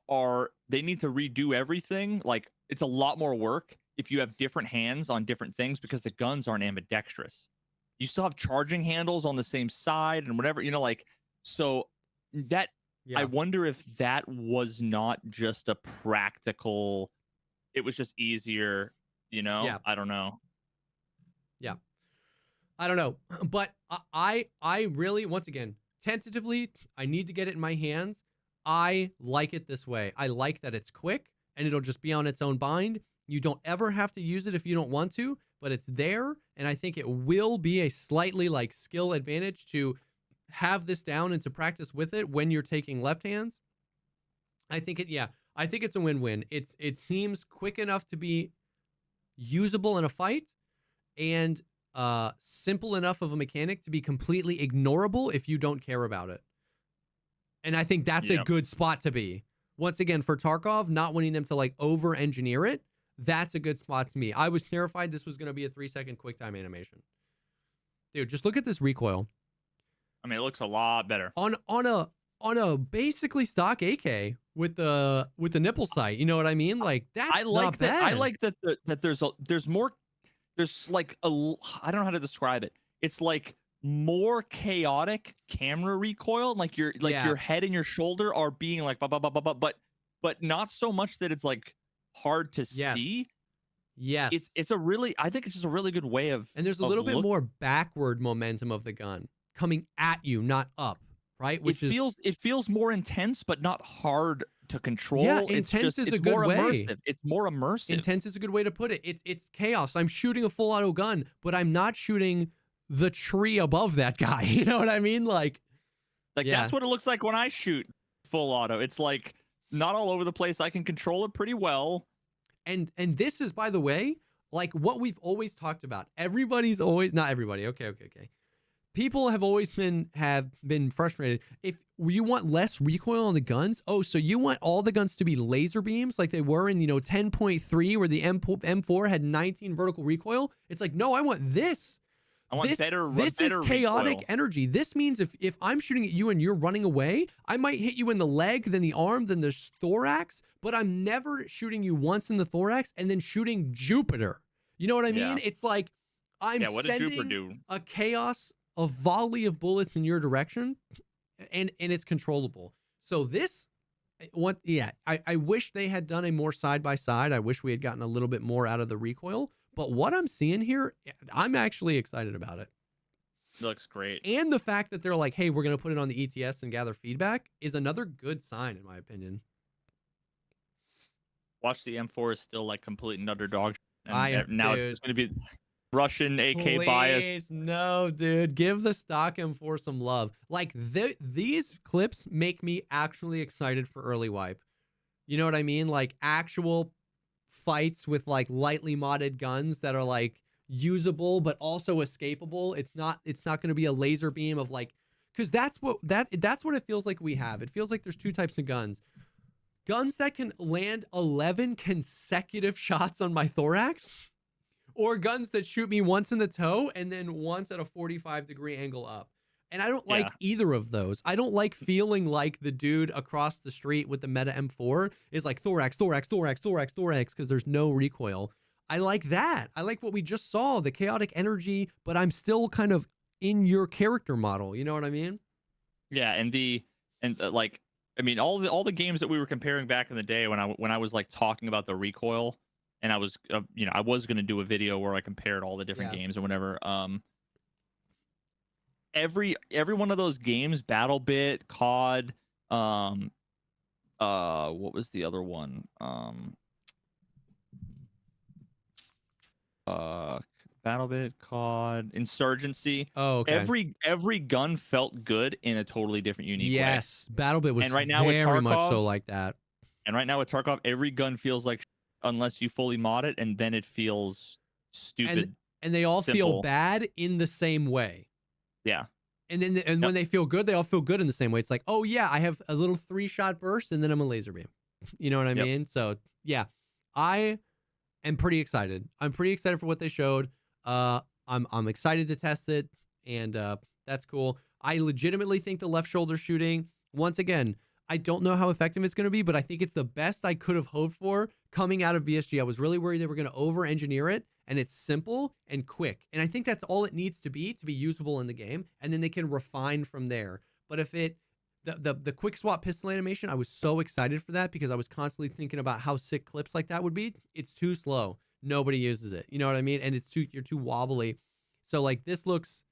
Are they need to redo everything? Like it's a lot more work if you have different hands on different things because the guns aren't ambidextrous. You still have charging handles on the same side and whatever, you know, like so that I wonder if that was not just a practical, it was just easier, you know? Yeah. I don't know. Yeah. I don't know. But I really, once again, tentatively, I need to get it in my hands. I like it this way. I like that it's quick and it'll just be on its own bind. You don't ever have to use it if you don't want to, but it's there. And I think it will be a slightly like skill advantage to have this down and to practice with it when you're taking left hands. I think it's a win-win. It seems quick enough to be usable in a fight and simple enough of a mechanic to be completely ignorable if you don't care about it. And I think that's a good spot to be. Once again, for Tarkov, not wanting them to like over-engineer it, that's a good spot to me. I was terrified this was going to be a 3-second quick time animation. Dude, just look at this recoil. I mean, it looks a lot better. On a basically stock AK with the nipple sight. You know what I mean? Like that's not bad. I like that there's more. There's like I don't know how to describe it. It's like more chaotic camera recoil. Like your head and your shoulder are being like but not so much that it's like hard to see. Yes. It's a really, I think it's just a really good way of. And there's a little bit more backward momentum of the gun coming at you, not up, right? It feels more intense, but not hard to control. Yeah, intense is a good way. Immersive. It's more immersive. Intense is a good way to put it. It's chaos. I'm shooting a full auto gun, but I'm not shooting the tree above that guy. You know what I mean? Like that's what it looks like when I shoot full auto. It's like not all over the place. I can control it pretty well. And this is, by the way, like what we've always talked about. Everybody's always, not everybody. Okay. People have always been frustrated. If you want less recoil on the guns, so you want all the guns to be laser beams like they were in 10.3 where the M4 had 19 vertical recoil. It's like, no, I want this. I want better. This is chaotic energy. This means if I'm shooting at you and you're running away, I might hit you in the leg, then the arm, then the thorax, but I'm never shooting you once in the thorax and then shooting Jupiter. You know what I mean? It's like I'm sending a chaos, a volley of bullets in your direction, and it's controllable. So this, I wish they had done a more side by side. I wish we had gotten a little bit more out of the recoil. But what I'm seeing here, I'm actually excited about it. It looks great. And the fact that they're like, hey, we're going to put it on the ETS and gather feedback is another good sign, in my opinion. Watch the M4 is still like complete and utter dog. Now it's Dude, just going to be Russian AK biased. please, no, dude. Give the stock M4 some love. Like, these clips make me actually excited for early wipe. You know what I mean? Like, actual fights with, like, lightly modded guns that are, like, usable but also escapable. It's not going to be a laser beam of, like... Because that's what it feels like we have. It feels like there's two types of guns. Guns that can land 11 consecutive shots on my thorax, or guns that shoot me once in the toe and then once at a 45-degree angle up. And I don't like either of those. I don't like feeling like the dude across the street with the Meta M4 is like thorax, thorax, thorax, thorax, thorax, because there's no recoil. I like that. I like what we just saw, the chaotic energy, but I'm still kind of in your character model. You know what I mean? Yeah, like, I mean, all the games that we were comparing back in the day when I was like talking about the recoil, and I was I was gonna do a video where I compared all the different games or whatever. Every one of those games, BattleBit, COD, what was the other one? BattleBit, COD, Insurgency. Oh, okay. Every gun felt good in a totally different, unique way. Yes, BattleBit was and right now with very Tarkov, much so like that. And right now with Tarkov, every gun feels like unless you fully mod it, and then it feels stupid. And they all simple. feel bad in the same way. Yeah. And then when they feel good, they all feel good in the same way. It's like, oh yeah, I have a little 3-shot burst and then I'm a laser beam. You know what I mean? So yeah, I am pretty excited. I'm pretty excited for what they showed. I'm excited to test it, and that's cool. I legitimately think the left shoulder shooting, once again, I don't know how effective it's going to be, but I think it's the best I could have hoped for coming out of VSG. I was really worried they were going to over-engineer it, and it's simple and quick. And I think that's all it needs to be usable in the game, and then they can refine from there. But if the quick swap pistol animation, I was so excited for that because I was constantly thinking about how sick clips like that would be. It's too slow. Nobody uses it. You know what I mean? And you're too wobbly. So like this looks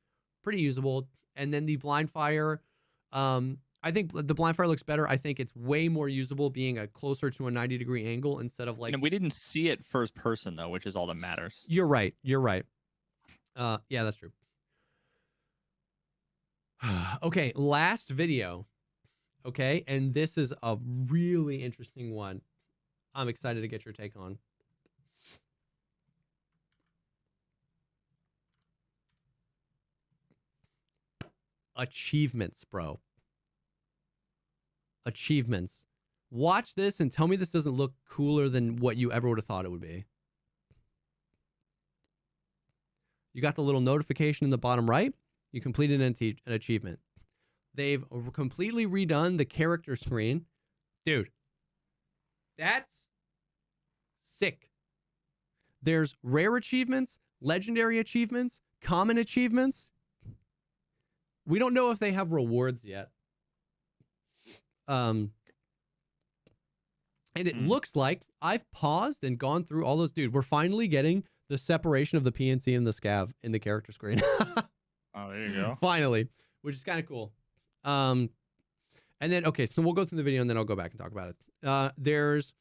pretty usable. And then the blind fire, I think the blind fire looks better. I think it's way more usable being a closer to a 90-degree angle instead of like... And we didn't see it first person though, which is all that matters. You're right. You're right. Yeah, that's true. Okay, last video. Okay, and this is a really interesting one. I'm excited to get your take on. Achievements, bro. Achievements. Watch this and tell me this doesn't look cooler than what you ever would have thought it would be. You got the little notification in the bottom right. You completed an achievement. They've completely redone the character screen. Dude, that's sick. There's rare achievements, legendary achievements, common achievements. We don't know if they have rewards yet. And it looks like I've paused and gone through all those. Dude, we're finally getting the separation of the PNC and the scav in the character screen. Oh, there you go. Finally, which is kind of cool. And then, okay, so we'll go through the video and then I'll go back and talk about it. There's,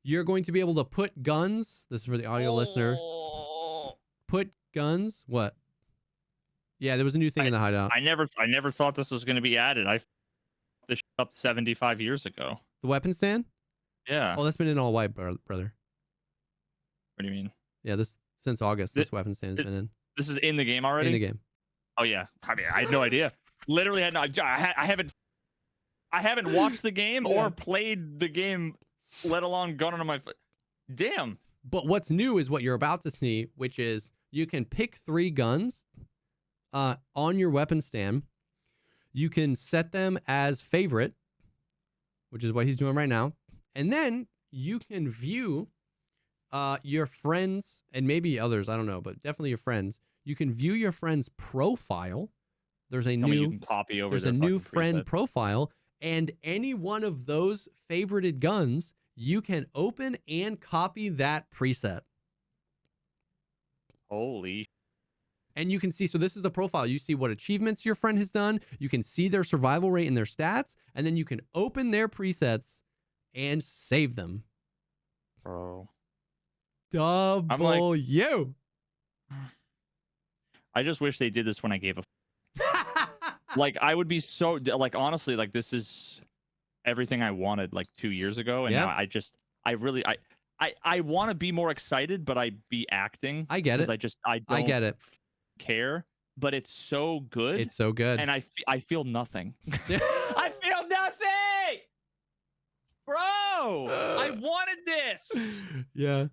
you're going to be able to put guns. This is for the audio listener. Put guns. What? Yeah, there was a new thing in the hideout. I never thought this was going to be added. I this up 75 years ago. The weapon stand? Yeah. Oh, that's been in all white, brother. What do you mean? Yeah, since August, this weapon stand's been in. This is in the game already? In the game. Oh yeah. I mean, I had no idea. Literally had no. I haven't watched the game or played the game, let alone gone on my foot. Damn. But what's new is what you're about to see, which is you can pick 3 guns on your weapon stand. You can set them as favorite, which is what he's doing right now. And then you can view your friends and maybe others, I don't know, but definitely your friends. You can view your friend's profile. There's a new copy over. There's a new friend profile, and any one of those favorited guns, you can open and copy that preset. Holy. And you can see, so this is the profile. You see what achievements your friend has done. You can see their survival rate and their stats. And then you can open their presets and save them. Bro. W. I just wish they did this when I gave a like I would be so like honestly like this is everything I wanted like 2 years ago and now I want to be more excited but I be acting. I get it. I don't get it. care, but it's so good. It's so good. And I feel nothing. I feel nothing. Bro, I wanted this. Yeah.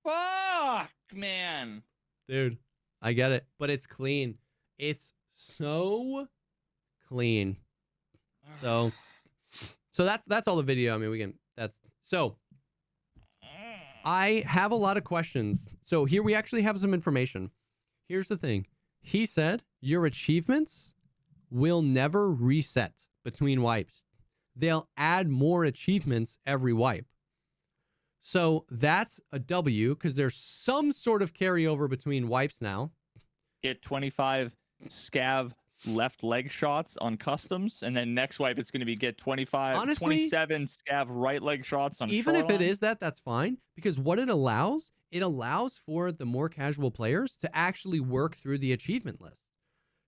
Fuck, man. Dude, I get it, but it's clean. It's so clean. So that's all the video. I mean, so I have a lot of questions. So here we actually have some information. Here's the thing. He said your achievements will never reset between wipes. They'll add more achievements every wipe. So that's a W because there's some sort of carryover between wipes now. Get 25 scav left leg shots on customs, and then next wipe it's going to be get 27 scav right leg shots on even shoreline. If it is that's fine, because what it allows for the more casual players to actually work through the achievement list.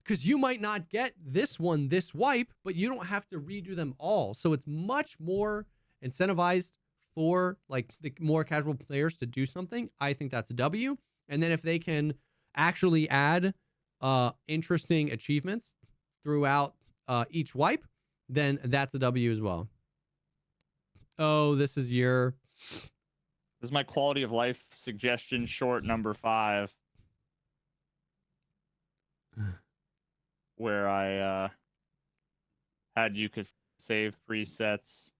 Because you might not get this one this wipe, but you don't have to redo them all. So it's much more incentivized for like the more casual players to do something. I think that's a W. And then if they can actually add interesting achievements throughout each wipe, then that's a W as well. Oh, this is my quality of life suggestion short number 5. Where I had you could save presets.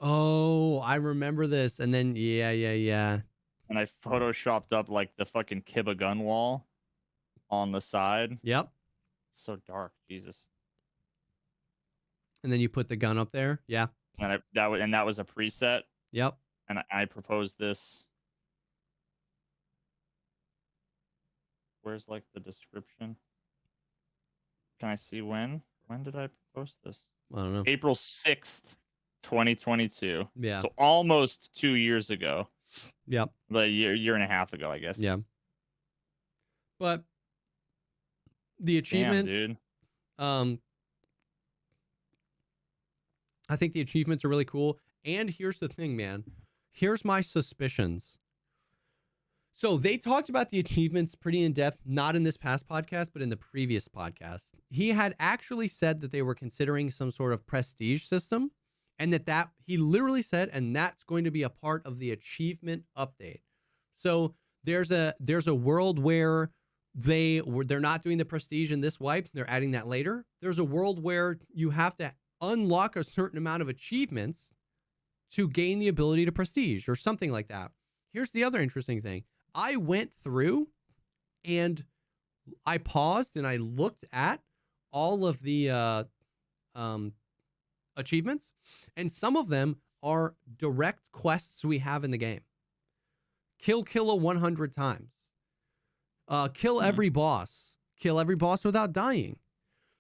Oh, I remember this. And then yeah. And I photoshopped up like the fucking Kiba gun wall on the side. Yep. It's so dark, Jesus. And then you put the gun up there. Yeah. And that was a preset. Yep. And I proposed this. Where's like the description? Can I see when? When did I post this? I don't know. April 6th, 2022. Yeah. So almost 2 years ago. Yep. But a year and a half ago, I guess. Yeah. But the achievements, damn, dude. I think the achievements are really cool. And here's the thing, man. Here's my suspicions. So they talked about the achievements pretty in depth, not in this past podcast, but in the previous podcast. He had actually said that they were considering some sort of prestige system, and that he literally said, and that's going to be a part of the achievement update. So there's a world where they're not doing the prestige in this wipe. They're adding that later. There's a world where you have to unlock a certain amount of achievements to gain the ability to prestige or something like that. Here's the other interesting thing. I went through and I paused and I looked at all of the achievements, and some of them are direct quests we have in the game. Kill Killa 100 times. Kill every boss. Kill every boss without dying.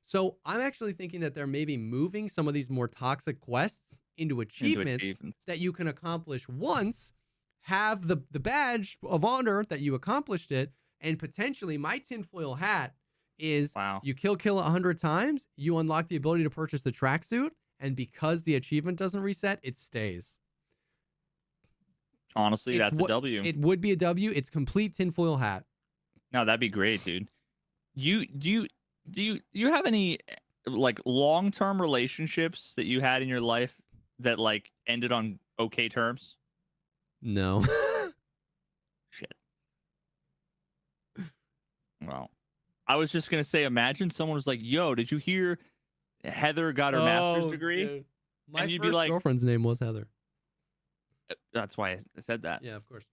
So I'm actually thinking that they're maybe moving some of these more toxic quests into achievements that you can accomplish once, have the badge of honor that you accomplished it, and potentially my tinfoil hat is you kill Killa 100 times, you unlock the ability to purchase the tracksuit, and because the achievement doesn't reset, it stays. Honestly, that's a W. It would be a W. It's complete tinfoil hat. No, that'd be great, dude. Do you have any like long-term relationships that you had in your life that like ended on okay terms? No. Shit. Well, I was just gonna say, imagine someone was like, "Yo, did you hear Heather got her master's degree?" Dude. My and you'd first be like, girlfriend's name was Heather. That's why I said that. Yeah, of course.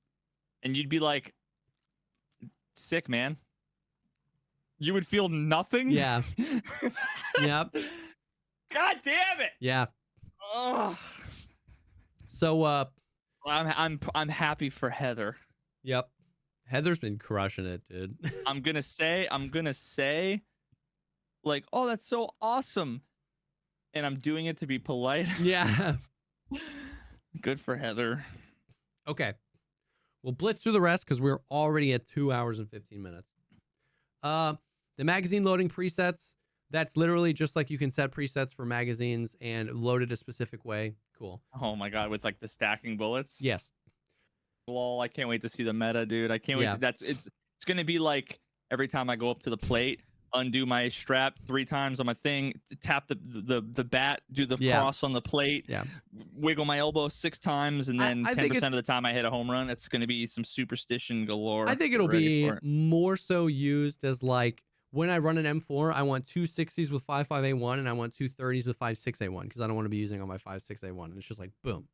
And you'd be like, sick, man. You would feel nothing. Yeah. Yep. God damn it. Yeah. Ugh. So I'm happy for Heather. Yep. Heather's been crushing it, dude. I'm gonna say, like, oh, that's so awesome, and I'm doing it to be polite. Yeah. Good for Heather. Okay. We'll blitz through the rest because we're already at 2 hours and 15 minutes. The magazine loading presets, that's literally just like you can set presets for magazines and load it a specific way. Cool. Oh my god, with like the stacking bullets. Yes. Lol, I can't wait to see the meta, dude. I can't wait. Yeah. It's gonna be like every time I go up to the plate, undo my strap 3 times on my thing, tap the bat, do the cross on the plate, wiggle my elbow 6 times, and then 10% of the time I hit a home run. It's gonna be some superstition galore. I think it'll be more so used as like when I run an M4, I want 2 60s with 5.5A1 and I want 2 30s with 5.6A1 because I don't want to be using on my 5.6A1. And it's just like boom.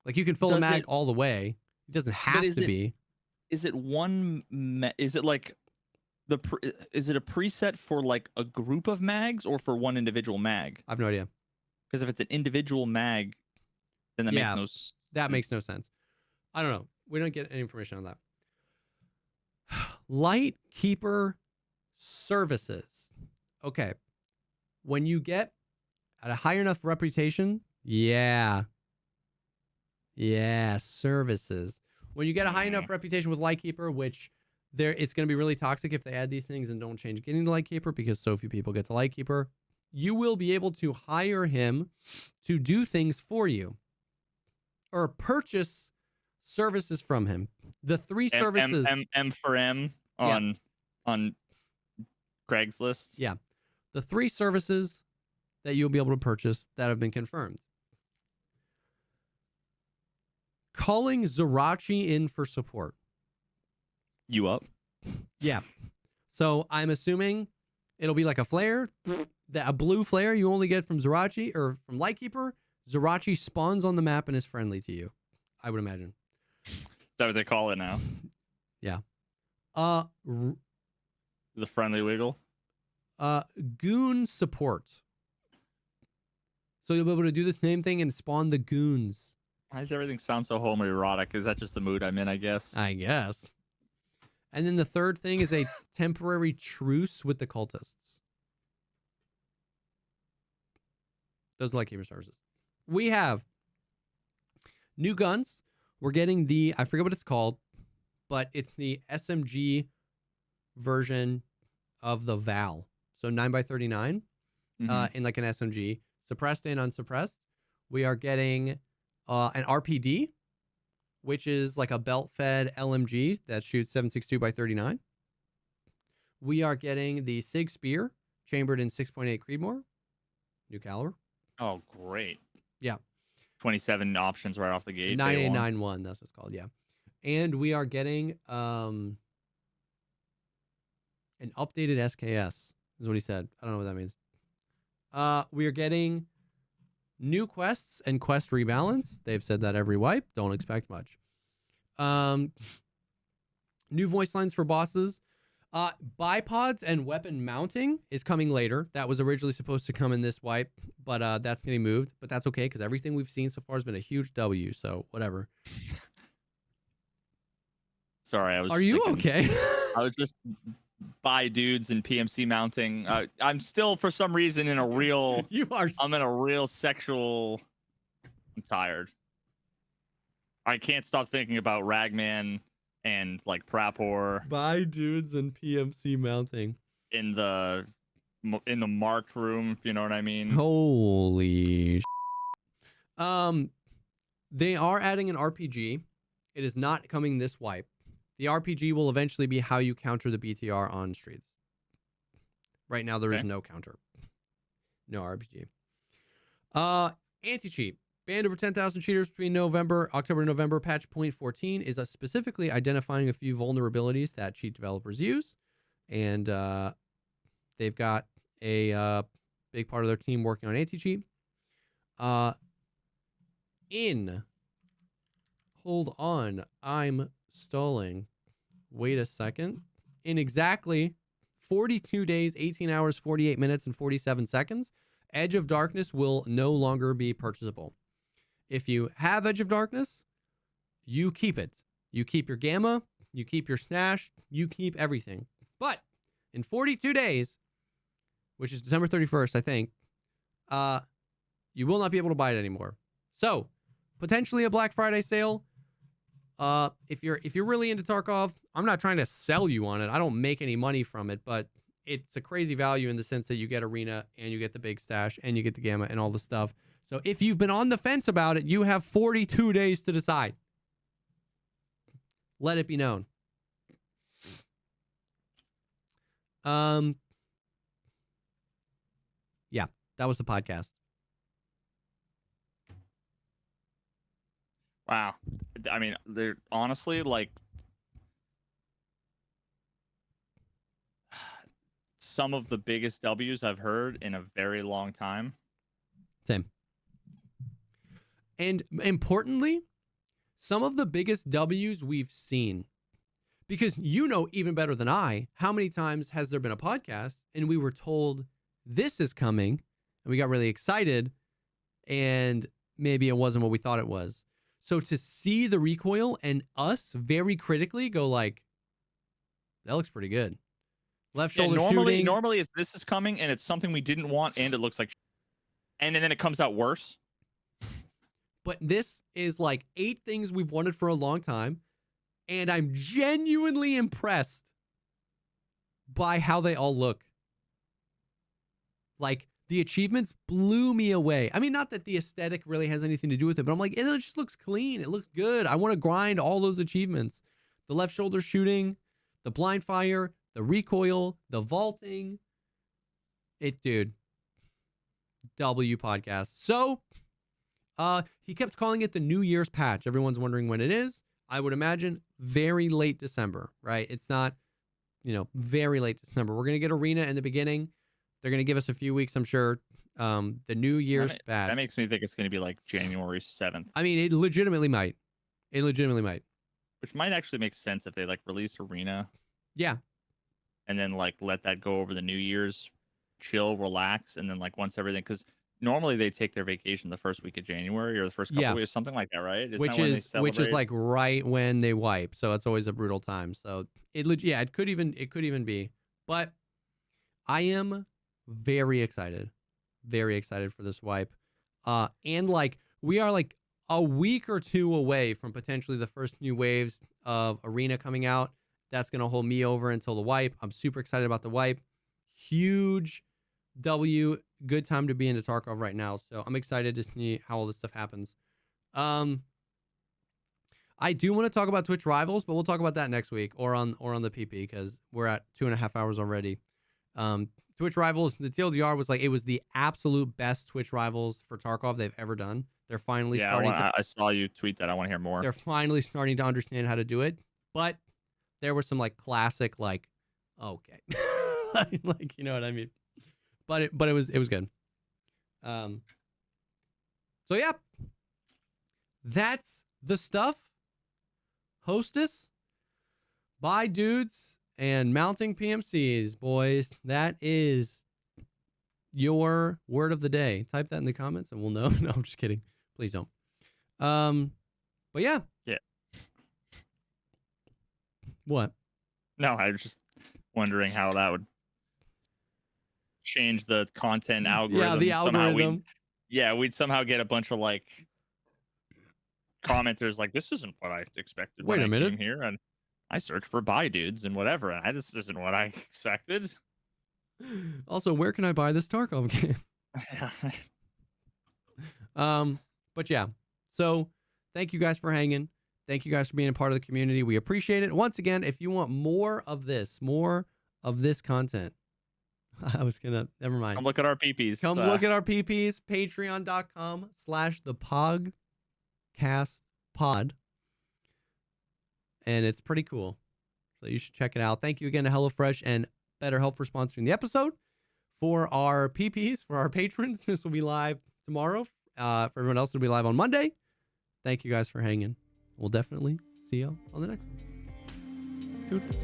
Like you can fill the mag all the way. It doesn't have to be. Is it one? Is it like is it a preset for like a group of mags or for one individual mag? I have no idea. Because if it's an individual mag, then that makes no sense. That makes no sense. I don't know. We don't get any information on that. Lightkeeper services. Okay. When you get at a high enough reputation, services. When you get a high enough reputation with Lightkeeper, which it's going to be really toxic if they add these things and don't change getting to Lightkeeper because so few people get to Lightkeeper, you will be able to hire him to do things for you or purchase services from him. The 3 services. M for M on Craigslist. Yeah. The 3 services that you'll be able to purchase that have been confirmed. Calling Zerachi in for support. You up? Yeah. So I'm assuming it'll be like a flare, a blue flare you only get from Zerachi or from Lightkeeper. Zerachi spawns on the map and is friendly to you, I would imagine. Is that what they call it now? Yeah. The friendly wiggle? Goon support. So you'll be able to do the same thing and spawn the goons. Why does everything sound so homoerotic? Is that just the mood I'm in, I guess? I guess. And then the third thing is a temporary truce with the cultists. Those are Lightkeeper services. We have new guns. We're getting I forget what it's called, but it's the SMG version of the Val. So 9x39 in like an SMG. Suppressed and unsuppressed. We are getting an RPD, which is like a belt-fed LMG that shoots 7.62x39. We are getting the SIG Spear, chambered in 6.8 Creedmoor. New caliber. Oh, great. Yeah. 27 options right off the gate. 9891, that's what it's called, yeah. And we are getting an updated SKS, is what he said. I don't know what that means. We are getting new quests and quest rebalance. They've said that every wipe. Don't expect much. New voice lines for bosses. Bipods and weapon mounting is coming later. That was originally supposed to come in this wipe, but that's getting moved. But that's okay because everything we've seen so far has been a huge W. So whatever. Sorry, I was. Are you okay? I was just by dudes and PMC mounting. I'm still for some reason in a real. I'm in a real sexual. I'm tired. I can't stop thinking about Ragman and like Prapor. By dudes and PMC mounting in the marked room, if you know what I mean. Holy. They are adding an RPG. It is not coming this wipe. The RPG will eventually be how you counter the BTR on streets. Right now, there is no counter. No RPG. Anti-cheat. Banned over 10,000 cheaters between October and November. Patch point 14 is specifically identifying a few vulnerabilities that cheat developers use. And they've got a big part of their team working on anti-cheat. Hold on. I'm stalling. Wait a second. In exactly 42 days, 18 hours, 48 minutes, and 47 seconds, Edge of Darkness will no longer be purchasable. If you have Edge of Darkness, you keep it. You keep your Gamma, you keep your stash, you keep everything. But in 42 days, which is December 31st, I think, you will not be able to buy it anymore. So, potentially a Black Friday sale. If you're really into Tarkov, I'm not trying to sell you on it. I don't make any money from it, but it's a crazy value in the sense that you get Arena and you get the big stash and you get the Gamma and all the stuff. So if you've been on the fence about it, you have 42 days to decide. Let it be known. Yeah, that was the podcast. Wow. I mean, they're honestly like some of the biggest W's I've heard in a very long time. Same. And importantly, some of the biggest W's we've seen. Because you know even better than I, how many times has there been a podcast and we were told this is coming and we got really excited and maybe it wasn't what we thought it was. So to see the recoil and us very critically go like, that looks pretty good. Left shoulder shooting. Normally if this is coming and it's something we didn't want and it looks like and then it comes out worse. But this is like 8 things we've wanted for a long time. And I'm genuinely impressed by how they all look. Like, the achievements blew me away. I mean, not that the aesthetic really has anything to do with it, but I'm like, it just looks clean. It looks good. I want to grind all those achievements. The left shoulder shooting, the blind fire, the recoil, the vaulting. Dude. W podcast. So, he kept calling it the New Year's patch. Everyone's wondering when it is. I would imagine very late December, right? It's not, very late December. We're going to get Arena in the beginning. They're going to give us a few weeks, I'm sure. The New Year's patch. That makes me think it's going to be like January 7th. I mean, it legitimately might. Which might actually make sense if they like release Arena. Yeah. And then like let that go over the New Year's, chill, relax, and then like once everything, because normally they take their vacation the first week of January or the first couple weeks, something like that, right? Which is like right when they wipe, so it's always a brutal time. So it could even be. But I am very excited for this wipe. And like we are like a week or two away from potentially the first new waves of Arena coming out. That's gonna hold me over until the wipe. I'm super excited about the wipe. Huge W. Good time to be into Tarkov right now. So I'm excited to see how all this stuff happens. I do want to talk about Twitch Rivals, but we'll talk about that next week or on the PP because we're at 2.5 hours already. Twitch Rivals, the TLDR was like, it was the absolute best Twitch Rivals for Tarkov they've ever done. They're finally starting to... I saw you tweet that. I want to hear more. They're finally starting to understand how to do it. But there were some like classic, like, okay. like, you know what I mean? But it was good. So yeah. That's the stuff. Hostess. Bye, dudes. And mounting PMCs, boys. That is your word of the day. Type that in the comments and we'll know. No, I'm just kidding. Please don't. But yeah. Yeah. What? No, I was just wondering how that would change the content algorithm. Yeah, the algorithm. We'd somehow get a bunch of like commenters like, this isn't what I expected. Wait a minute. Came here and I searched for buy dudes and whatever. And this isn't what I expected. Also, where can I buy this Tarkov game? But yeah. So thank you guys for hanging. Thank you guys for being a part of the community. We appreciate it. Once again, if you want more of this content, never mind. Come look at our PPs. Come look at our PPs. Patreon.com/thepodcastpod. And it's pretty cool. So you should check it out. Thank you again to HelloFresh and BetterHelp for sponsoring the episode. For our PPs, for our patrons, this will be live tomorrow. For everyone else, it'll be live on Monday. Thank you guys for hanging. We'll definitely see y'all on the next one. Doodles.